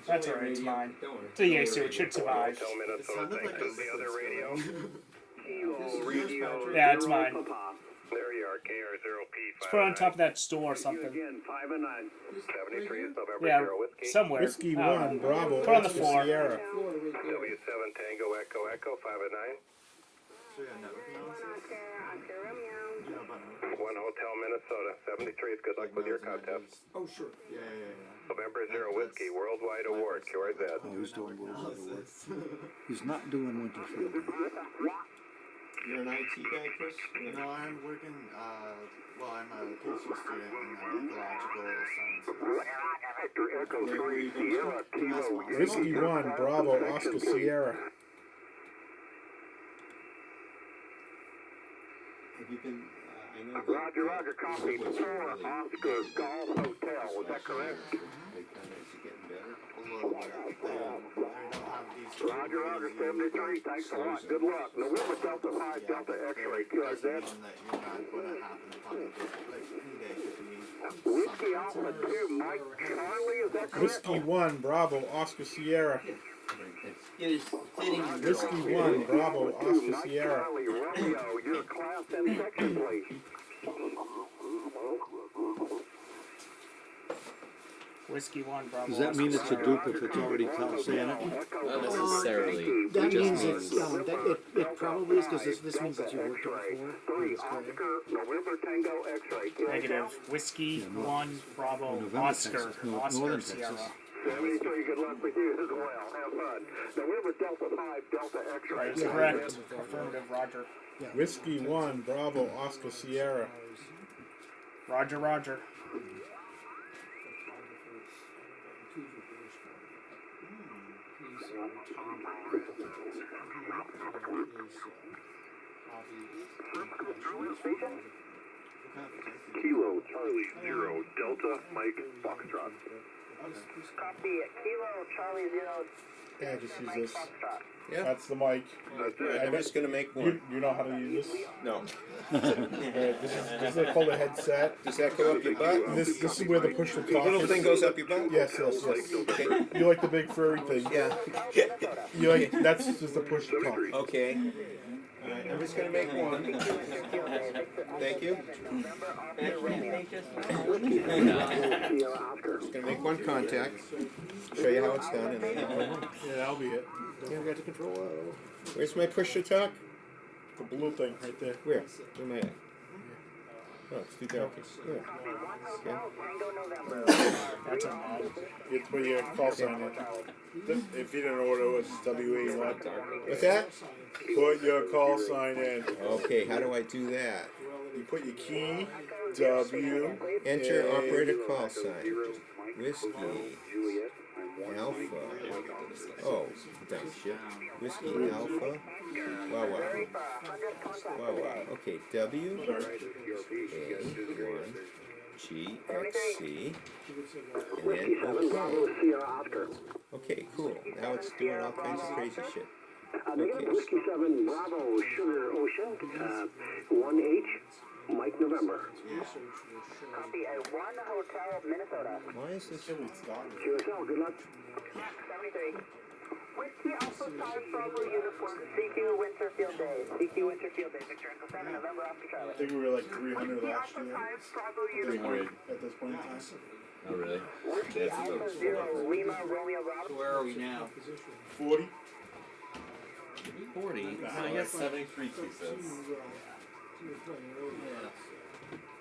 That's alright, it's mine. Don't worry. So yeah, so it should survive. Hotel It Minnesota, sounded thanks. like Is the other radio? Yeah, it's mine. There you are, KR0P. Let's put it on top of that store or something. Again, 5 and 9. 73 is November Yeah, 0 Whiskey. somewhere. Whiskey I don't 1, know. Bravo, Put on the Oscar floor. Sierra. Florida right there. W7 Tango Echo Echo, 5 and 9. So yeah, network analysis. You know about network 1 Hotel Minnesota, 73 is good luck with your contest. Oh, sure. Yeah. November 0 Whiskey, Worldwide Award, QRZ. Oh, he's doing World Wide Award. Analysis. He's not doing Winterfield. You're an IT guy, Chris? No, I'm working, well, I'm a PhD student in ecological sciences. Echo 3 Sierra Kilo. Whiskey 1, Bravo, Oscar Sierra. Have you been, I know that. Roger, copy. 4 Oscar Golf Hotel, was that correct? They kind of, is it getting better? A little bit. I don't have these. Roger, 73, thanks a lot, good luck. November Delta 5 Delta X-ray, QRZ. That you're not going to happen upon a day, like any day could be Whiskey Alpha 2, Mike Charlie, is that correct? Whiskey 1, Bravo, Oscar Sierra. It is sitting in the Whiskey 1, Bravo, Oscar Mike Sierra. Charlie, Romeo, your class and section, please. Whiskey 1, Bravo. Does that mean it's a dupe if it's already saying it? Not necessarily. That It means just it's, it probably is, because this means that you worked it before. 3 Oscar, November Tango X-ray, QRZ. Negative. Whiskey 1, Bravo, November, Oscar. Texas. No, Oscar Northern Sierra. Texas. 73, good luck with you as well, have fun. November Delta 5 Delta X-ray. Right, it's correct. Affirmative, Roger. Whiskey 1, Bravo, Oscar Sierra. Roger, Roger. Kilo Charlie 0 Delta Mike Foxtrot. Copy it. Kilo Charlie 0. Yeah, just use this. Yeah. That's the mic. That's I'm just gonna make You, one. you know how to use this? No. This is called a headset. Does that go up your butt? This is where the push to The talk little is. thing goes up your butt? Yes. Okay. You like the big furry thing. Yeah. You like, that's just the push to talk. Okay. Alright, I'm just gonna make one. Thank you. Just gonna make one contact. Show you how it's done. And then Yeah, that'll be it. You got the control. where's my push to talk? The blue thing right there. Where? Where am I at? Oh, it's too dark. Where? Okay. That's a nod. It's where your call sign in. If you don't know what it was, it's W1. What's that? Put your call sign in. Okay, how do I do that? You put your key, W. Enter A. operator call sign. Whiskey. Alpha. Oh, thanks. Whiskey Alpha. Wow. Okay, W. A1. G. X. C. And then OK. Okay, cool. Now it's doing all kinds of crazy shit. Negative Whiskey 7 Bravo Sugar Ocean, 1H, Mike November. Copy a 1 Hotel Minnesota. Why is this? QSL, good luck. 73. Whiskey Alpha 5 Bravo Uniform. CQ Winterfield Day. CQ Winterfield Day. Victor Echo 7 November Oscar I Charlie. think we were like 300 last year. Bravo 300. At this point in time. Oh, really? Whiskey That's Alpha about 0 Lima Romeo Bravo. Where are we now? 40. 40? I got 73 pieces.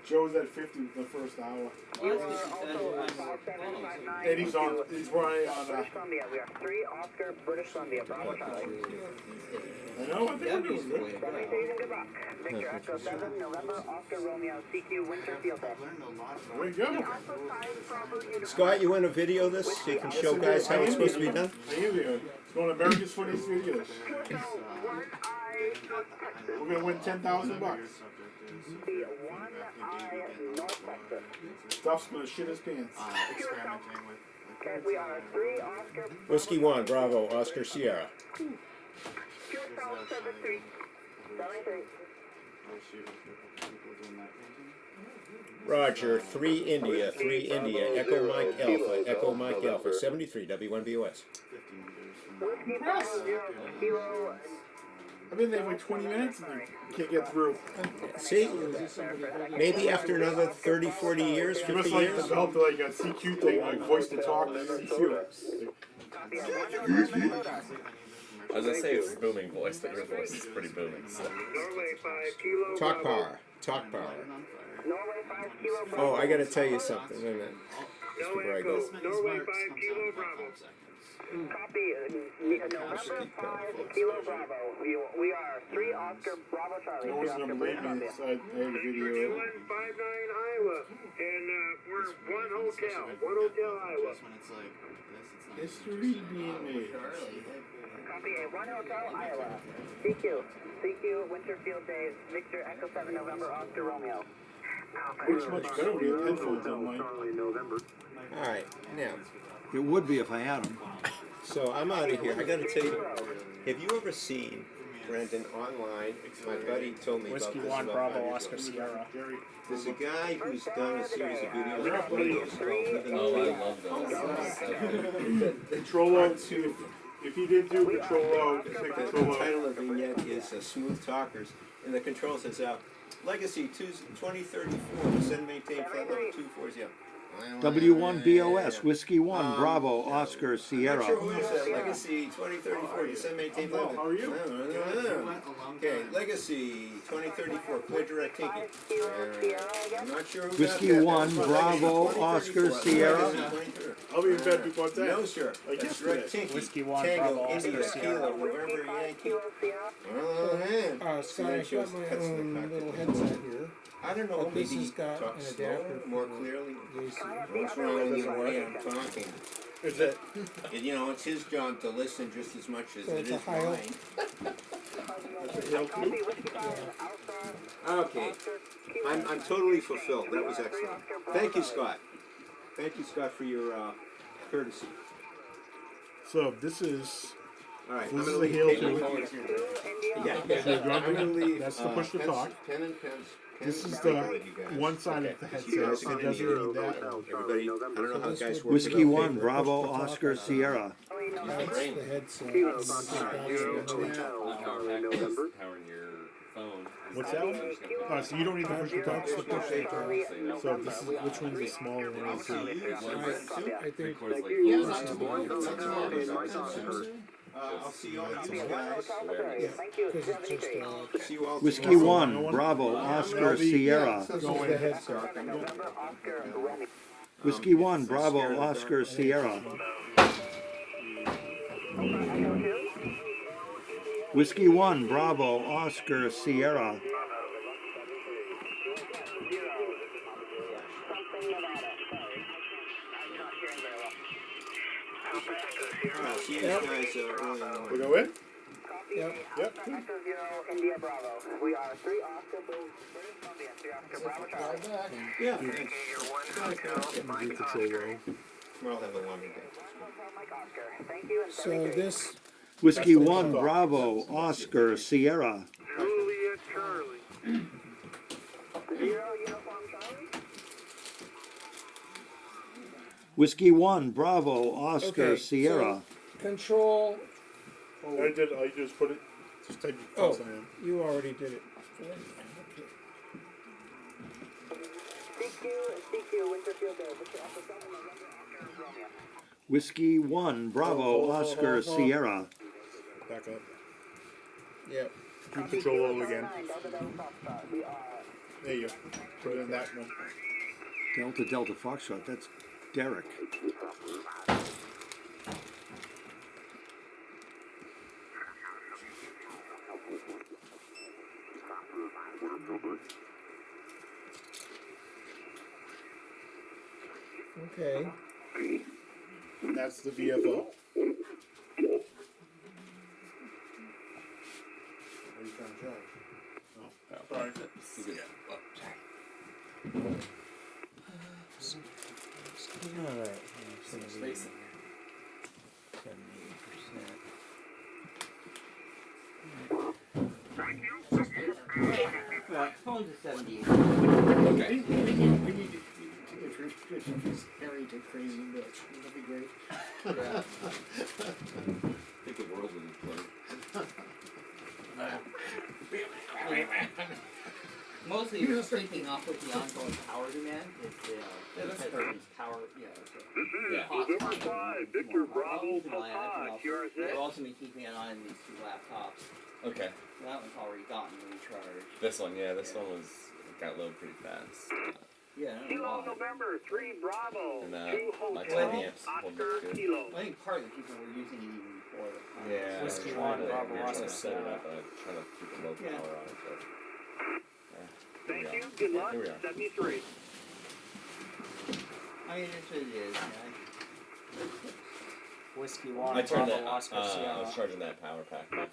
Joe's at 50 the first hour. Well, that's good. And he's probably on, British Columbia, we are 3 Oscar, British Columbia, Bravo Charlie. I know, I think we're doing good. Salutation, good luck. Victor Echo 7, November, Oscar Romeo, CQ, Winter Field Day. There we go. Scott, you want to video this so you can show guys how it's supposed to be done? It's going to America's Funniest Videos. We're going to win $10,000. Stuff's going to shit his pants. Experimenting with. Okay, we are 3 Oscar. Whiskey 1, Bravo, Oscar Sierra. Roger, 3 India, Echo Mike Alpha, 73, W1BOS. I've been there for like 20 minutes and I can't get through. See, maybe after another 30, 40 years, 50 You must like years. develop like a CQ thing, like voice to talk CQ. I was gonna say it's booming voice, but your voice is pretty booming. So. Talk power. Oh, I gotta tell you something. Wait a minute. Just before I go. Norway 5 Kilo Bravo. Copy, November 5 Kilo Bravo. We are 3 Oscar Bravo Charlie. No one's gonna believe me. So I had a video. 159 Iowa, and we're 1 hotel, Iowa. History being made. Copy, 1 hotel, Iowa. CQ, Winter Field Days, Victor Echo 7, November, Oscar Romeo. Works much better with your headphones on, Mike. Alright, now, It would be if I had them. so I'm out of here. I gotta tell you, have you ever seen Brendan online? My buddy told me Whiskey about 1, this. Bravo, Oscar Sierra. There's a guy who's done a series of videos on radios called Live in the Oh, I Field. love those. Control out to, if he did do control out, say The control out. title of the vignette is Smooth Talkers, and the control says, Legacy 2034, send maintain flight level 24, yeah. W1BOS, Whiskey 1, Bravo, Oscar, I'm not Sierra. sure who is that. Legacy 2034, send maintain flight level. How are you? Okay, Legacy 2034, clear direct taking. I'm not sure who Whiskey got that. 1, Bravo, Oscar, Sierra. I'll be in bed before that. No, sir. Like That's yesterday. direct taking. Whiskey 1, Tango, Bravo, India, Oscar, Sierra. Kilo, November, Yankee. Oh, man. Scott, I've got my own little headset here. I don't know, But this maybe has got talk an slower, adapter more for clearly. AC. What's wrong with the way I'm talking? Is it? And, you know, it's his job to listen just as much as So it it's is a high mine. Okay, I'm totally fulfilled. That was excellent. Thank you, Scott. Thank you, Scott, for your courtesy. So this is, All right, this I'm is gonna a leave hail pen to and it. pens here. Yeah, So you want I'm gonna leave. that's the push to pens- talk. Pen and pens. This Pen is and the paper with you guys. one side Okay. of the You headset, guys so can it doesn't hear. need that. Everybody, I don't know how guys work. Whiskey without 1, paper. Bravo, Oscar, Sierra. That's the headset. Powering your phone. What's that one? So you don't need the push to talk. That's the push to talk. So this is, which one's the smaller one? I think I'll see you all you guys. because it's just See you all Whiskey tomorrow. 1, Bravo, Oscar, Sierra. this is the headset. Whiskey 1, Bravo, Oscar, Sierra. Whiskey 1, Bravo, Oscar, Sierra. See you guys early in the We morning. go in? Yep. Yep. Echo 0, India Bravo. We are 3 Oscar British Columbia, 3 Oscar Bravo Charlie. Yeah, thanks. Tomorrow I'll have a longer day. Mike Oscar. Thank you and So this, Whiskey 1, Bravo, Oscar, Sierra. Juliet Charlie. 0 Uniform Charlie. Whiskey 1, Bravo, Oscar, Okay, Sierra. control, I just put it, just type your oh, pulse in. you already did it. Okay. CQ, Winterfield Day. Victor Echo 7, November, Oscar Romeo. Whiskey 1, Bravo, Oscar, Sierra. Back up. Yep. Do control O again. We are There you go. Put it in that one. Delta Delta Foxtrot, that's Derek. Okay. That's the VFO. What are you trying to charge? Sorry. Alright. Space in 78%. Phone's at 78. Okay. We need to get Harry to crazy bitch. That'd be great. Yeah. I think the world would implode. Mostly it's sleeping off with the ongoing power demand. It's it's power. Yeah. This is November 5, Victor Bravo Papa, QRZ. We're also been keeping an eye on these two laptops. Okay. That one's already gotten recharged. This one, yeah, this one got low pretty fast. Yeah. Kilo November 3 Bravo, And 2 my Hotel, amps holding Oscar up good. Kilo. I think part of the people were using it even before the. Yeah, Whiskey I'm one, trying Bravo, to Oscar, set it Sierra. up, and I'm trying to keep a low Yeah. power on it, but Thank we you, are. good luck, Here we are. 73. I mean, it is. Whiskey one, I turned Bravo, that. Oscar, I Sierra. was charging that power pack. My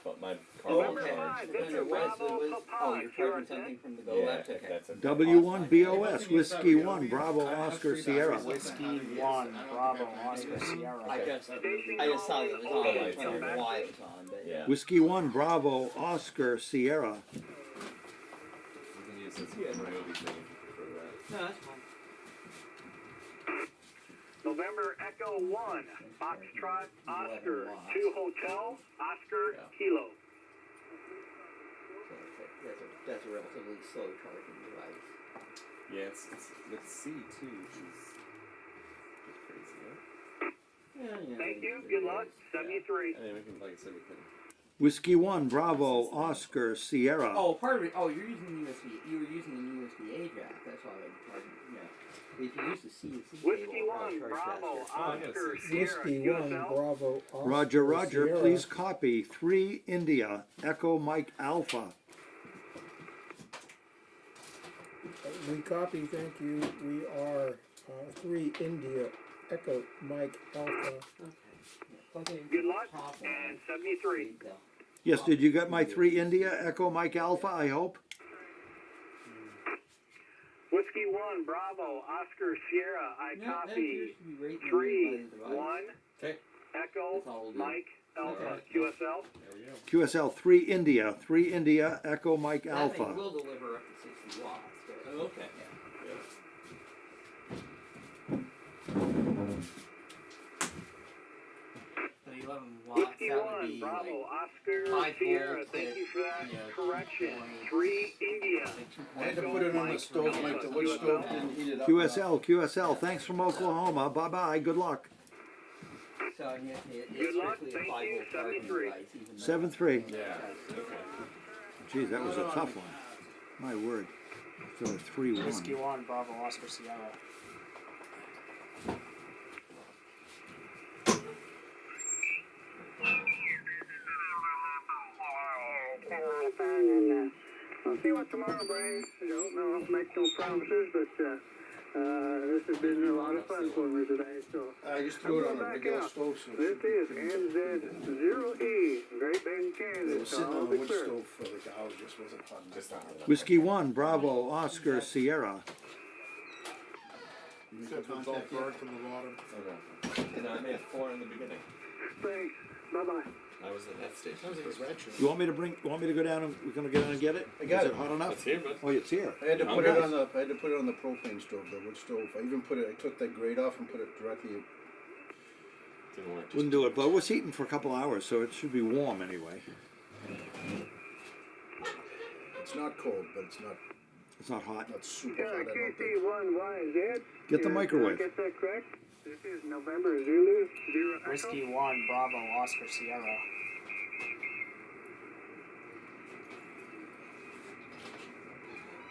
car Oh, was okay. charged. Victor Bravo Oh, Papa, you're charging QRZ. something from the Go Yeah, Labs? if Okay. that's a W1BOS, Whiskey 1, Bravo, Oscar, Sierra. Whiskey one, Bravo, Oscar, Sierra. I just saw that it was on. I was wondering why it was on, but Yeah. Whiskey 1, Bravo, Oscar, Sierra. You can use this Ryobi thing if you prefer that. No, that's fine. November Echo 1, Foxtrot, Oscar, 2 Hotel, Oscar, Kilo. So that's a relatively slow charging device. Yeah, it's with C too, which is crazy, right? Yeah. Thank you, good luck, 73. I mean, we can, like I said, we can. Whiskey 1, Bravo, Oscar, Sierra. Oh, part of it. Oh, you're using USB. You were using the USB-A jack. That's why I'm charging. Yeah. If you use the C Whiskey cable, it'll 1, charge Bravo, faster. Oscar, Sierra, Whiskey one, QSL. Bravo, Oscar, Roger, Roger, Sierra. please copy 3 India, Echo Mike Alpha. We copy, thank you. We are 3 India, Echo, Mike, Alpha. Okay. Good luck, and 73. Yes, did you get my 3 India, Echo Mike Alpha, I hope? Whiskey 1, Bravo, Oscar, Sierra, I No, that copy. appears to be right in the 3, right by the device. 1, Okay. Echo, That's all we'll do. Mike, Alpha, Alright. QSL. There we go. QSL 3 India, Echo Mike That Alpha. thing will deliver up to 60 watts. But, Oh, okay. Yeah. So 11 watts. Whiskey That 1, would be Bravo, like Oscar, 5 Sierra, volts thank at, you for that you know, correction. 20, 3, India. I had to put it on the stove, like the wood stove didn't heat it up. QSL, thanks from Oklahoma. Bye bye, good luck. So I mean, it's Good luck, strictly a thank 5 you, volt charging 73. device. Even though 7-3. Yeah. Okay. Geez, that was a tough one. My word. So 3-1. Whiskey one, Bravo, Oscar, Sierra. I'll see what tomorrow brings. I don't know, make no promises, but this has been a lot of fun for me today. So I just threw it on a regular stove, so this is NZ0E, Great Bend, it Kansas. was sitting So on I'll the be wood clear. stove for like hours, just wasn't hot enough. Just not enough. Whiskey 1, Bravo, Oscar, Sierra. You make Except the it's all contact yet? burnt from the bottom. Okay. And I made 4 in the beginning. Thanks. Bye-bye. I was at that station. Sounds like it's retro. You want me to go down and we're gonna get down and get it? I got Is it. it hot enough? It's here, bud. Oh, it's here. I had to Oh, put it nice. on the propane stove, the wood stove. I even I took that grate off and put it directly. Didn't work. Wouldn't do it, but it was heating for a couple hours, so it should be warm anyway. It's not cold, but it's It's not hot. not super hot. I don't think. KC1YZ. Get the microwave. Get that correct? This is November Zulu 0 Echo. Whiskey one, Bravo, Oscar, Sierra.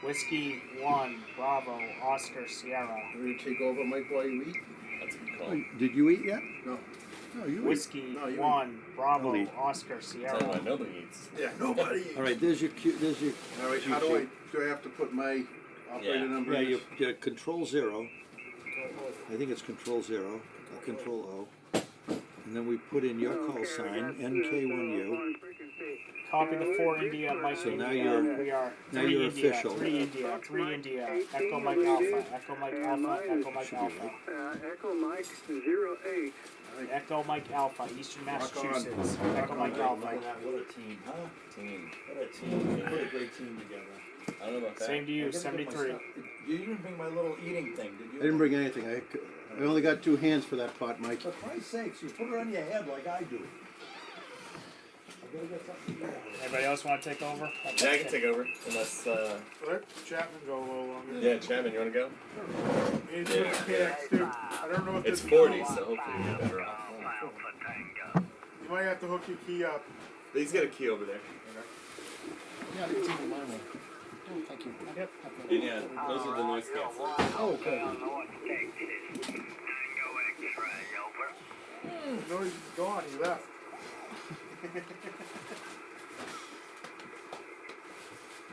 Whiskey 1, Bravo, Oscar, Sierra. Will you take over, Mike, while you eat? That's a good call. Oh, did you eat yet? No. No, you Whiskey eat. No, you 1, Bravo, I'll eat. Oscar, Tell you what, Sierra. nobody eats. Yeah, nobody eats. All right, there's your All right, how do I have to put my operator Yeah. number Yeah, in? your control 0. I think it's control 0 or control O. And then we put in your call sign, NK1U. Copy the 4 India, Mike So now India. you're- We are now 3 you're India, official. 3 India, 3 India. Echo Mike Alpha, Echo Mike Alpha, Echo Mike Alpha. Echo Mike 08. Echo Mike Alpha, Eastern Rock on. Massachusetts. Echo Mike Alpha. What a team, huh? Team. What a team. You put a great team together. I don't know about that. Same to I you, gotta get my 73. stuff. You didn't bring my little eating thing, did you? I didn't bring anything. I only got 2 hands for that pot, Mike. For Christ's sakes, you put it on your head like I do. I gotta get something to eat. Anybody else want to take over? Yeah, I can take over. Unless, Let Chapman go a little longer. yeah, Chapman, you want to go? He's doing KX too. I don't know what It's this 40, so hopefully you're better off. You might have to hook your key up. He's got a key over there. Yeah, I can take mine one. Oh, thank you. Yep. And yeah, those are the noise cancelers. Oh, okay. No, he's gone. He left.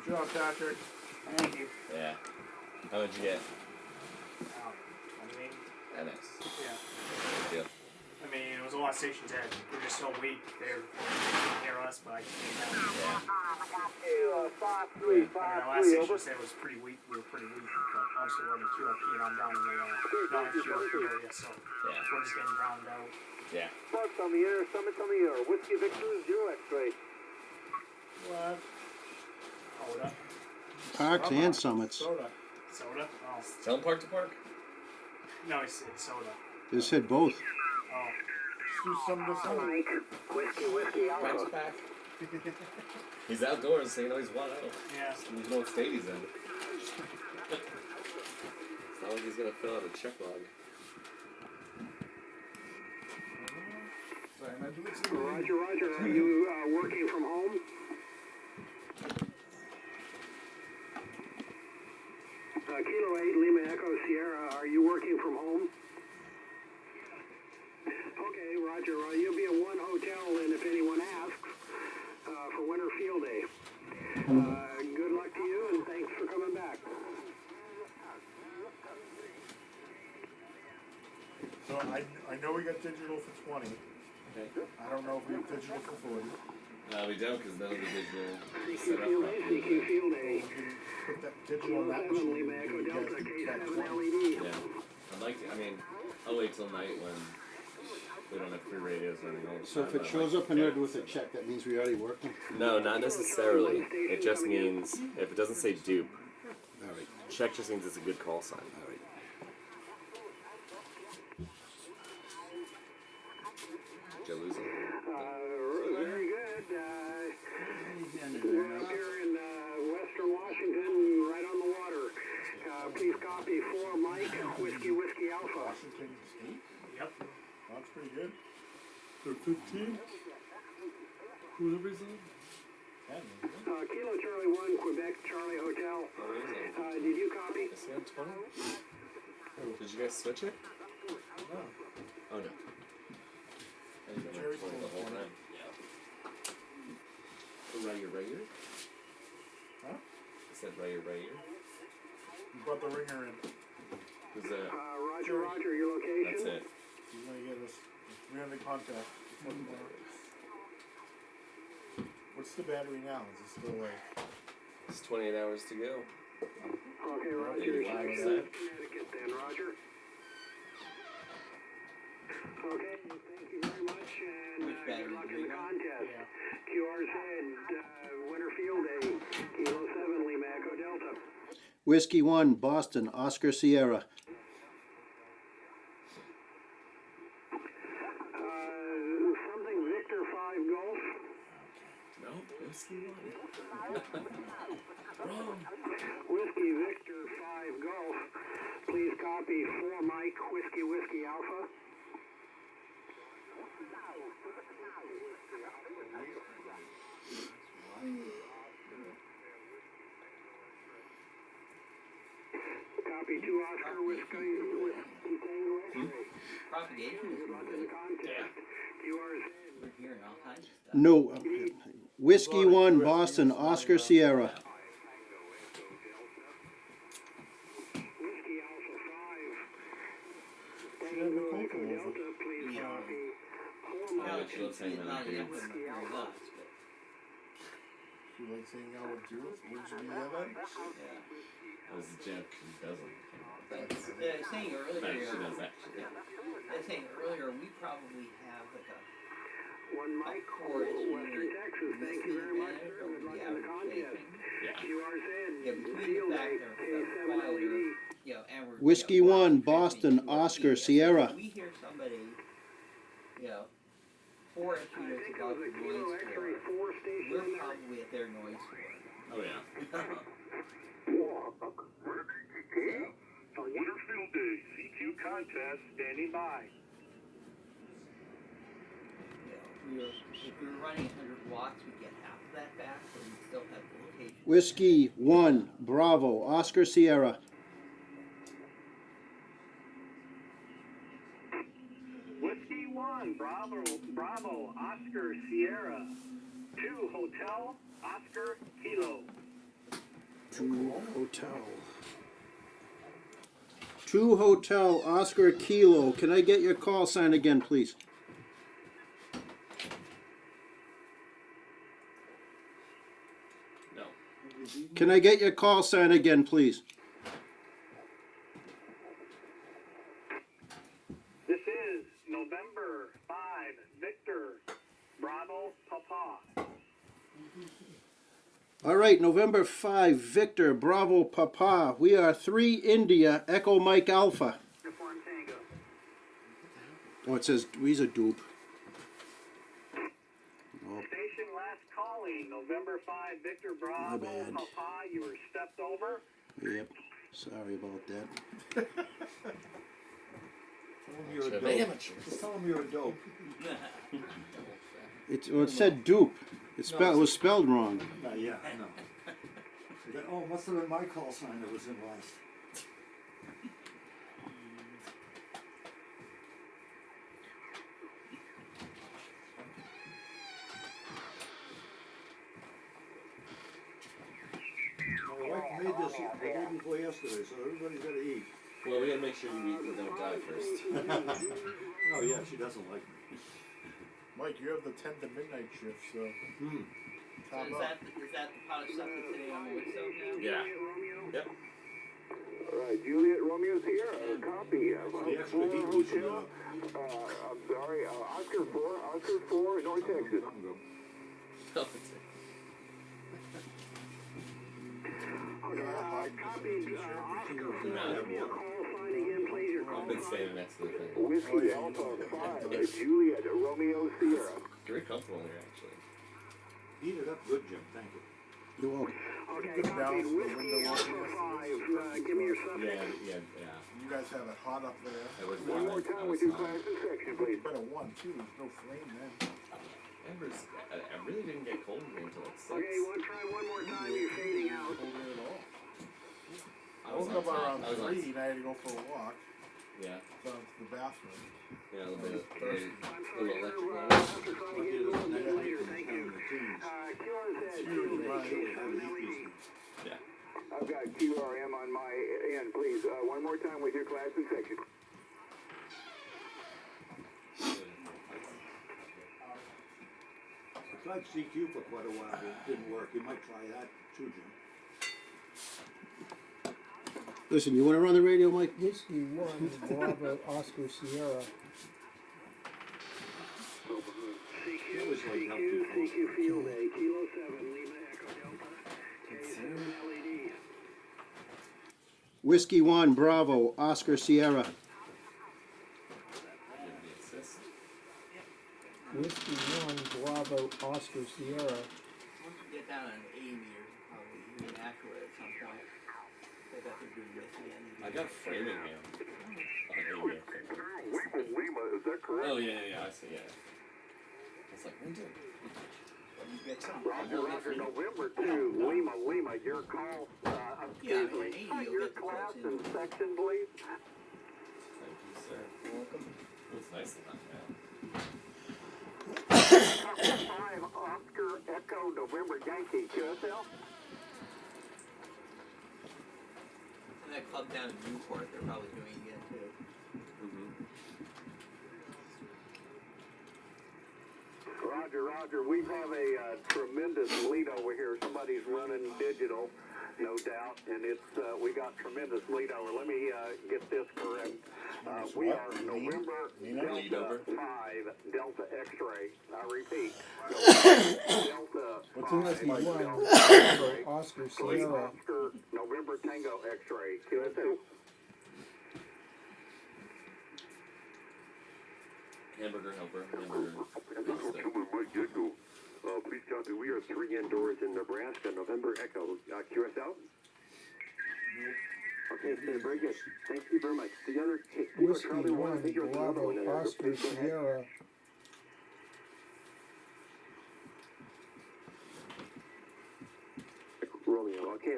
Good job, Patrick. Thank you. Yeah. How much you get? 28. Yeah, nice. Yeah. Deal. I mean, it was a lot of stations that were just so weak. They were near us, but I came down. Yeah. I mean, our last station said it was pretty weak. We were pretty weak, but obviously we're in the QRP and I'm down in the non-QRP area, so Yeah. we're just getting drowned out. Yeah. Bucks on the air, Summit on the air. Whiskey Victor 0 X-ray. What? Soda. Parks and summits. Soda. Soda? Oh. Tell him park to park. No, it's soda. They said both. Oh. Let's do some of this other. Mike, whiskey Park's alpha. back. He's outdoors, so you know he's 1-0. Yeah. You know what state he's in. It's not like he's gonna fill out a check log. Roger, Roger. Are you working from home? Kilo 8, Lima Echo Sierra. Are you working from home? Okay, Roger. You'll be at one hotel, and if anyone asks, for winter field day. Good luck to you, and thanks for coming back. So I know we got digital for 20. Okay. I don't know if we have digital for 40. No, we don't, because none of the digital CQ set up field day, properly. CQ field day. Put that digital in that 7 machine. Lima Echo and you Delta guys can K7 catch 20. LED. Yeah. I'd like to, I mean, I'll wait till night when we don't have 3 radios running all the time. So if but it I'd shows like up to in get red it with a set up. check, that means we already working? No, not necessarily. It just means, if it doesn't say dupe, All right. check just means it's a good call sign. All right. Did you lose him? Very good. We're up here in western Washington, right on the water. Please copy 4 Mike, Whiskey Alpha. Washington State? Yep. That's pretty good. So 15? Who's the reason? Kilo Charlie 1, Quebec Charlie Hotel. Did you copy? Is he on 20? Did you guys switch it? No. Oh no. I didn't know Cherry's 20 the whole 20. time. Regular? Huh? I said regular. You brought the ringer in. Who's that? Roger, your location? That's it. He's gonna get us 300 contact before tomorrow. What's the battery now? Is it still like? It's 28 hours to go. Okay, Roger. 85%. Connecticut then, Roger. Okay, thank you very much, and good luck in the contest. QRZ, winter field day, Kilo 7, Lima Echo Delta. Whiskey 1, Boston, Oscar Sierra. Something Victor 5 Golf. No, Whiskey 1. Wrong. Whiskey Victor 5 Golf. Please copy 4 Mike, Whiskey Alpha. Copy 2 Oscar Whiskey Propagation is good. Yeah. We're hearing all kinds of stuff. No, Whiskey 1, Boston, Oscar Sierra. Whiskey Alpha 5. Should have a cold one over. Delta, please Yeah. copy. Yeah, she loves saying that Not on yet, kids. but very lots, but You like saying out with Judith? Wouldn't you be that bad? yeah. That was a joke. She doesn't. But saying No, earlier, she does actually. saying earlier, we probably have like a One Mike, chorus Western unit Texas. Thank you very much, sir. Good luck in the contest. Yeah. QRZ. Yeah, between the Field fact day, they're K7 quieter, LED. you know, and we're Whiskey you know, 1, transmitting Boston, to our Oscar media. Sierra. If we hear somebody, you know, 4 I units think it above was the a Kilo noise X-ray floor, 4 station we're in there. probably at their noise floor. Oh yeah. For Winterfield Day CQ contest standing by. You know, if we were running 100 watts, we'd get half of that back, but we'd still have the location. Whiskey 1, Bravo, Oscar Sierra. Whiskey 1, Bravo, Oscar Sierra. 2, Hotel, Oscar Kilo. 2 Hotel. 2 Hotel, Oscar Kilo. Can I get your call sign again, please? No. Can I get your call sign again, please? This is November 5, Victor, Bravo, Papa. All right, November 5, Victor, Bravo, Papa. We are 3 India, Echo Mike Alpha. Uniform Tango. Oh, it says we's a dupe. Oh, Station last calling, November 5, Victor, Bravo, bad. Papa. You were stepped over. yep. Sorry about that. Tell them you're a dope. Just tell them you're a dope. It said dupe. It was spelled wrong. Yeah, I know. Oh, must have been my call sign that was in last. My wife made this the day before yesterday, so everybody's got to eat. Well, we gotta make sure you eat and don't die first. Oh yeah, she doesn't like me. Mike, you have the 10 to midnight shift, so. So Top is up. that the pot of stuff that's sitting on the wood stove now? Yeah. Yep. Alright, Juliet Romeo's here, copy. The extra heat we should I'm sorry, Oscar 4, North Texas. Copy Oscar 4. Give me a call sign again, please. Your call I've been sign. standing next to the thing. Whiskey Alpha 5, Juliet Romeo Sierra. Very comfortable here, actually. Heat it up good, Jim. Thank you. You're welcome. Okay, copy Whiskey Alpha 5. Give me your subject. Yeah. You guys have it hot up there. It was One more time with your class and section, please. Better 1, 2, there's no flame then. I really didn't get cold here until like 6. Okay, you want to try one more time? You're fading out. Cold there at all. I I was woke on up around top. I was on 3 and I had to go for a walk. Yeah. Down to the bathroom. Yeah, a little bit. I'm sorry, Little sir. electric. I'll have to try to get it a little bit later. Thank you. QRZ, Yeah. I've got QRM on my end, please. One more time with your class and section. I tried CQ for quite a while, but it didn't work. You might try that too, Jim. Listen, you want to run the radio, Mike? Whiskey 1, Bravo, Oscar Sierra. CQ Field Day, Kilo 7, Lima Echo Delta, K7 LED. Whiskey 1, Bravo, Oscar Sierra. Whiskey 1, Bravo, Oscar Sierra. Once you get down on 80 meters, probably even accurate at some point. They got the good whiskey in. I got Framingham. Lima, is that correct? Oh yeah, I see. Yeah. It's like winter. you get some. Roger, November 2, Lima, your call, Yeah, excuse me, your class and section, please. Thank you, sir. Welcome. It's nice to not have. 5 Oscar Echo November Yankee QSL. And that club down in Newport, they're probably doing it again too. Roger. We have a tremendous lead over here. Somebody's running digital, no doubt, and it's we got tremendous lead over. Let me get this correct. We are November Delta 5 Delta X-ray. I repeat, Delta 5 Delta Oscar Sierra. Oscar November Tango X-ray. QSL. Hamburger helper, hamburger. Mike Gecko. Please copy. We are 3 indoors in Nebraska. November Echo. QSL? Okay, very good. Thank you very much. The other Whiskey 1, Bravo, Oscar Sierra. Romeo. Okay,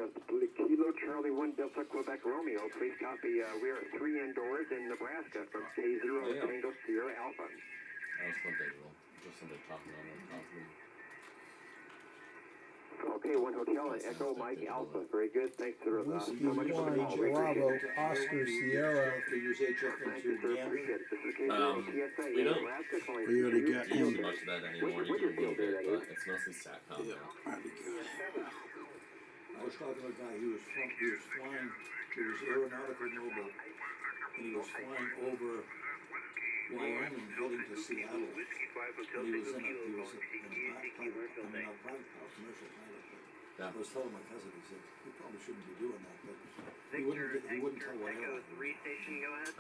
Kilo Charlie 1 Delta Quebec Romeo. Please copy. We are 3 indoors in Nebraska from K0 Tango Sierra Alpha. That was one digital. Just somebody talking on top of me. Okay, 1 Hotel and Echo Mike Alpha. Very good. Thanks for the Whiskey 1, Bravo, Oscar Sierra. To use HF2 again. We don't We already got use him. much of that anymore. You do a little bit, but it's mostly SATCOM now. That'd be good. I was talking to a guy, he was flying, he was aeronautical mobile, and he was flying over Wyoming, heading to Seattle. And he was in a private house, commercial pilot. Yeah. I was telling my cousin, he said, you probably shouldn't be doing that, but he wouldn't tell what airline.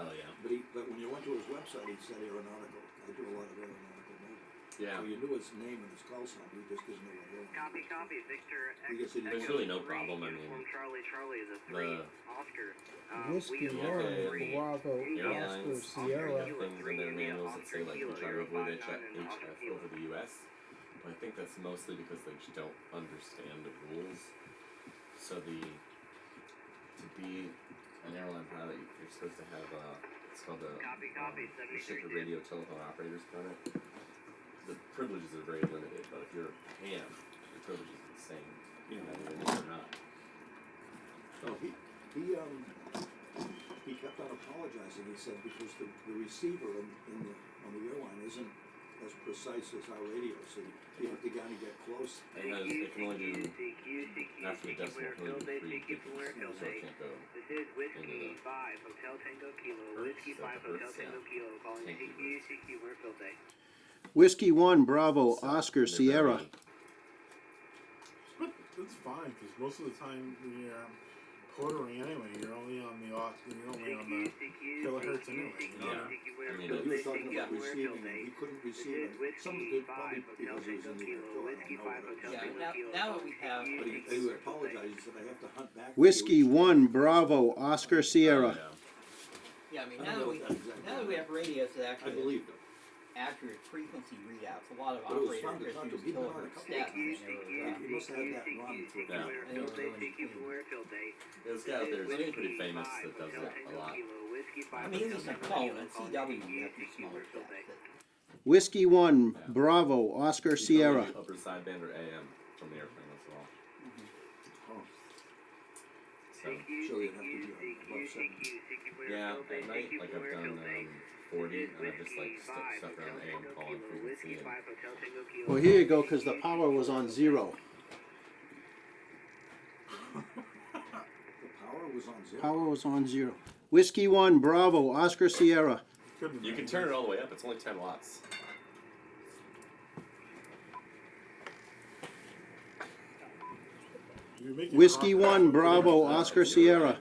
Oh yeah. But when you went to his website, he said aeronautical. I do a lot of aeronautical mobile. Yeah. So you knew his name and his call sign, he just didn't know what airline. Copy, Victor. There's really no problem. I mean, Charlie is a 3. the Oscar. Whiskey 1, Bravo, Oscar airlines Sierra. have things in their manuals that say like you try to avoid HF over the U.S. But I think that's mostly because they just don't understand the rules. So to be an airline pilot, you're supposed to have it's called the restricted radio telephone operators permit. The privileges are very limited, but if you're a ham, your privileges are the same, whether it is or not. No, he kept on apologizing. He said because the receiver on the airline isn't as precise as our radio, so you have to kind of get close. It can only do after the decimal, it can only do 3 digits, so it can't go This is into Whiskey the 5 Hotel Tango Kilo. Whiskey 5 Hotel Tango Kilo. Calling CQ Winfield Day. Whiskey 1, Bravo, Oscar Sierra. That's fine, because most of the time when you're quartering anyway, you're only on the kilohertz anyway. Yeah. I mean, But he was talking about receiving, and he couldn't receive it. Some of it probably because he was in the airport. Now what we have. But he would apologize. He said, I have to hunt back. Whiskey 1, Bravo, Oscar Sierra. Yeah, I mean now that we have radios that I actually believed him. accurate frequency readouts, a lot of But it was fun operators to talk to just him. use He'd been on a kilohertz couple stats. He must have had that run for Yeah. This guy out there is pretty famous that does it a lot. I mean, even some phone and CW, you have to use smaller stats. Whiskey 1, Bravo, Oscar You can Sierra. only do upper sideband or AM from the airplane as well. So So you'd have to do above 70. yeah, at night, like I've done 40, and I've just like stuck around AM calling frequency. And Well, here you go, because the power was on 0. The power was on 0. Power was on 0. Whiskey 1, Bravo, Oscar Sierra. you can turn it all the way up. It's only 10 watts. Whiskey 1, Bravo, Oscar Sierra.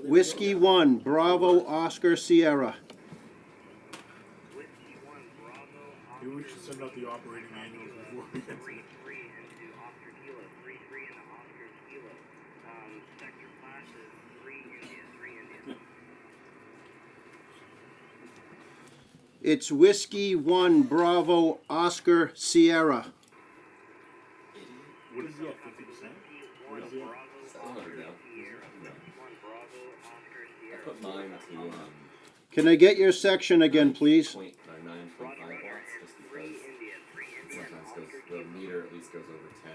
Whiskey 1, Bravo, Oscar Sierra. Maybe we should send out the operating manuals before we get to it. It's Whiskey 1 Bravo Oscar Sierra. What is he at, 50%? What is he at? I put mine to Can I get your section again, please? 9.5 watts, just because sometimes the meter at least goes over 10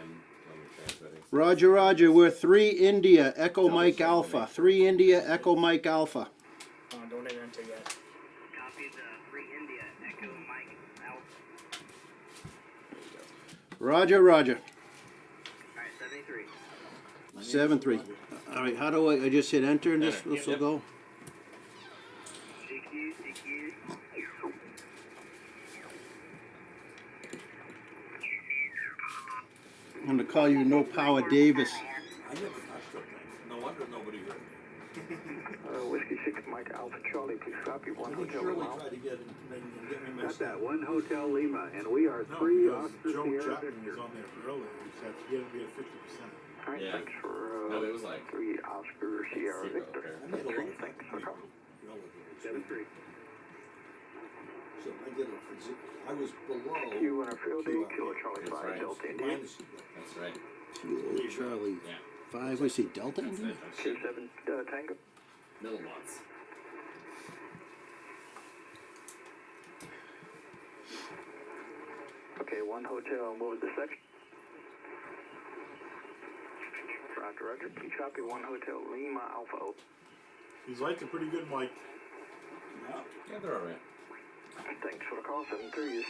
when you're transmitting. Roger, Roger. We're 3 India Echo Mike Alpha. 3 India Echo Mike Alpha. Don't even enter yet. Copy the 3 India Echo Mike Alpha. Roger, Roger. Alright, 73. 7-3. All right. How do I just hit enter and this will go? CQ, CQ. I'm gonna call you No Power Davis. I never touched it. No wonder nobody heard me. Whiskey 6 Mike Alpha Charlie, please copy 1 I think Hotel Shirley Lima. tried to get me Got messed that up. 1 Hotel Lima, and we are No, 3 because Oscar Joe Sierra Chapman Victor. was on there earlier. He said he had to be at 50%. Alright, Yeah. thanks for No, it was like 3 Oscar Sierra 0 Victor. apparently. I made a lot of Thanks for calling. relatives. 73. So I did it for I was below. Q in our field, Q 8 Kilo Charlie That's 5 right. Delta India. minus That's right. Charlie Yeah. 5. I see Delta That's India. it. That's Q it. 7 Tango. Milliwatts. Okay, 1 Hotel, and what was the section? Roger, Roger. Please copy 1 Hotel Lima Alpha. These lights are pretty good, Mike. Yeah, they're alright. Thanks for the call. 73 is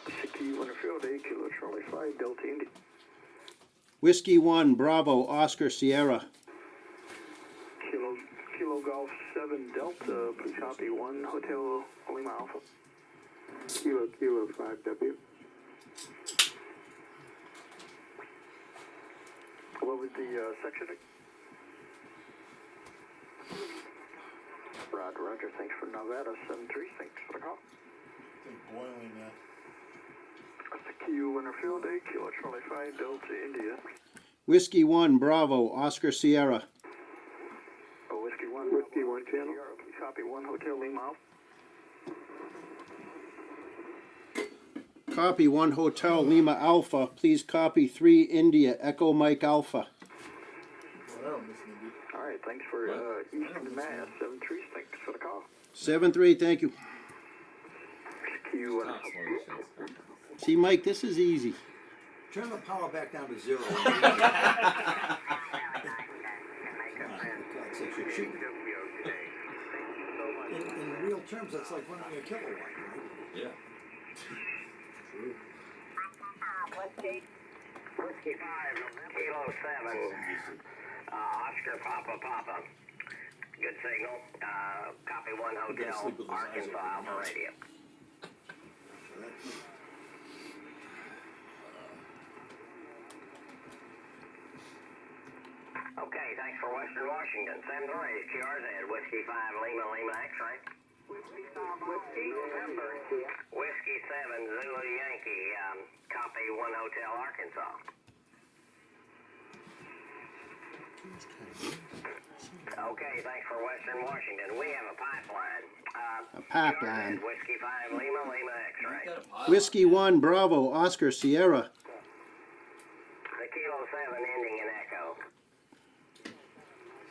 CQ Winterfield, 8 Kilo Charlie 5 Delta India. Whiskey 1 Bravo Oscar Sierra. Kilo Golf 7 Delta, please copy 1 Hotel Lima Alpha. Kilo 5W. What was the section? Roger, Roger. Thanks for Nevada 73. Thanks for the call. I think boiling there. CQ Winterfield, 8 Kilo Charlie 5 Delta India. Whiskey 1 Bravo Oscar Sierra. Whiskey 1 channel. Please copy 1 Hotel Lima Alpha. Copy 1 Hotel Lima Alpha. Please copy 3 India Echo Mike Alpha. All right, thanks for Eastern Mass 73. Thanks for the call. 7-3. Thank you. Q Not slow to change. See, Mike, this is easy. Turn the power back down to 0. In real terms, that's like running a kilowatt, right? Yeah. True. Whiskey 5, Kilo 7, Oscar Papa Papa. Good signal. Copy 1 Hotel, Arkansas Alpha Radio. Okay, thanks for Western Washington. 7-3 is QRZ, Whiskey 5, Lima, Lima X-ray. Whiskey November. Whiskey 7, Zulu Yankee, copy 1 Hotel, Arkansas. Okay, thanks for Western Washington. We have a pipeline. A pipeline. QRZ, Whiskey 5, Lima, Lima X-ray. Whiskey 1 Bravo Oscar Sierra. The Kilo 7 ending in Echo.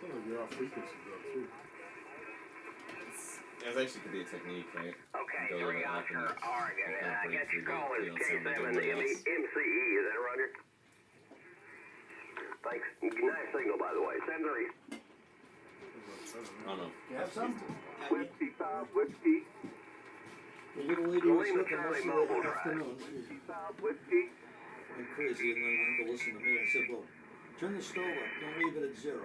Sounds like you're off frequency there, too. It actually could be a technique, right? Okay, Go 3 to the app and Oscar, Oregon. I break guess through your call the- is you don't sound like K7 anybody else. MCE, is that Roger? Thanks. Nice signal, by the way. 7-3. Oh no. You have some? Whiskey 5, Whiskey. The little lady was Lima looking Charlie most of Mobile the Drive. afternoon. Whiskey. Went crazy and then wanted to listen to me. I said, well, turn the stove up. Don't leave it at 0.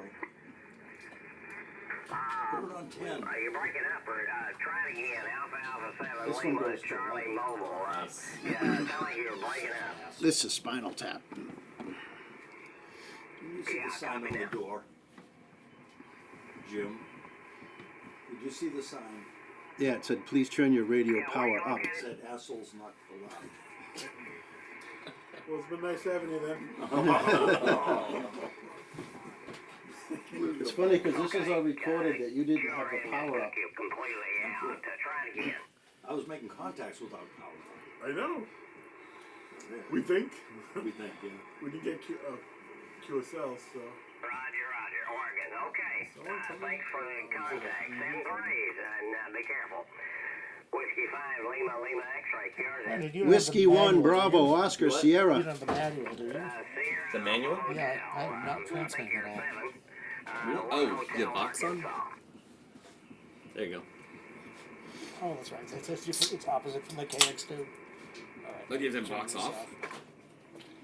Put it on 10. You're breaking up, or try it again. Alpha Alpha 7 This one Lima goes to Charlie right. Mobile. Yeah, it sounds like you're breaking up. This is Spinal Tap. Can you see the sign on the door? Jim? Did you see the sign? Yeah, it said, please turn your radio power up. It said, assholes not allowed. Well, it's been nice having you then. It's funny because this is all recorded that you didn't have the power up. You completely out. Try it again. I was making contacts without power. I know. We think. We think, yeah. We didn't get QSL, so. Roger, Oregon. Okay. Thanks for the contact. Send threes and be careful. Whiskey 5, Lima, X-ray, QRZ. Randy, do you Whiskey have the 1, manual, do Bravo, you? Oscar, What? You Sierra. don't have the manual, do you? The manual? Yeah, I am not transmitting at all. Oh, you have Vox on? There you go. Oh, that's right. It's opposite from the KX2. All right. But you have them Vox off?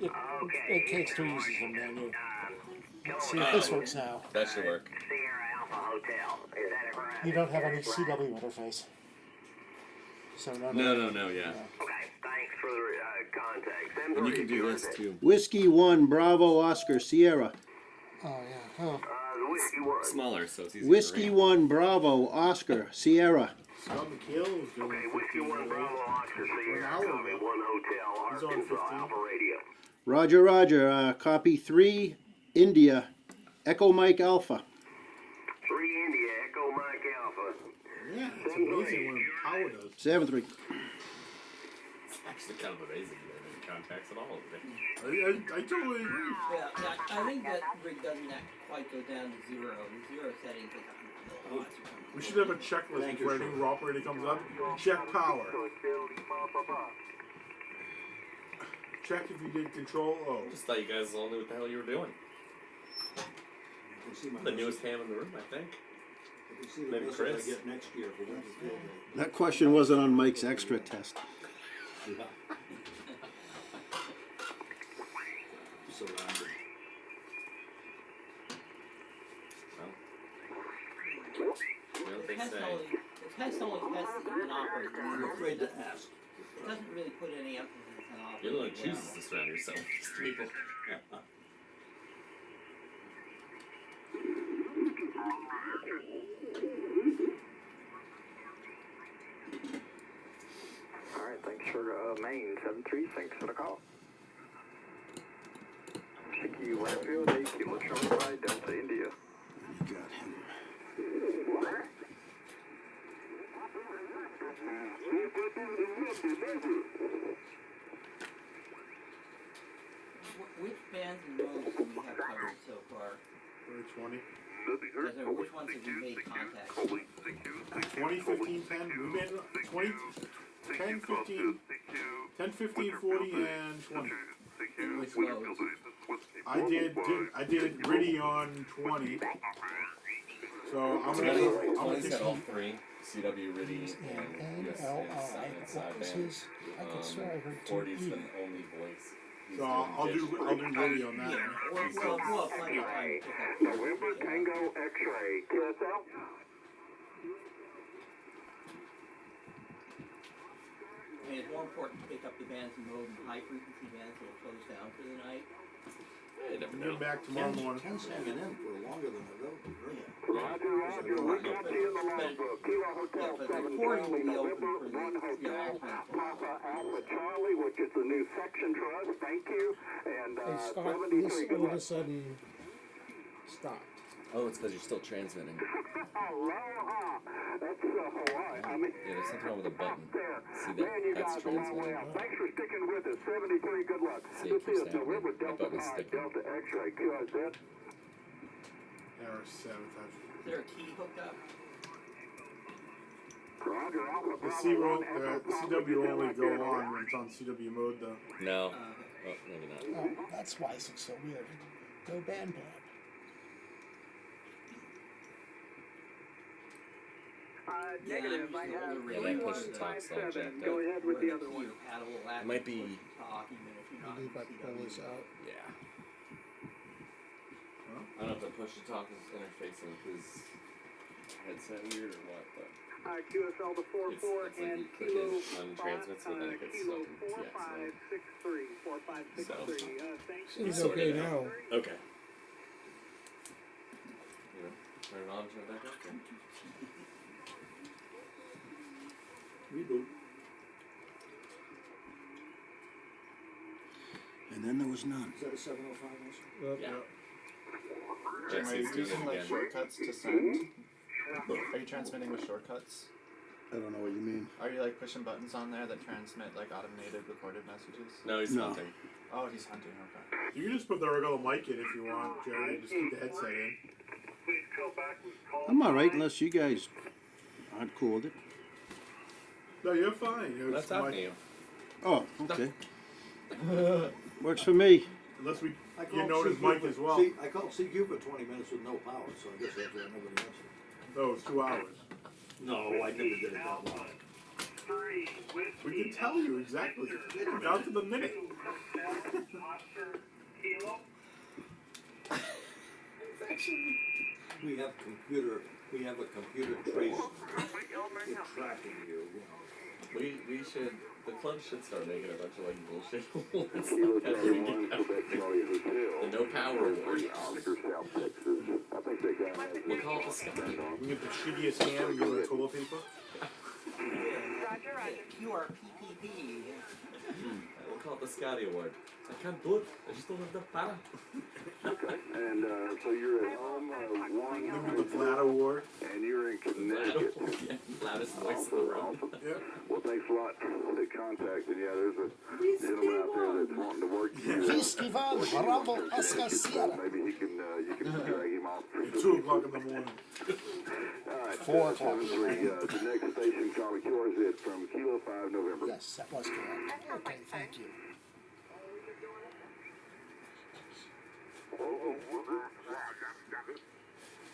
KX2 uses the manual. Let's see if this works now. That should work. Sierra Alpha Hotel. Is that correct? You don't have any CW interface. So No, yeah. Okay, thanks for the contact. Send And you threes, can do this QRZ. too. Whiskey 1, Bravo, Oscar, Sierra. Oh, yeah. Oh. The Whiskey 1. Smaller, so it's easier Whiskey to read. 1, Bravo, Oscar, Sierra. Scott McHale was doing Okay, Whiskey 1, Bravo, Oscar, Sierra, hour copy ago. 1 Hotel, He's on Arkansas, 15. Alpha Radio. Roger. Copy 3, India, Echo Mike Alpha. 3 India, Echo Mike Alpha. Yeah, it's amazing when power does. 7-3. It's actually kind of amazing that any contacts at all. I totally agree. Yeah, I think that rig doesn't quite go down to zero. The zero settings is 100 milliwatts or something. We should have a checklist before a new operator comes up. Check power. Check if you did control O. Just thought you guys all knew what the hell you were doing. The newest ham in the room, I think. Maybe Chris. That question wasn't on Mike's extra test. They The test say. only tests an operator. I'm afraid to ask. It doesn't really put any emphasis on operator. You're the one who chooses to surround yourself with these people. Alright, thanks for Maine 73, thanks for the call. Chicky Landfield, 8 Kilo Charlie by Delta India. You got him. Which bands and modes do we have covered so far? 20. Which ones have we made contact? 20, 15, 10. We made 20, 10, 15, 10, 15, 40, and 20. Which modes? I did gritty on 20. So I'm gonna Tony's got all take three. CW, RIDI, and yes, and side band. I could swear I heard 40's the 2E. only voice. He's So doing I'll do digital. gritty on that Yeah, one. we'll have plenty of time to pick up. November Tango X-ray, QSL. I mean, it's more important to pick up the bands and mode and high frequency bands that will close down for the night. You never Get know. back tomorrow morning. Ken's hanging in for longer than I wrote. Roger, we got you in the logbook. Kilo Hotel Yeah, but the 7 recording will be November, open for 1 the, Hotel, all 24 Papa hours. Alpha Charlie, which is the new section for us, thank you. And Hey Scott, 73, this good all of luck. a sudden stopped. Oh, it's because you're still transmitting. Aloha! That's Hawaii. I mean, Yeah, there's something wrong with the button. there. See Man, that? you That's guys a long way transmitting. out. Thanks for sticking with us. 73, good luck. See, it This keeps is happening. November That Delta button's 5, sticking. Delta X-ray, QRZ. Error sabotage. Is there a key hooked up? Roger, Alpha The Bravo 1, Echo CW Bravo, only good go luck. on when it's on CW mode though. No. Okay. Oh, maybe not. Oh, that's why it's so weird. Go band plan. Negative, I have Yeah, that push to talk's all 3157. jacked Go up. ahead with the other one. It might be. Talk, even if you're I not believe I in pull CW. this out. Yeah. I don't know if the push to talk is interfacing with his headset weird or what, but QSL to 44 it's like and you click Kilo it on transmits and then it gets Kilo stuck in TX. 4563, 4563. Thanks. Seems Sorted okay it out. now. Okay. You know, turn it on, turn it back up. Okay. Reboot. And then there was none. Is that a 705 also? Yeah. Jim, are you Jesse's doing using it like again. shortcuts to send? Are you transmitting with shortcuts? I don't know what you mean. Are you like pushing buttons on there that transmit like automated recorded messages? No, he's No. hunting. Oh, he's hunting. Okay. You can just put the regular mic in if you want, Jerry. Just keep the headset in. I'm alright unless you guys aren't cool with it. No, you're fine. You're Let's just talk mic- to you. Oh, okay. Works for me. Unless we, I you called notice CQ Mike for- as well. See, I called CQ for 20 minutes with no power, so I guess that's why nobody answered. No, it's 2 hours. No, I never did it that long. We can tell you exactly. Down to the minute. We have a computer trace tracking you, you know. We should. The club should start making a bunch of like bullshit awards. Kilo That's Charlie what we 1, get. Quebec Charlie Hotel. The no power award. Oscar, South Texas. I think they got it. We'll call it the Sky. We get the shittiest hand and give it toilet paper. QRPPP. We'll call it the Scotty Award. I can't do it. I just don't have the power. Okay. And so you're at home, Give me the one, Vlad Award. and you're in Connecticut. Yeah, loudest voice in the room. Yeah. Well, thanks a lot for contacting. Yeah, there's a gentleman out there that's wanting to work you. Festival Bravo Oscar Sierra. Maybe he can, you can drag him off. At 2 o'clock in the morning. All right, 4 o'clock. 7-3, the next station, Charlie QRZ from Kilo 5 November. Yes, that was correct. Okay, thank you.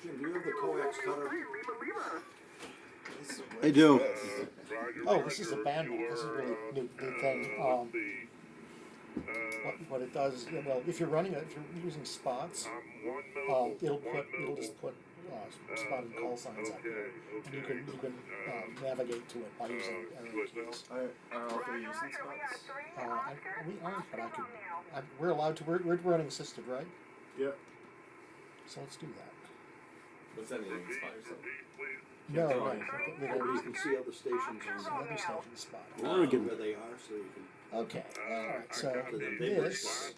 Jim, do you have the coax cutter? I do. Oh, this is a bandwidth. This is a really new thing. What it does is, well, if you're running it, if you're using spots, it'll just put spotted call signs up here, and you can navigate to it by using arrow keys. Are all three using spots? We aren't, but we're allowed to. We're running assisted, right? Yeah. So let's do that. What's that mean? Inspire something? No, Control. no. You can see other stations on Other station spot. Oregon. where they are, so you can. Okay, alright, so this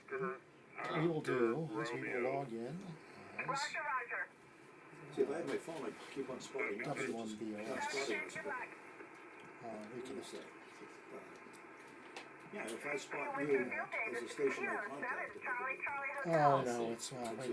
we will do is we will log in as See, if I had my phone, I'd keep on spotting up. W1BOS. We can Yeah, if I spot you as a station I contacted. Oh no, it's wait